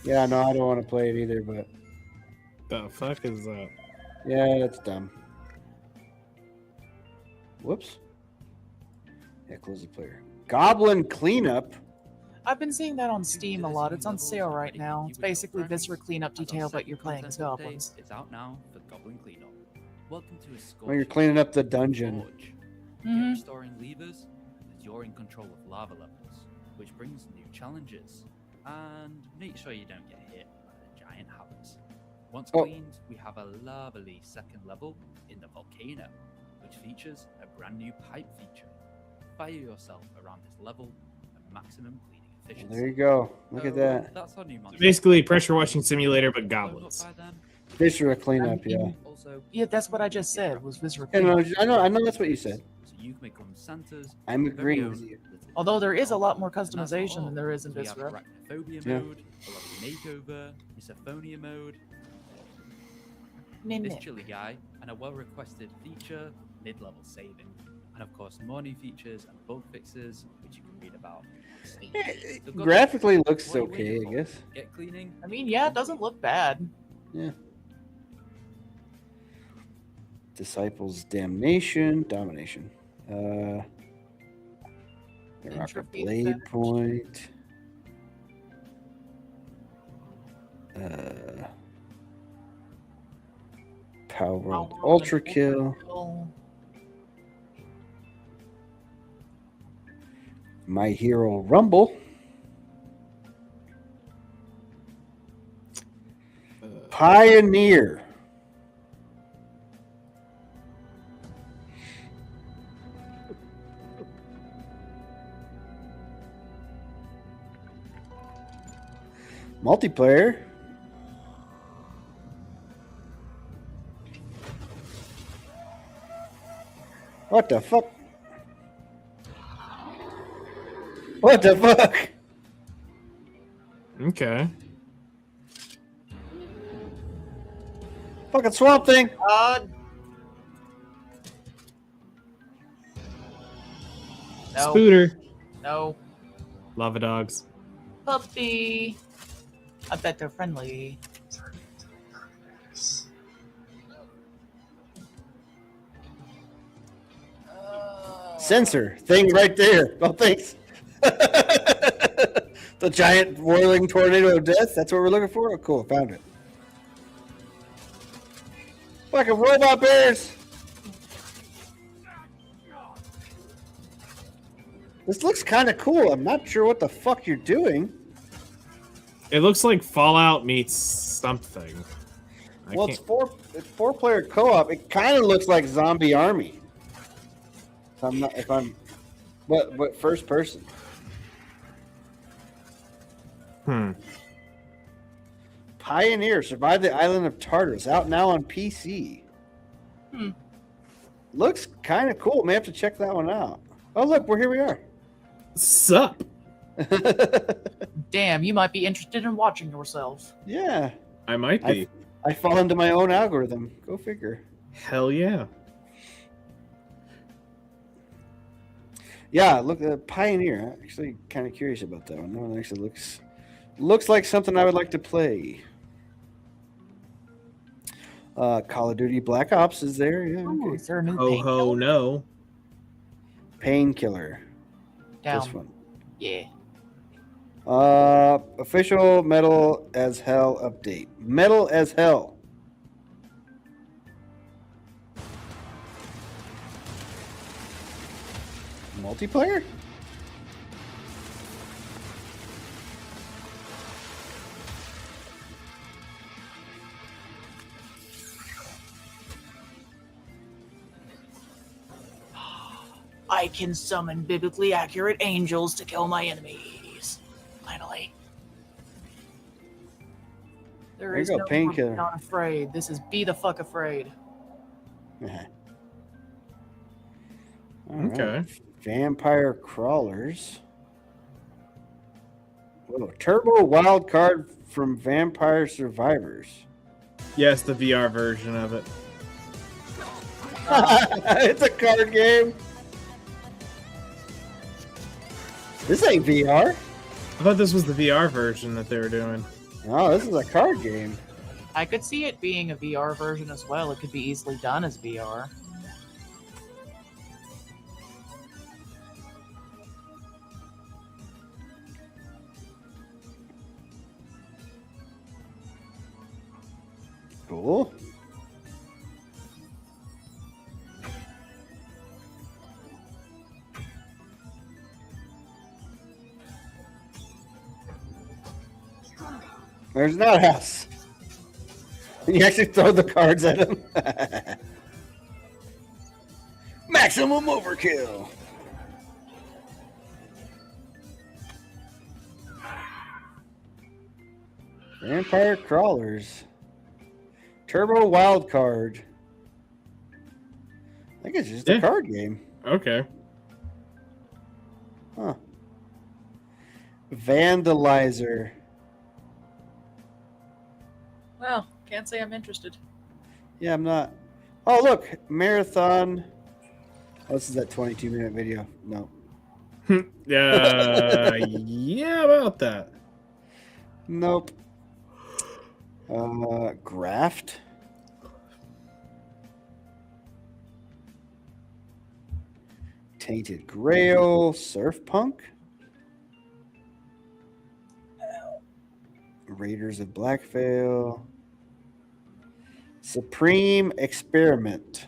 Yeah, no, I don't want to play it either, but The fuck is that? yeah, that's dumb. Whoops. Yeah, close the player. Goblin Cleanup. I've been seeing that on Steam a lot. It's on sale right now. It's basically Viscera Cleanup Detail, but you're playing as goblins. It's out now for Goblin Cleanup. Welcome to a When you're cleaning up the dungeon. Mhm. restoring levers, as you're in control of lava levels, which brings new challenges. And make sure you don't get hit by the giant hammers. Once cleaned, we have a lovely second level in the volcano, which features a brand new pipe feature. Fire yourself around this level for maximum cleaning efficiency. There you go. Look at that. That's our new monster. Basically, pressure washing simulator, but goblins. Viscera cleanup, yeah. Yeah, that's what I just said. Was Viscera Yeah, no, cleanup. I know that's what you said. So you can become Santa's I'm very agreeing own with you. little Although there is a lot more And that's not customization all. than there is in We have Viscera. Arachnophobia Yeah. mode, a lovely makeover, misophonia mode, this Mimic. chilly guy, and a well-requested feature, mid-level saving. And of course, more new features and bug fixes, which you can read about. on Steam. So good Graphically luck. looks What are you okay, waiting I for? guess. Get cleaning. I mean, yeah, it doesn't look bad. Yeah. Disciples Damnation, Domination. Rock a Entropy Blade effect. Point. Power World Ultra Kill. My Hero Rumble. Pioneer. Multiplayer. What the fuck? What the fuck? Okay. Fucking Swamp Thing. No. Scooter. No. Lava dogs. Puppy. I bet they're friendly. Sensor thing right there. Oh, thanks. The giant whirling tornado of death. That's what we're looking for. Oh, cool. Found it. Fucking robot bears. This looks kind of cool. I'm not sure what the fuck you're doing. It looks like Fallout meets something. Well, it's four-player co-op. It kind of looks like Zombie Army. But first person. Pioneer survived the island of Tartarus. Out now on PC. Looks kind of cool. May have to check that one out. Oh look, here we are. Sup? Damn, you might be interested in watching yourself. Yeah, I might be. I fall into my own algorithm. Go figure. Hell yeah. Yeah, look, Pioneer. I'm actually kind of curious about that one. That one actually looks like something I would like to play. Call of Duty Black Ops is there. Yeah. Ooh, Okay. is there a new Oh ho no. Painkiller. Down. This one. Yeah. Official Metal as Hell update. Metal as Hell. Multiplayer? I can summon biblically accurate angels to kill my enemies. Finally. There is you go, no Painkiller. more not afraid. This is be the fuck afraid. Alright. Okay. Vampire Crawlers. Whoa, Turbo Wild Card from Vampire Survivors. Yes, the VR version of it. It's a card game. This ain't VR. I thought this was the VR version that they were doing. No, this is a card game. I could see it being a VR version as well. It could be easily done as VR. Cool. There's not a house. You actually throw the cards at him. Maximum overkill. Vampire crawlers. Turbo wild card. I think it's just a card game. Okay. Huh. Vandalizer. Well, can't say I'm interested. Yeah, I'm not. Oh, look. Marathon. Oh, this is that 22-minute video. No. Yeah, about that. Nope. Graft. Tainted Grail. Surf Punk. Raiders of Blackvale. Supreme Experiment.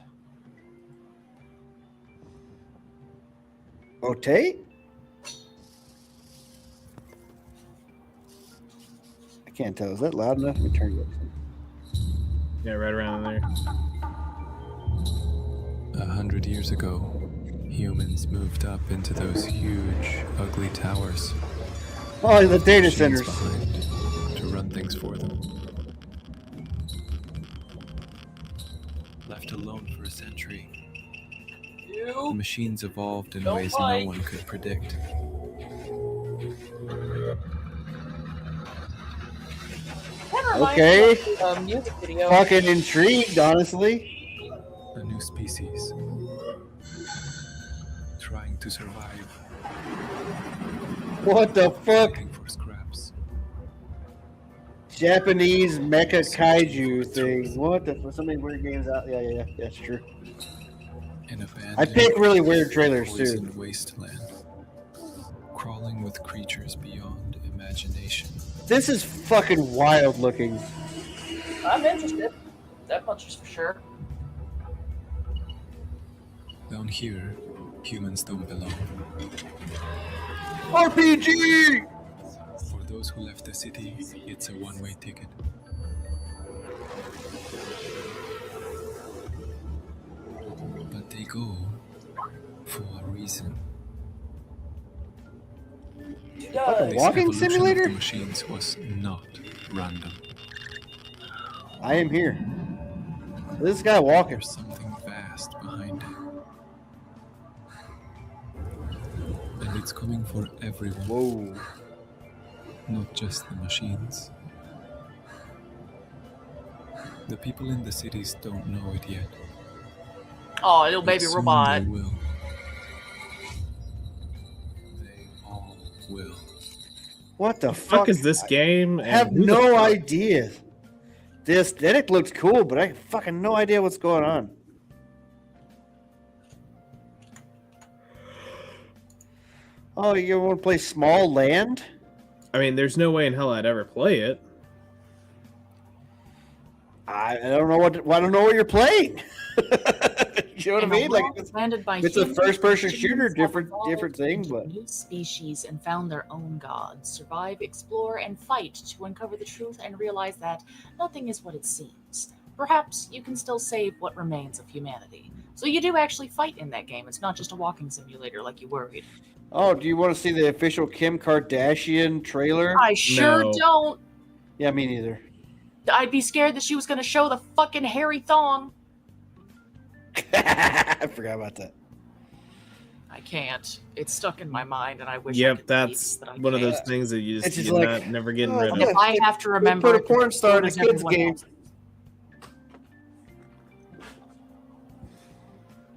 Otate? I can't tell. Is that loud enough? Let me turn it up. Yeah, right around there. 100 years ago, humans moved up into those huge, ugly towers. Oh, the data Machines centers. behind to run things for them. Left alone for a century, the machines evolved in ways no one could predict. Okay. Music video. Fucking intrigued, honestly. A new species, trying to survive. What the fuck? Looking for scraps. Japanese mecha kaiju thing. What the fuck? So many weird games out. Yeah. That's true. An abandoned, I pick really weird trailers too. poisoned wasteland, crawling with creatures beyond imagination. This is fucking wild looking. I'm interested. That much is for sure. Down here, humans don't belong. RPG! For those who left the city, it's a one-way ticket. But they go for a reason. Fucking This walking evolution simulator? of the machines was not random. I am here. This guy walking. There's something vast behind it. And it's coming for everyone. Whoa. Not just the machines. The people in the cities don't know it yet. Oh, little But baby soon robot. They will. They all will. What the Fuck is this game? I have and who the no fuck- idea. The aesthetic looks cool, but I have fucking no idea what's going on. Oh, you want to play Small Land? I mean, there's no way in hell I'd ever play it. I don't know what you're playing. You know what I mean? Like it's a first-person shooter, different thing, but New species and found their own gods. Survive, explore, and fight to uncover the truth and realize that nothing is what it seems. Perhaps you can still save what remains of humanity. So you do actually fight in that game. It's not just a walking simulator like you worried. oh, do you want to see the official Kim Kardashian trailer? I sure don't. Yeah, me neither. I'd be scared that she was going to show the fucking hairy thong. I forgot about that. I can't. It's stuck in my mind, and I wish. I Yep, could that's but I one of those can't. things that you It's just, just you're like, not, never getting oh, rid of. If I have to remember, put a it, porn star in a so does kids everyone game. else.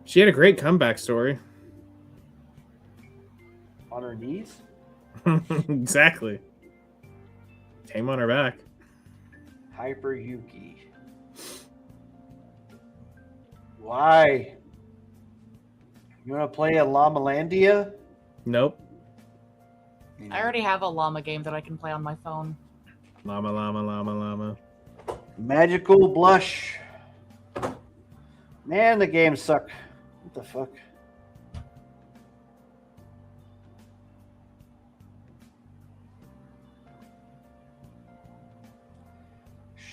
She had a great comeback story. On her knees? Exactly. Came on her back. Hyper Yuki. Why? You want to play a Llamalandia? Nope. I already have a llama game that I can play on my phone. Llama, llama, llama, llama. Magical Blush. Man, the games suck. What the fuck?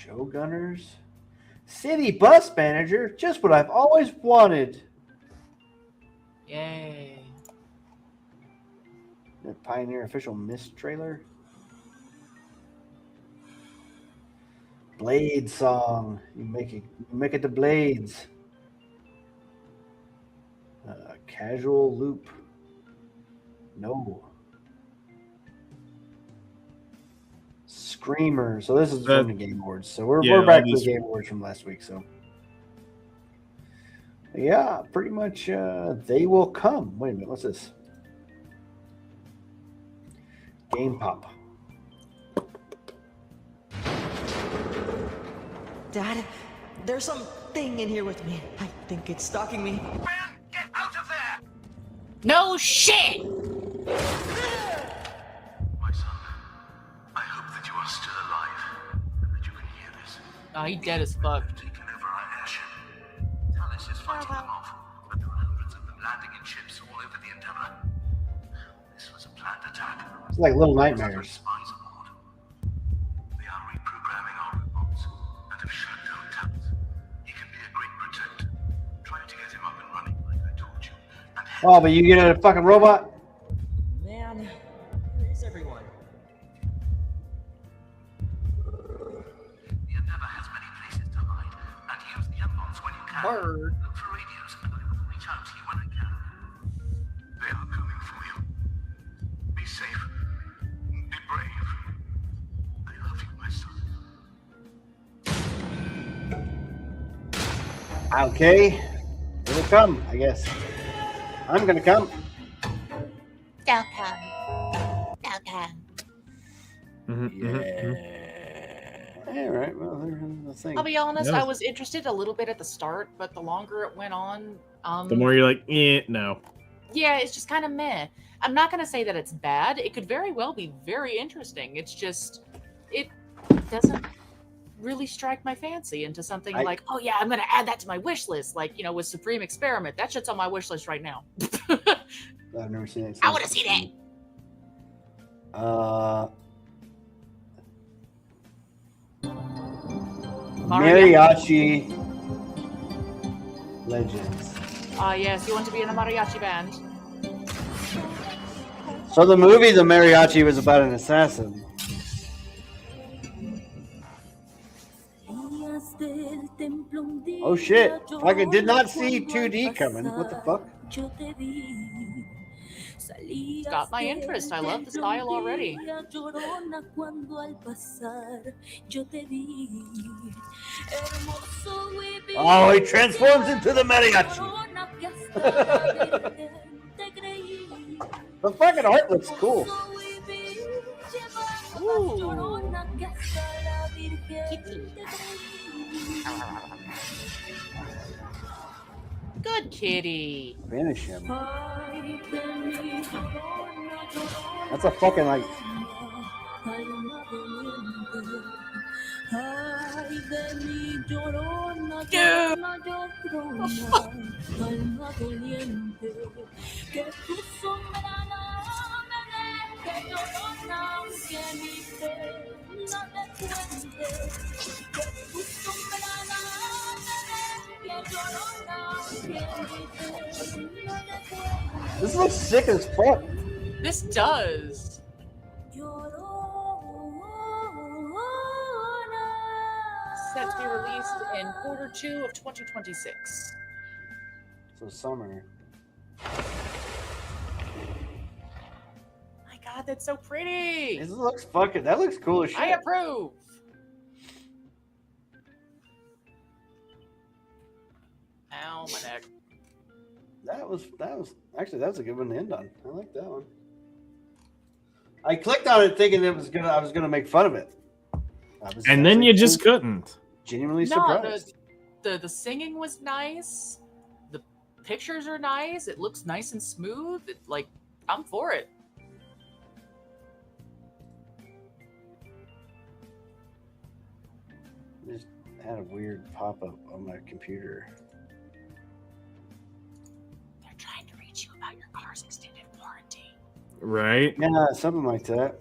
Showgunners. City bus manager. Just what I've always wanted. Yay. The Pioneer official Mist trailer. Blade song. You make it to Blades. Casual loop. No. Screamer. So this is from the Game Awards. So we're back to the Game Awards from last week. So yeah, pretty much they will come. Wait a minute, what's this? Game Pop. Dad, there's something in here with me. I think it's stalking me. Get out of there! No shit! My son, I hope that you are still alive and that you can hear this. Oh, he dead as fuck. Taken over our airship. Tallis is fighting them off, but there are hundreds of them landing in ships all over the Endeavor. This was a planned attack. It's like Little Nightmares. Spies aboard. They are reprogramming our robots and have shut down Tallis. He can be a great protector. Try to get him up and running like I told you. And Oh, but you get a fucking robot? Man, where's everyone? the Endeavor has many places to hide, and use the unknowns when you can. Word. Look for radios, and I will reach out to you when I can. They are coming for you. Be safe. Be brave. I love you, my son. Okay. Here they come, I guess. I'm gonna come. Don't come. Don't come. All right. Well, there's the thing. I'll be honest, Yeah. I was interested a little bit at the start, but the longer it went on, The more you're like, no. yeah, it's just kind of meh. I'm not gonna say that it's bad. It could very well be very interesting. It's just it doesn't really strike my fancy into something like, oh yeah, I'm gonna add that to my wish list. Like, you know, with Supreme Experiment, that shit's on my wish list right now. I've never seen it. I want to see that. Mariachi Legends. Yes, you want to be in a mariachi band? So the movie The Mariachi was about an assassin. Oh shit. I did not see 2D coming. What the fuck? Got my interest. I love the style already. Oh, he transforms into the mariachi. The fucking art looks cool. Good kitty. Finish him. That's a fucking like. This looks sick as fuck. This does. Set to be released in Q2 of 2026. So summer. My God, that's so pretty. This looks fucking. That looks cool as shit. I approve. Ow, my neck. That was actually that was a good one to end on. I like that one. I clicked on it thinking I was gonna make fun of it. And then you just couldn't. Genuinely No, surprised. the singing was nice. The pictures are nice. It looks nice and smooth. Like, I'm for it. Just had a weird pop-up on my computer. They're trying to reach you about your car's extended warranty. Right? Yeah, something like that.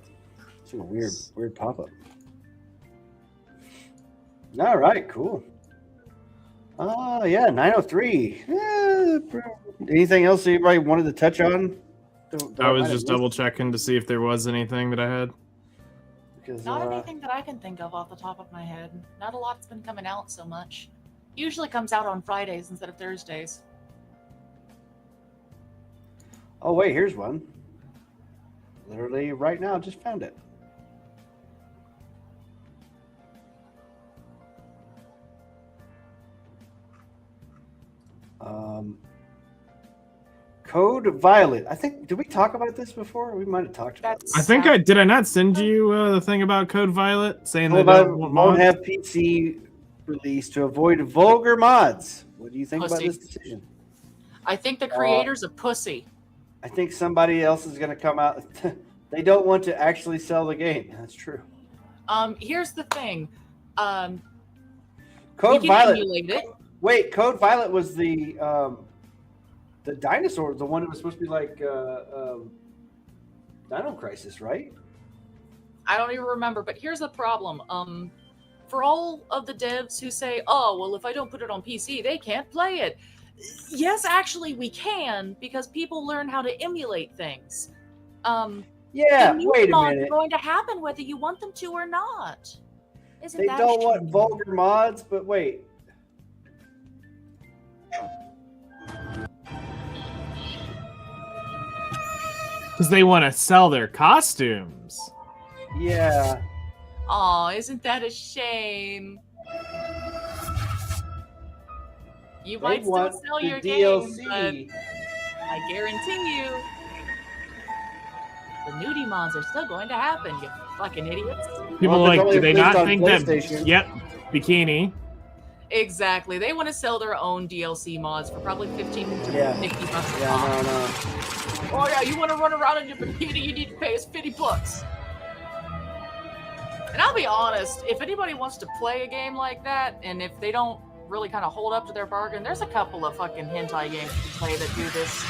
It's a weird pop-up. All right, cool. Yeah, 903. Anything else anybody wanted to touch on? I was just double checking to see if there was anything that I had. Because, Not anything that I can think of off the top of my head. Not a lot's been coming out so much. Usually comes out on Fridays instead of Thursdays. oh, wait, here's one. Literally right now, just found it. Code Violet. I think, did we talk about this before? We might have talked about this. I think did I not send you the thing about Code Violet saying Code they Violet don't want won't mods? have PC release to avoid vulgar mods. What do you think about Pussy. this decision? I think the creator's a pussy. I think somebody else is going to come out. They don't want to actually sell the game. That's true. Here's the thing. Code we can Violet. emulate it. Wait, Code Violet was the dinosaur, the one that was supposed to be like Dino Crisis, right? I don't even remember, but here's the problem. For all of the devs who say, oh, well, if I don't put it on PC, they can't play it. Yes, actually, we can, because people learn how to emulate things. Yeah, the new wait a mods minute. are going to happen whether you want them to or not. Isn't They that don't a want shame? vulgar mods, but wait. Because they want to sell their costumes. Yeah. Aw, isn't that a shame? You They might still want sell the your game, DLC. but I guarantee you, the nudie mods are still going to happen, you fucking idiots. People Well, if it's like, only do they released not on think that? PlayStation. Yep, bikini. Exactly. They want to sell their own DLC mods for probably 15 to Yeah. 50 bucks a Yeah, pop. no. Oh yeah, you want to run around in your bikini, you need to pay us 50 bucks. And I'll be honest, if anybody wants to play a game like that, and if they don't really kind of hold up to their bargain, there's a couple of fucking hentai games you can play that do this.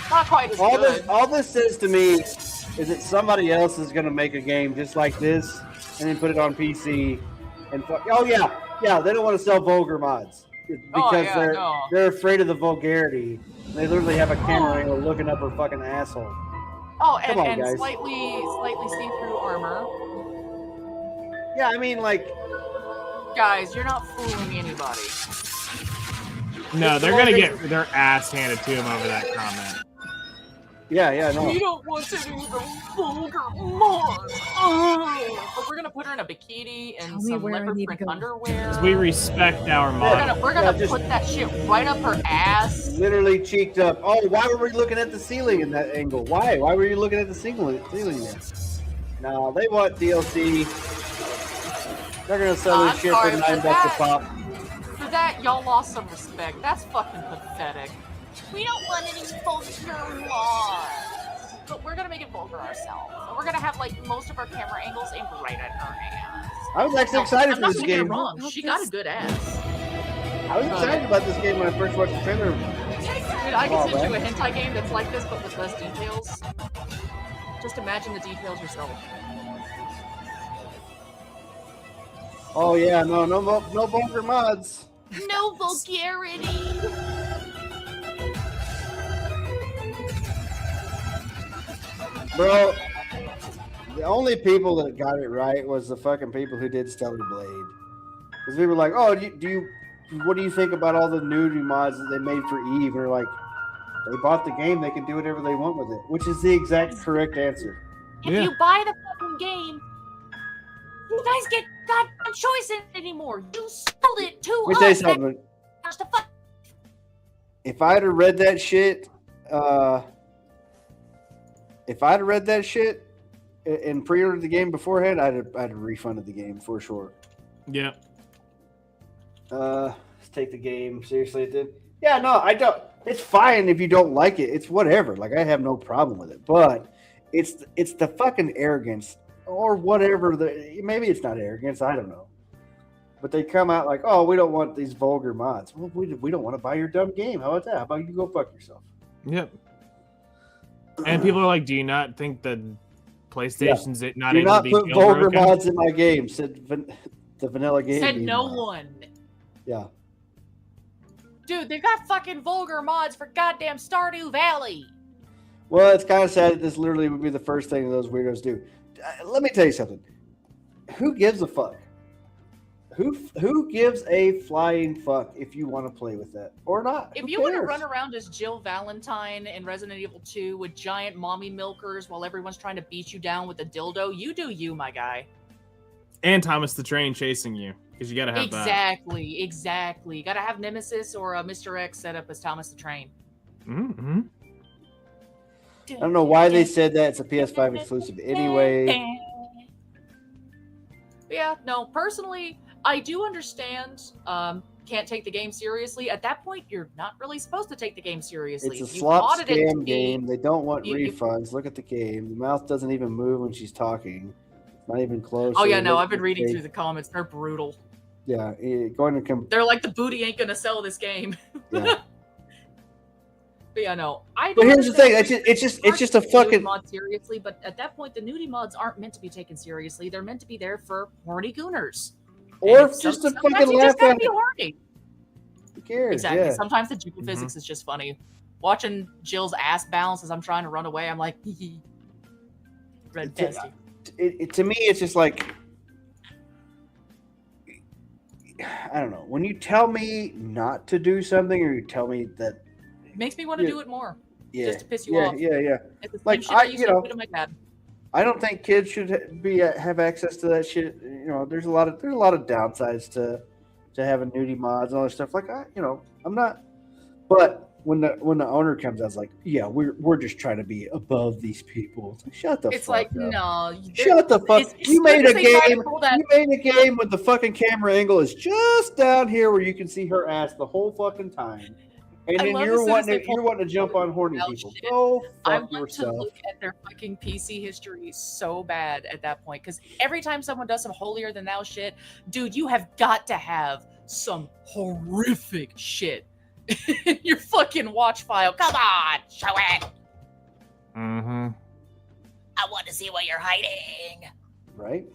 Not quite as good. All this says to me is that somebody else is going to make a game just like this and then put it on PC and oh yeah, they don't want to sell vulgar mods because they're afraid of the vulgarity. They literally have a camera angle looking up her fucking asshole. Oh, Come on, and guys. slightly see-through armor. Yeah, I mean, like, guys, you're not fooling anybody. No, they're gonna get their ass handed to them over that comment. Yeah, no. We don't want to do the vulgar mods. But we're gonna put her in a bikini and some leopard print underwear. 'Cause we respect our mod. We're gonna put that shit right up her ass. Literally cheeked up. Oh, why were we looking at the ceiling in that angle? Why? Why were you looking at the ceiling there? No, they want DLC. They're gonna sell this shit for $9 a pop. For that, y'all lost some respect. That's fucking pathetic. We don't want any vulgar mods. But we're gonna make it vulgar ourselves. And we're gonna have like most of our camera angles aimed right at her ass. I was actually excited for this I'm not gonna get game. it wrong. She got a good ass. I was excited about this game when I first watched the trailer. Dude, I can send you a hentai game that's like this, but with less details. Just imagine the details yourself. Oh yeah, no vulgar mods. No vulgarity. Bro, the only people that got it right was the fucking people who did Stellar Blade. Because we were like, oh, what do you think about all the nudity mods that they made for Eve? And they're like, they bought the game, they can do whatever they want with it, which is the exact correct answer. If you buy the fucking game, you guys get goddamn choice in it anymore. You sold it to Let me tell you us. something. That's the fuck. If I'd have read that shit, and pre-ordered the game beforehand, I'd have refunded the game for sure. Yeah. Let's take the game seriously. It did. Yeah, no, I don't. It's fine if you don't like it. It's whatever. Like, I have no problem with it. But it's the fucking arrogance or whatever. Maybe it's not arrogance. I don't know. But they come out like, oh, we don't want these vulgar mods. Well, we don't want to buy your dumb game. How about that? How about you go fuck yourself? Yep. And people are like, do you not think that PlayStation's not Do able not to be put vulgar jailbroken? mods in my game. Said The vanilla game. Said nudie no mod. one. Yeah. Dude, they've got fucking vulgar mods for goddamn Stardew Valley. Well, it's kind of sad that this literally would be the first thing those weirdos do. Let me tell you something. Who gives a fuck? Who gives a flying fuck if you want to play with that or not? If Who you want to cares? run around as Jill Valentine in Resident Evil 2 with giant mommy milkers while everyone's trying to beat you down with a dildo, you do you, my guy. And Thomas the Train chasing you, because you gotta have that. Exactly. Gotta have Nemesis or Mr. X set up as Thomas the Train. Mm-hmm. I don't know why they said that. It's a PS5 exclusive anyway. But yeah, no, personally, I do understand can't take the game seriously. At that point, you're not really supposed to take the game seriously. It's a You slop modded it to scam be- game. They don't want you- refunds. Look at the game. The mouth doesn't even move when she's talking. It's not even close. Oh So yeah, it no, looks I've been like reading they- through the comments. They're brutal. Yeah, going to come. They're like, the booty ain't gonna sell this game. Yeah. But yeah, no. I But do here's the thing. understand It's just a nudie fucking. mod seriously, but at that point, the nudie mods aren't meant to be taken seriously. They're meant to be there for horny gooners. Or And just to sometimes fucking you just laugh gotta at be it. horny. Who cares? Exactly. Yeah. Sometimes the Juku physics is just funny. Watching Jill's ass bounce as I'm trying to run away, I'm like, hee hee. Red pesty. To me, it's just like, I don't know. When you tell me not to do something, or you tell me that, It makes me want to Yeah. do it more. yeah, Just to piss you yeah, off. yeah. It's the same Like shit I used you to know, do to my dad. I don't think kids should have access to that shit. You know, there's a lot of downsides to having nudie mods and all that stuff. Like I'm not. But when the owner comes out, it's like, yeah, we're just trying to be above these people. It's like, shut the It's fuck like, up. no. Shut the fuck. It's You made as a they try to game. pull that- You made a game with the fucking camera angle is just down here where you can see her ass the whole fucking time. And I then love you're as soon as wanting they to pull jump on horny out people. shit. Go I fuck want yourself. to look at their fucking PC history so bad at that point, because every time someone does some holier than thou shit, dude, you have got to have some horrific shit in your fucking watch file. Come on, show it. Mm-hmm. I want to see what you're hiding. Right?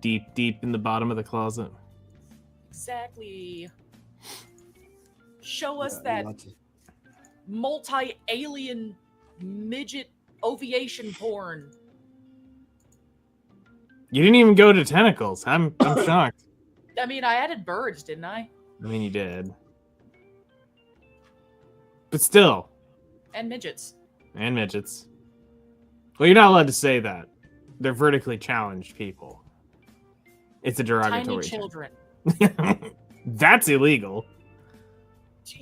Deep in the bottom of the closet. Exactly. Show us Yeah, that lots of- multi-alien midget ovation porn. You didn't even go to tentacles. I'm shocked. I mean, I added birds, didn't I? I mean, you did. But still. And midgets. And midgets. Well, you're not allowed to say that. They're vertically challenged people. It's a derogatory Tiny term. children. That's illegal.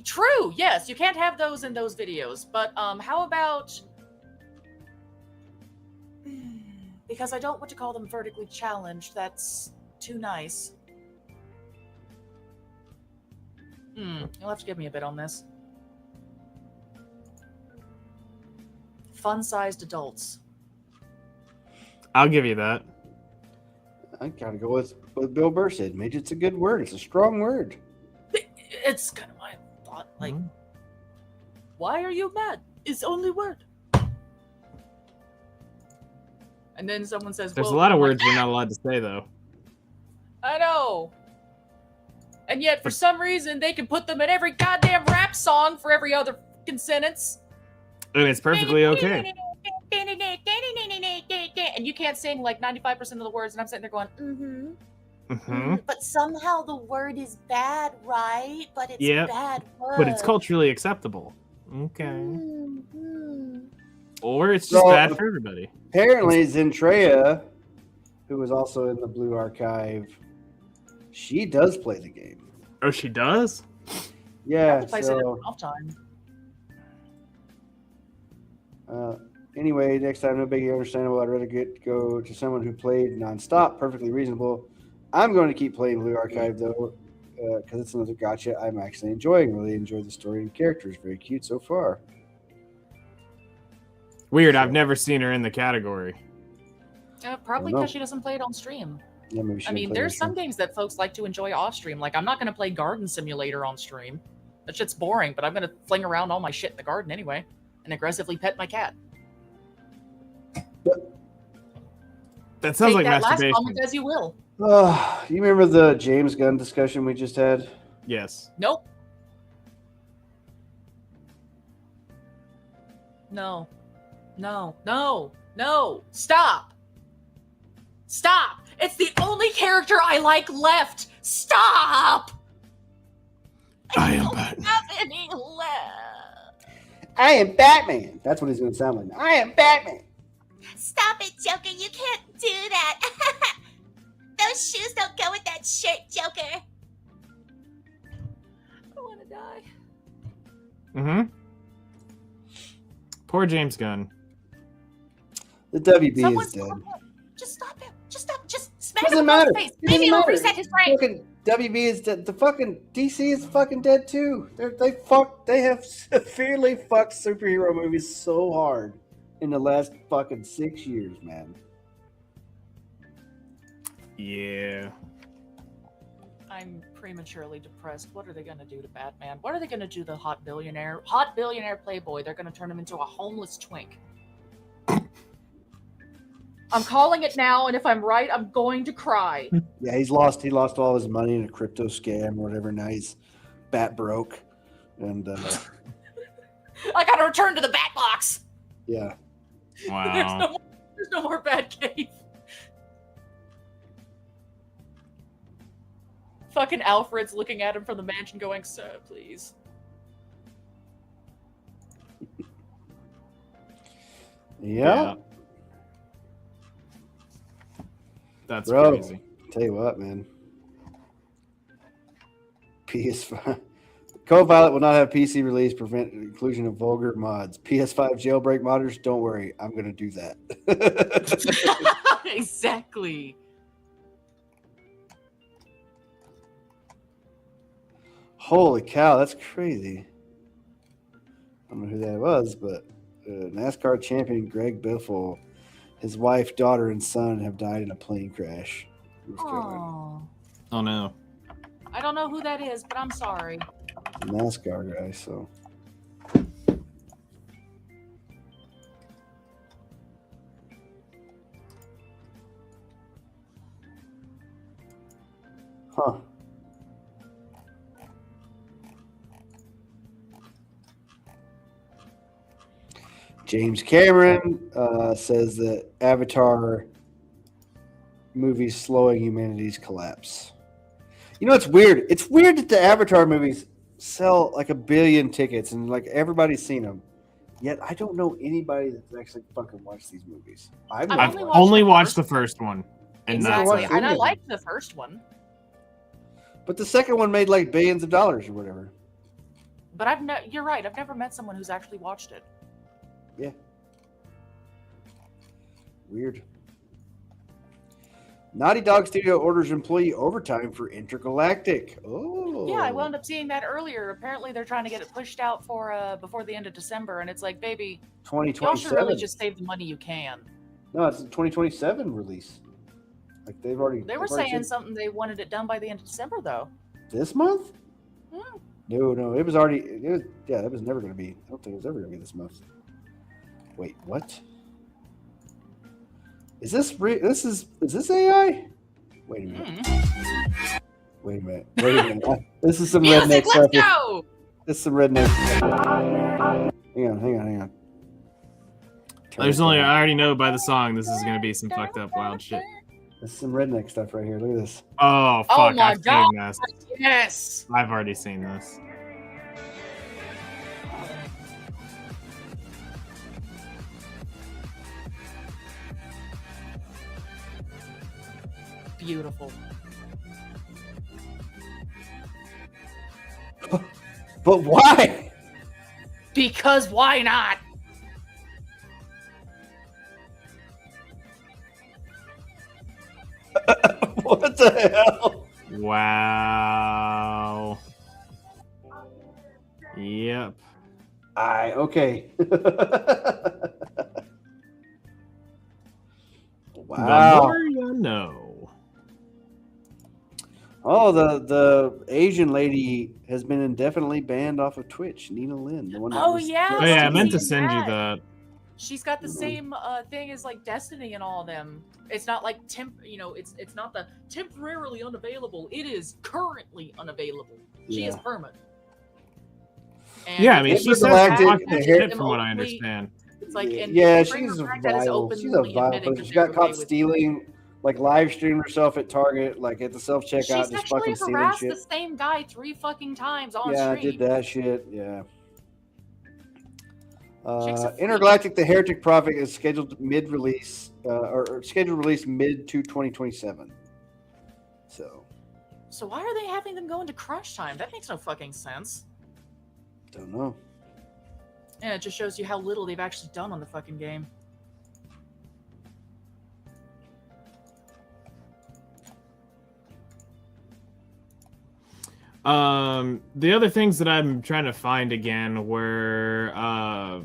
True, yes, you can't have those in those videos. But how about, because I don't want to call them vertically challenged, that's too nice. You'll have to give me a bit on this. Fun-sized adults. I'll give you that. I gotta go with what Bill Burr said. Midget's a good word. It's a strong word. It's kind of my thought. Like, why are you mad? It's only word. And then someone says, There's well, a lot of I'm like, words we're not allowed to say, though. I know. And yet, for some reason, they can put them in every goddamn rap song for every other fucking sentence. And it's perfectly okay. And you can't sing like 95% of the words, and I'm sitting there going, Mm-hmm. But somehow the word is bad, right? But it's Yep. bad word. But it's culturally acceptable. Okay. Mm-hmm. Or it's just So, bad for everybody. Apparently, Zentrea, who was also in the Blue Archive, she does play the game. Oh, she does? Yeah. Probably plays it So, off time. anyway, next time, no biggie, understandable. I'd rather go to someone who played nonstop, perfectly reasonable. I'm going to keep playing Blue Archive though, because it's another gotcha I'm actually enjoying. Really enjoy the story and characters. Very cute so far. Weird, I've never seen her in the category. Probably know. because she doesn't play it on stream. Yeah, maybe she I didn't mean, play there's this some one. games that folks like to enjoy off stream. Like, I'm not going to play Garden Simulator on stream. That shit's boring, but I'm going to fling around all my shit in the garden anyway and aggressively pet my cat. That sounds Take like that last masturbation. comment as you will. You remember the James Gunn discussion we just had? Yes. Nope. No. No. No. No. Stop. Stop. It's the only character I like left. Stop. I am don't Batman. have any left. I am Batman. That's what he's going to sound like. I am Batman. Stop it, Joker. You can't do that. Those shoes don't go with that shirt, Joker. I want to die. Mm-hmm. Poor James Gunn. The WB Someone is dead. stop him. Just stop him. Just stop. Just smack Doesn't him matter. across the face. It Maybe doesn't it'll matter. reset his brain. Fucking WB is dead. The fucking DC is fucking dead too. They have severely fucked superhero movies so hard in the last fucking 6 years, man. Yeah. I'm prematurely depressed. What are they going to do to Batman? What are they going to do to the hot billionaire playboy? They're going to turn him into a homeless twink. I'm calling it now, and if I'm right, I'm going to cry. Yeah, he lost all his money in a crypto scam or whatever. Now he's bat broke, and I got to return to the Bat Box. yeah. Wow. There's no more Batcave. Fucking Alfred's looking at him from the mansion going, sir, please. Yeah. That's Bro, crazy. tell you what, man. PS5 Copilot will not have PC release. Prevent inclusion of vulgar mods. PS5 jailbreak modders, don't worry, I'm gonna do that. Exactly. Holy cow, that's crazy. I don't know who that was, but NASCAR champion Greg Biffle, his wife, daughter, and son have died in a plane crash. Oh, Oh no. I don't know who that is, but I'm sorry. NASCAR guy, so. Huh. James Cameron says that Avatar movie's slowing humanity's collapse. You know, it's weird. It's weird that the Avatar movies sell like 1 billion tickets and like everybody's seen them. Yet I don't know anybody that's actually fucking watched these movies. I've only watched the first one. And Exactly. that's And it. I liked the first one. But the second one made like billions of dollars or whatever. But you're right. I've never met someone who's actually watched it. Yeah. Weird. Naughty Dog Studio orders employee overtime for Intergalactic. Oh. Yeah, I wound up seeing that earlier. Apparently, they're trying to get it pushed out for before the end of December, and it's like, baby, y'all should 2027. really just save the money you can. No, it's a 2027 release. Like they've already. They were they've already saying said- something they wanted it done by the end of December, though. This month? Hmm. No, it was already. It was, yeah, that was never going to be. I don't think it was ever going to be this month. Wait, what? Is this is this AI? Wait a minute. Wait a minute. Wait a minute. This is some redneck Music, stuff. let's go! This is some redneck stuff. Hang on. There's only I already know by the song this is gonna be some fucked up wild shit. This is some redneck stuff right here. Look at this. Oh fuck! Oh my I've God. seen this. Yes! I've already seen this. Beautiful. But why? Because why not? What the hell? Wow. Yep. Okay. The Wow. more you know. Oh, the Asian lady has been indefinitely banned off of Twitch. Nina Lynn, the one. That Oh, was- yeah. Oh yeah, I meant to I've send you seen that. She's got the same thing as like Destiny and all of them. It's not like it's not the temporarily unavailable. It is currently unavailable. She is Yeah. permanent. Yeah, I mean, she says Intergalactic, fucking the shit hair- from what I understand. It's like, and yeah, to bring she's her a back, that is vile. She's a openly vile admitting person. that She they're got caught okay with stealing, like live streaming herself at Target, like at the self checkout, She just sexually fucking stealing harassed shit. the same guy 3 fucking times on Yeah, I stream. did that shit. Yeah. Chick's a freak. Intergalactic: The Heretic Prophet is scheduled mid-release, or scheduled release mid to 2027. So why are they having them go into crunch time? That makes no fucking sense. Don't know. And it just shows you how little they've actually done on the fucking game. The other things that I'm trying to find again were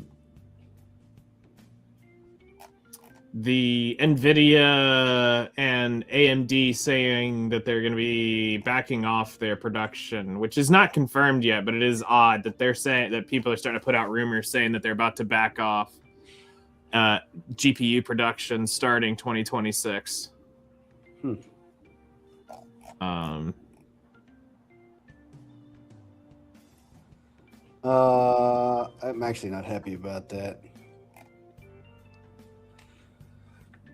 the Nvidia and AMD saying that they're going to be backing off their production, which is not confirmed yet, but it is odd that they're saying that people are starting to put out rumors saying that they're about to back off GPU production starting 2026. I'm actually not happy about that.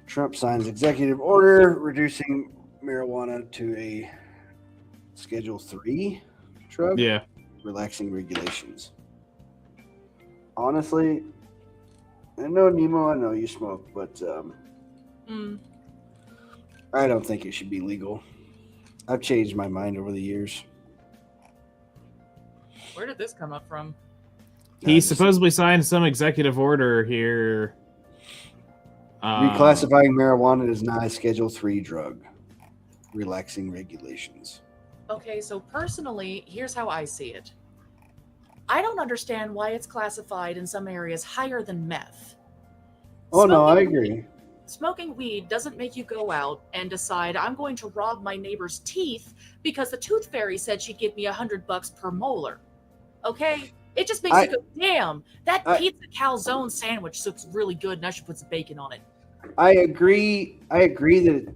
Trump signs executive order reducing marijuana to a Schedule 3 drug. Yeah. Relaxing regulations. Honestly, I know, Nemo, I know you smoke, but I don't think it should be legal. I've changed my mind over the years. Where did this come up from? He supposedly signed some executive order here. Reclassifying marijuana as not a Schedule 3 drug. Relaxing regulations. Okay, so personally, here's how I see it. I don't understand why it's classified in some areas higher than meth. Oh, no, I agree. Smoking weed doesn't make you go out and decide I'm going to rob my neighbor's teeth because the tooth fairy said she'd give me $100 per molar. Okay? It just makes you go, damn, that pizza calzone sandwich looks really good and I should put some bacon on it. I agree with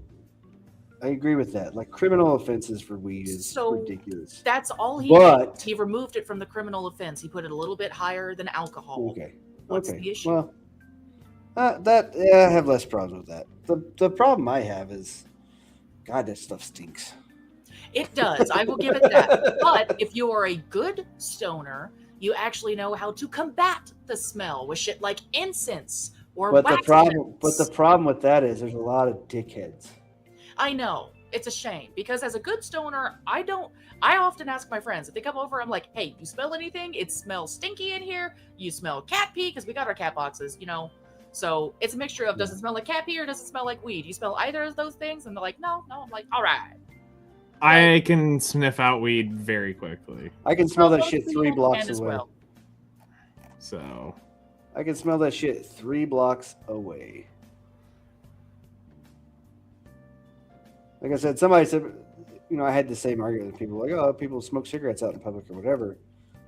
that. Like, criminal offenses for weed is ridiculous. That's all he But- did. He removed it from the criminal offense. He put it a little bit higher than alcohol. Okay. What's the issue? Well, I have less problems with that. The problem I have is, God, that stuff stinks. It does. I will give it that. But if you are a good stoner, you actually know how to combat the smell with shit like incense or But wax the problem with that is there's a lot of dickheads. I know. It's a shame because as a good stoner, I often ask my friends if they come over, I'm like, hey, you smell anything? It smells stinky in here. You smell cat pee because we got our cat boxes, you know. So it's a mixture of does it smell like cat pee or does it smell like weed? You smell either of those things? And they're like, no. I'm like, all right. I can sniff out weed very quickly. I can smell that most shit people 3 blocks can as away. well. So I can smell that shit 3 blocks away. Like I said, somebody said, I had the same argument with people like, oh, people smoke cigarettes out in public or whatever.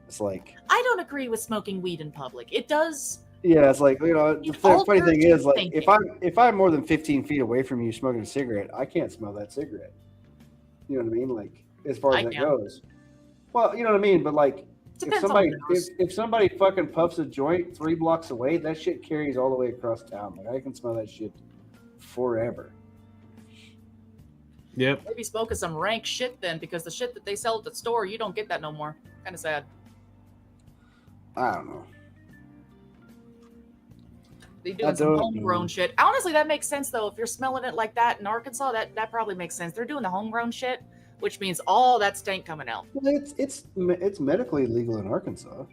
It's like, I don't agree with smoking weed in public. It does. yeah, it's like, the funny thing alters is, like, thinking. if I'm more than 15 feet away from you smoking a cigarette, I can't smell that cigarette. You know what I mean? Like, as far as I that can. goes. Well, you know what I mean? But like, Depends on the nose. if somebody fucking puffs a joint 3 blocks away, that shit carries all the way across town. Like, I can smell that shit forever. Yep. Maybe smoking some rank shit then, because the shit that they sell at the store, you don't get that no more. Kind of sad. I don't know. They doing some homegrown shit. Honestly, that makes sense though. If you're smelling it like that in Arkansas, that probably makes sense. They're doing the homegrown shit, which means all that stank coming out. Well, it's medically legal in Arkansas.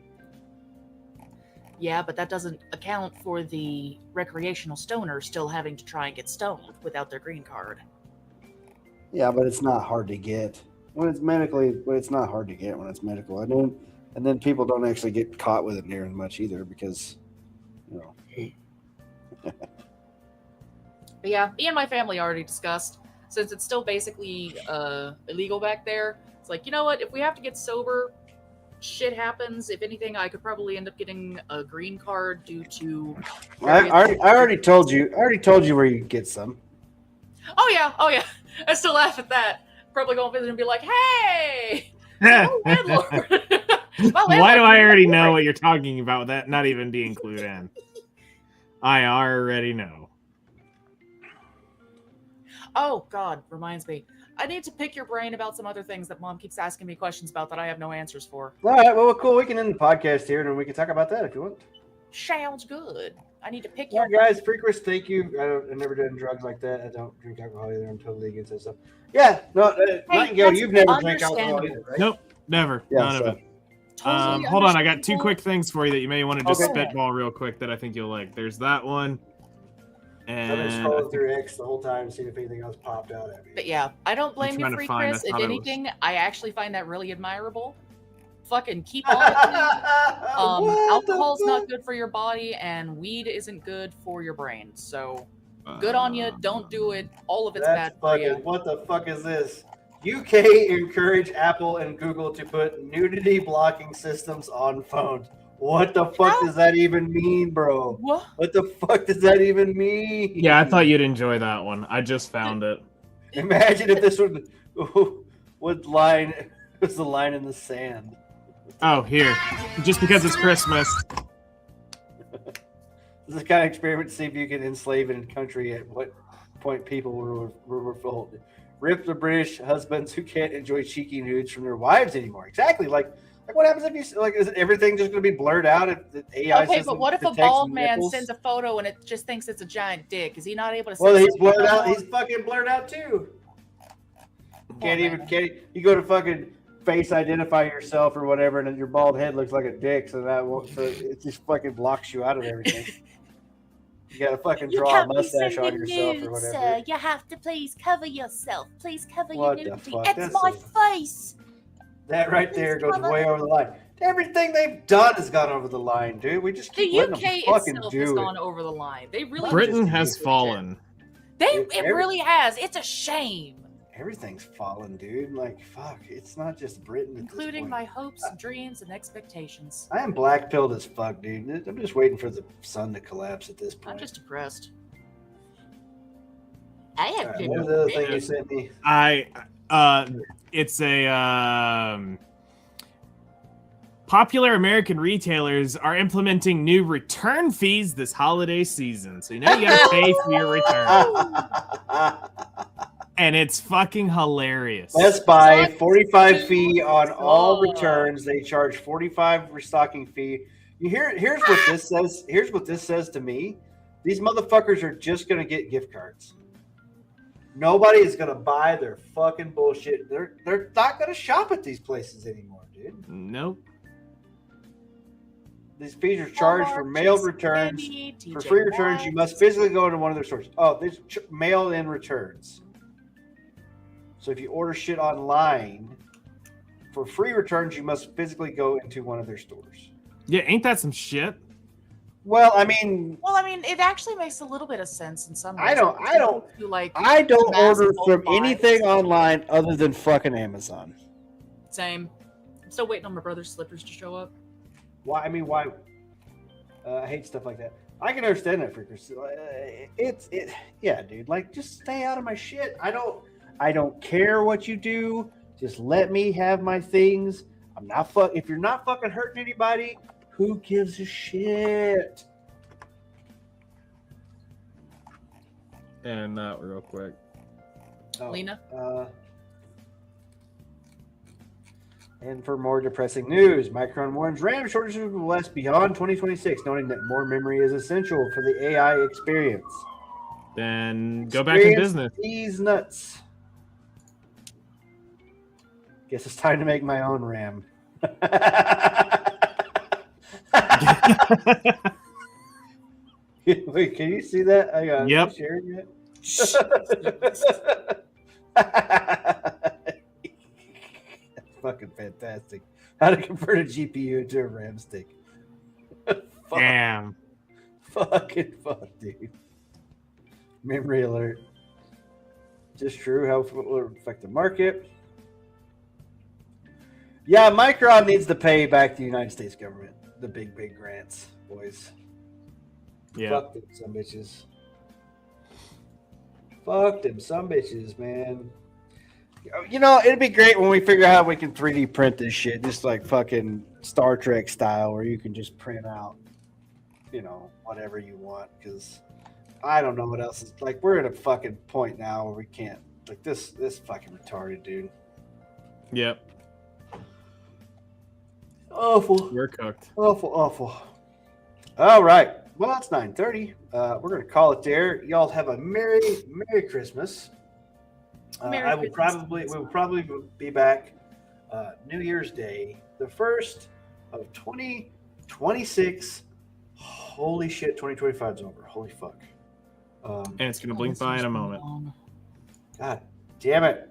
Yeah, but that doesn't account for the recreational stoners still having to try and get stoned without their green card. Yeah, but it's not hard to get when it's medically. But it's not hard to get when it's medical. And then people don't actually get caught with it near as much either because, But yeah, me and my family already discussed, since it's still basically illegal back there, it's like, you know what, if we have to get sober, shit happens. If anything, I could probably end up getting a green card due to. I already told you. I already told you where you get some. Oh yeah. I still laugh at that. Probably go visit and be like, "Hey, my landlord." Why do I already know what you're talking about? That not even being clued in. I already know. Oh God, reminds me. I need to pick your brain about some other things that Mom keeps asking me questions about that I have no answers for. All right, well, cool. We can end the podcast here, and we can talk about that if you want. Sounds good. I need to pick Yeah, your guys, Freakers, thank you. I've never done drugs like that. I don't drink alcohol either. I'm totally against that stuff. Yeah, no, Nightingale, you've never drank alcohol either, right? Nope, never. Yeah, None so- of it. Totally Hold on, I got two understandable. quick things for you that you may want to just Okay. spitball real quick that I think you'll like. There's that one. I've been And scrolling through X the whole time, seeing if anything else popped out at me. But yeah, I don't blame you, trying to Free find- I Chris. If thought it was- anything, I actually find that really admirable. Fucking keep on it. Alcohol's not good for your body, and weed isn't good for your brain. So, good on you. Don't do it. All of it's That's bad for you. fucking, what the fuck is this? UK encourage Apple and Google to put nudity blocking systems on phones. What the fuck does that even mean, bro? What the fuck does that even mean? yeah, I thought you'd enjoy that one. I just found it. Imagine if this would line was the line in the sand. Oh, here. Just because it's Christmas. This is the kind of experiment to see if you can enslave a country at what point people were told. Rip the British husbands who can't enjoy cheeky nudes from their wives anymore. Exactly. Like what happens if you like? Is everything just going to be blurred out if the AI Okay, system but what if a detects bald man nipples? sends a photo and it just thinks it's a giant dick? Is he not able to? Well, send he's some blurred photo? out. He's fucking blurred out too. You go to fucking face identify yourself or whatever, and then your bald head looks like a dick, so that won't. So it just fucking blocks you out of everything. You gotta fucking You draw a can't be mustache on sending yourself or nudes, whatever. sir. You have to please cover yourself. Please cover What the your nudity. fuck? It's That's my a- face. That right there goes cover- way over the line. Everything they've done has gone over the line, dude. We just keep The letting UK them fucking itself do has it. gone over the line. They really Britain just has do fallen. shit. It really has. It's a shame. Everything's fallen, dude. Like, fuck. It's not just Britain. At this Including point. my hopes, dreams, and expectations. I am black-pilled as fuck, dude. I'm just waiting for the sun to collapse at this point. I'm just depressed. I have All right, what was the other thing you sent me? It's a popular American retailers are implementing new return fees this holiday season. So you gotta pay for your return. And it's fucking hilarious. Best Buy, 45 fee on all returns. They charge 45 restocking fee. Here's what this says. Here's what this says to me. These motherfuckers are just gonna get gift cards. Nobody is gonna buy their fucking bullshit. They're not gonna shop at these places anymore, dude. Nope. These fees are charged for mailed returns. For free returns, you must physically go to one of their stores. Oh, there's mail-in returns. So if you order shit online, for free returns, you must physically go into one of their stores. Yeah, ain't that some shit? Well, I mean, it actually makes a little bit of sense in some ways. I don't Like, order massive from bulk buys. anything online other than fucking Amazon. Same. I'm still waiting on my brother's slippers to show up. Why? I mean, why? I hate stuff like that. I can understand that, freakers. Yeah, dude. Like, just stay out of my shit. I don't care what you do. Just let me have my things. I'm not if you're not fucking hurting anybody, who gives a shit? And that real quick. Lena? And for more depressing news, Micron warns RAM shortages will last beyond 2026, noting that more memory is essential for the AI experience. Then go back in business. These nuts. Guess it's time to make my own RAM. Wait, can you see that? I got Yep. sharing it. Fucking fantastic. How to convert a GPU into a RAM stick. Fuck. Damn. Fucking fuck, dude. Memory alert. Just true. How it will affect the market. Yeah, Micron needs to pay back the United States government the big grants, boys. Yeah. Fuck them some bitches. Fuck them some bitches, man. You know, it'd be great when we figure out how we can 3D print this shit, just like fucking Star Trek style, where you can just print out, you know, whatever you want. Because I don't know what else is like. We're at a fucking point now where we can't like this fucking retarded dude. Yep. Awful. We're cooked. Awful. All right. Well, it's 9:30. We're gonna call it there. Y'all have a merry Christmas. Merry We Christmas. will probably be back New Year's Day, the first of 2026. Holy shit, 2025 is over. Holy fuck. And it's gonna blink by in a moment. God damn it.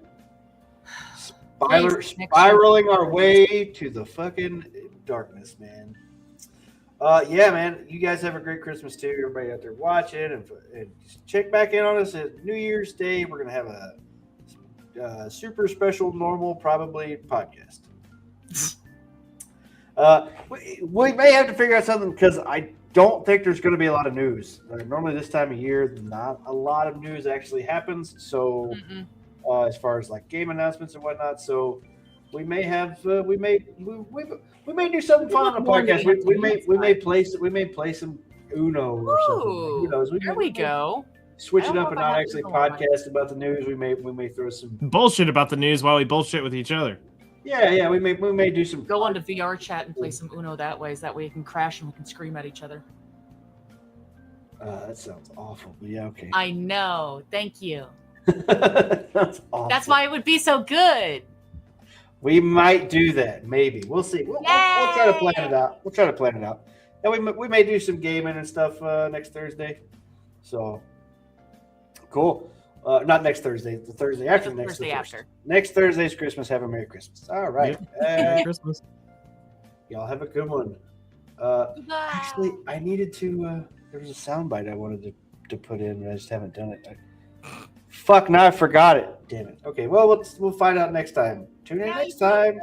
Thanks, Nick. Spiraling our way to the fucking darkness, man. Yeah, man. You guys have a great Christmas too. Everybody out there watching, and just check back in on us at New Year's Day. We're gonna have a super special, normal, probably podcast. We may have to figure out something because I don't think there's going to be a lot of news. Normally, this time of year, not a lot of news actually happens. So, as far as like game announcements and whatnot, so we may have we may do something fun on the podcast. We may play some Uno or something. Who knows? There we go. Switch I it don't up know and if I not have actually Uno on my- podcast about the news. We may throw some. Bullshit about the news while we bullshit with each other. Yeah. We may do some. Go onto VR chat and play some Uno that way. That way you can crash and we can scream at each other. That sounds awful. But yeah, okay. I know. Thank you. That's awful. That's why it would be so good. We might do that. Maybe we'll see. We'll try to plan it out. We'll try to plan it out. And we may do some gaming and stuff next Thursday. So cool. Not next Thursday. The Thursday after next. Thursday after. Next Thursday's Christmas. Have a Merry Christmas. All right. Merry Christmas. Y'all have a good one. Actually, I needed to. There was a soundbite I wanted to put in, but I just haven't done it. Fuck! Now I forgot it. Damn it. Okay. Well, we'll find out next time. Tune in next time.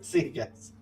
See you guys.